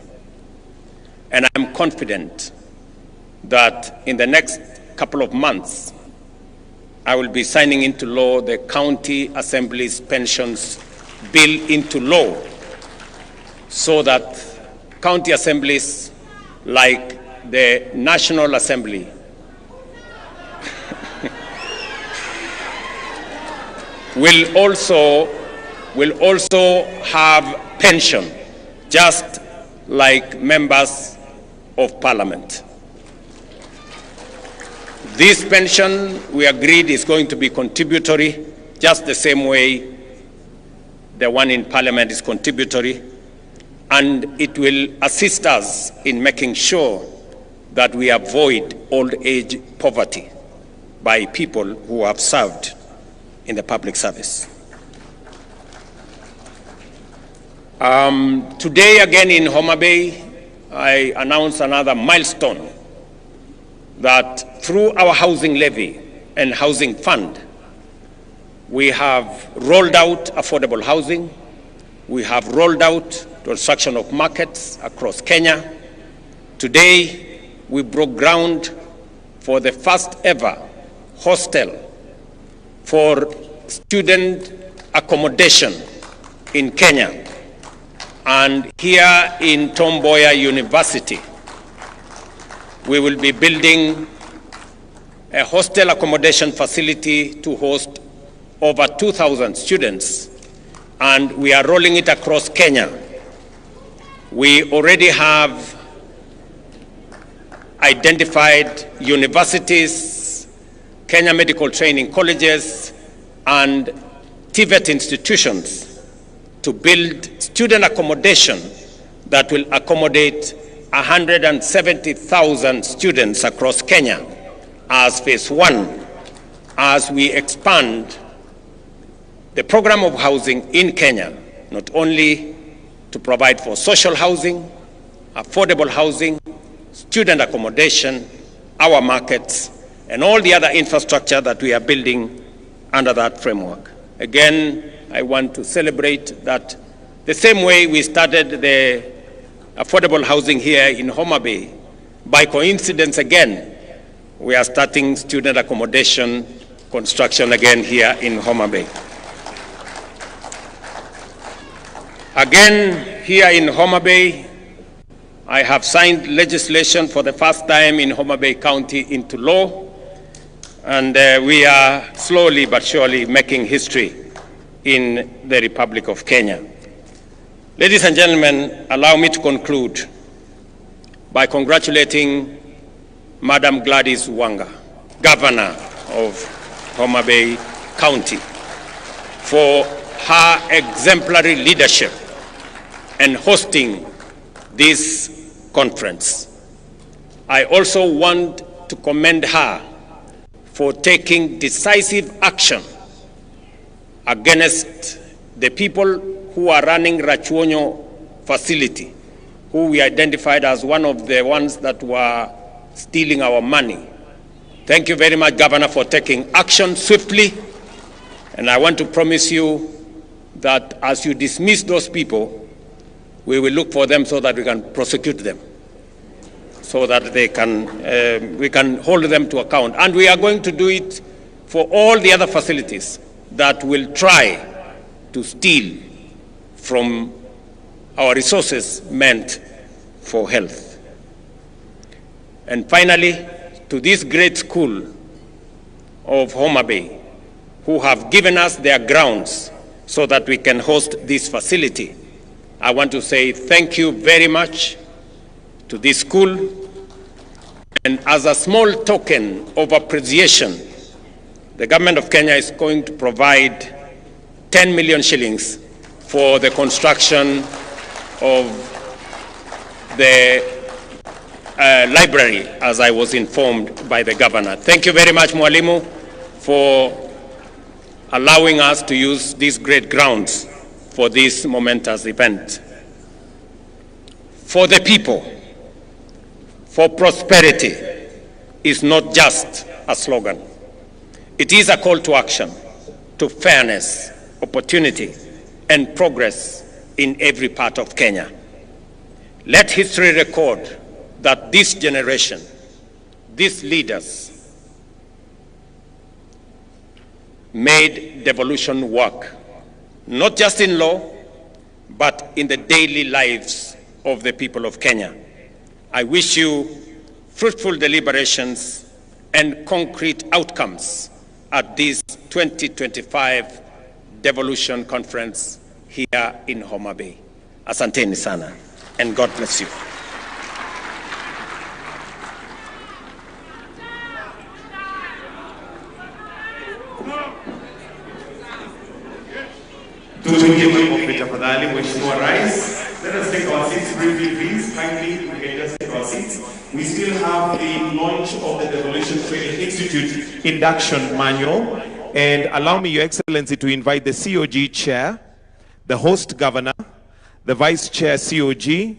And I'm confident that in the next couple of months, I will be signing into law the County Assembly's pensions bill into law, so that county assemblies like the National Assembly will also have pension, just like members of Parliament. This pension, we agreed, is going to be contributory, just the same way the one in Parliament is contributory, and it will assist us in making sure that we avoid old age poverty by people who have served in the public service. Today, again in Homa Bay, I announced another milestone, that through our housing levy and housing fund, we have rolled out affordable housing. We have rolled out construction of markets across Kenya. Today, we broke ground for the first ever hostel for student accommodation in Kenya. And here in Tom Mboya University, we will be building a hostel accommodation facility to host over 2,000 students, and we are rolling it across Kenya. We already have identified universities, Kenya medical training colleges, and TVET institutions to build student accommodation that will accommodate 170,000 students across Kenya as phase one, as we expand the program of housing in Kenya, not only to provide for social housing, affordable housing, student accommodation, our markets, and all the other infrastructure that we are building under that framework. Again, I want to celebrate that the same way we started the affordable housing here in Homa Bay, by coincidence again, we are starting student accommodation construction again here in Homa Bay. Again, here in Homa Bay, I have signed legislation for the first time in Homa Bay County into law, and we are slowly but surely making history in the Republic of Kenya. Ladies and gentlemen, allow me to conclude by congratulating Madam Gladys Wanga, Governor of Homa Bay County, for her exemplary leadership and hosting this conference. I also want to commend her for taking decisive action against the people who are running Rachuonyo facility, who we identified as one of the ones that were stealing our money. Thank you very much, Governor, for taking action swiftly. And I want to promise you that as you dismiss those people, we will look for them so that we can prosecute them, so that they can, we can hold them to account. And we are going to do it for all the other facilities that will try to steal from our resources meant for health. And finally, to this great school of Homa Bay, who have given us their grounds so that we can host this facility, I want to say thank you very much to this school. And as a small token of appreciation, the government of Kenya is going to provide 10 million shillings for the construction of the library, as I was informed by the governor. Thank you very much, Mwalimu, for allowing us to use these great grounds for this momentous event. For the people, for prosperity is not just a slogan. It is a call to action, to fairness, opportunity, and progress in every part of Kenya. Let history record that this generation, these leaders, made devolution work, not just in law, but in the daily lives of the people of Kenya. I wish you fruitful deliberations and concrete outcomes at this 2025 Devolution Conference here in Homa Bay. Asanteni sana, and God bless you.
Let us take our seats briefly, please. Kindly, we can just take our seats. We still have the launch of the Devolution Training Institute induction manual. And allow me, Your Excellency, to invite the COG Chair, the host governor, the Vice Chair COG,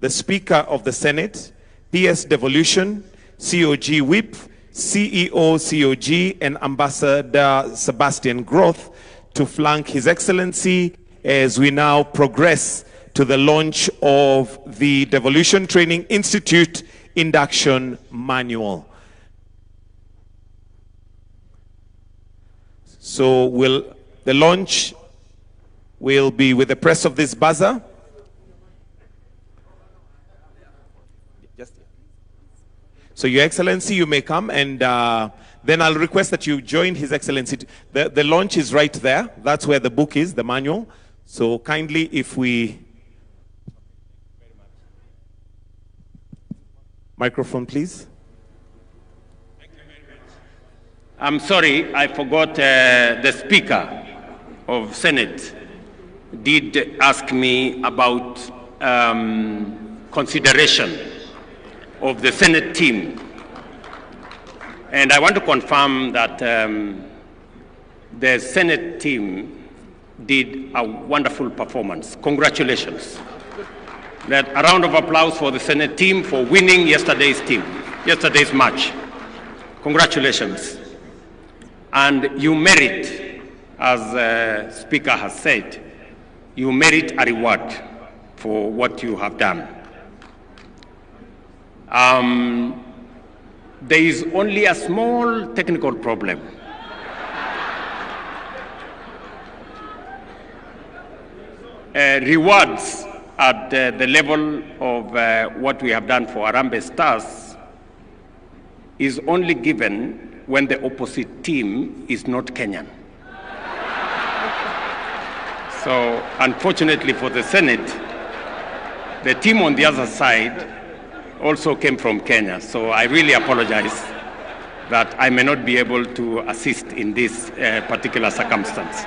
the Speaker of the Senate, PS Devolution, COG Whip, CEO COG, and Ambassador Sebastian Groth to flank His Excellency as we now progress to the launch of the Devolution Training Institute induction manual. So the launch will be with the press of this buzzer. So Your Excellency, you may come, and then I'll request that you join His Excellency. The launch is right there. That's where the book is, the manual. So kindly, if we... Microphone, please.
Thank you very much. I'm sorry, I forgot the Speaker of Senate did ask me about consideration of the Senate team. And I want to confirm that the Senate team did a wonderful performance. Congratulations. A round of applause for the Senate team for winning yesterday's match. Congratulations. And you merit, as the Speaker has said, you merit a reward for what you have done. There is only a small technical problem. Rewards at the level of what we have done for Harambee Stars is only given when the opposite team is not Kenyan. So unfortunately for the Senate, the team on the other side also came from Kenya. So I really apologize that I may not be able to assist in this particular circumstance.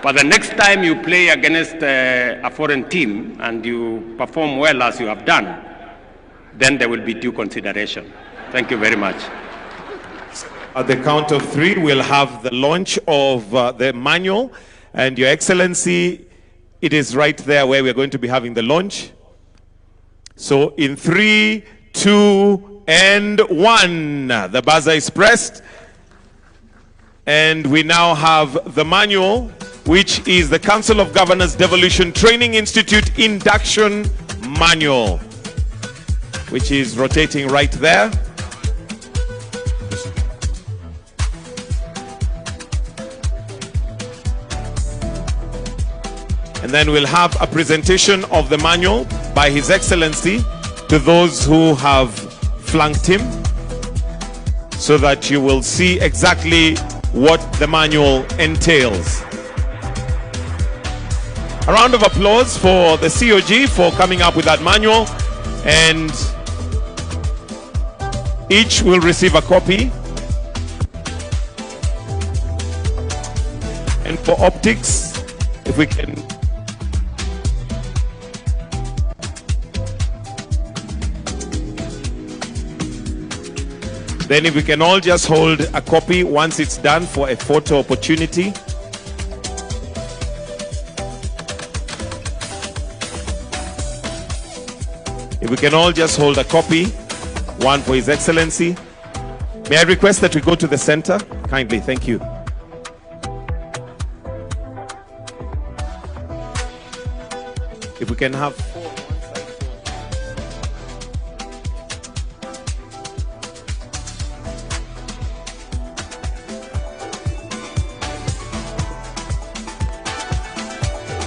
But the next time you play against a foreign team and you perform well as you have done, then there will be due consideration. Thank you very much.
At the count of 3, we'll have the launch of the manual. And Your Excellency, it is right there where we're going to be having the launch. So in 3, 2, and 1, the buzzer is pressed. And we now have the manual, which is the Council of Governors Devolution Training Institute Induction Manual, which is rotating right there. And then we'll have a presentation of the manual by His Excellency to those who have flanked him, so that you will see exactly what the manual entails. A round of applause for the COG for coming up with that manual, and each will receive a copy. And for optics, if we can. Then if we can all just hold a copy once it's done for a photo opportunity. If we can all just hold a copy, one for His Excellency. May I request that we go to the center? Kindly, thank you. If we can have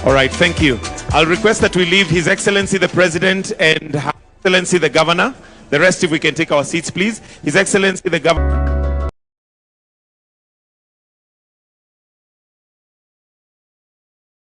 all right, thank you. I'll request that we leave His Excellency the President and Her Excellency the Governor. The rest, if we can take our seats, please. His Excellency the Governor.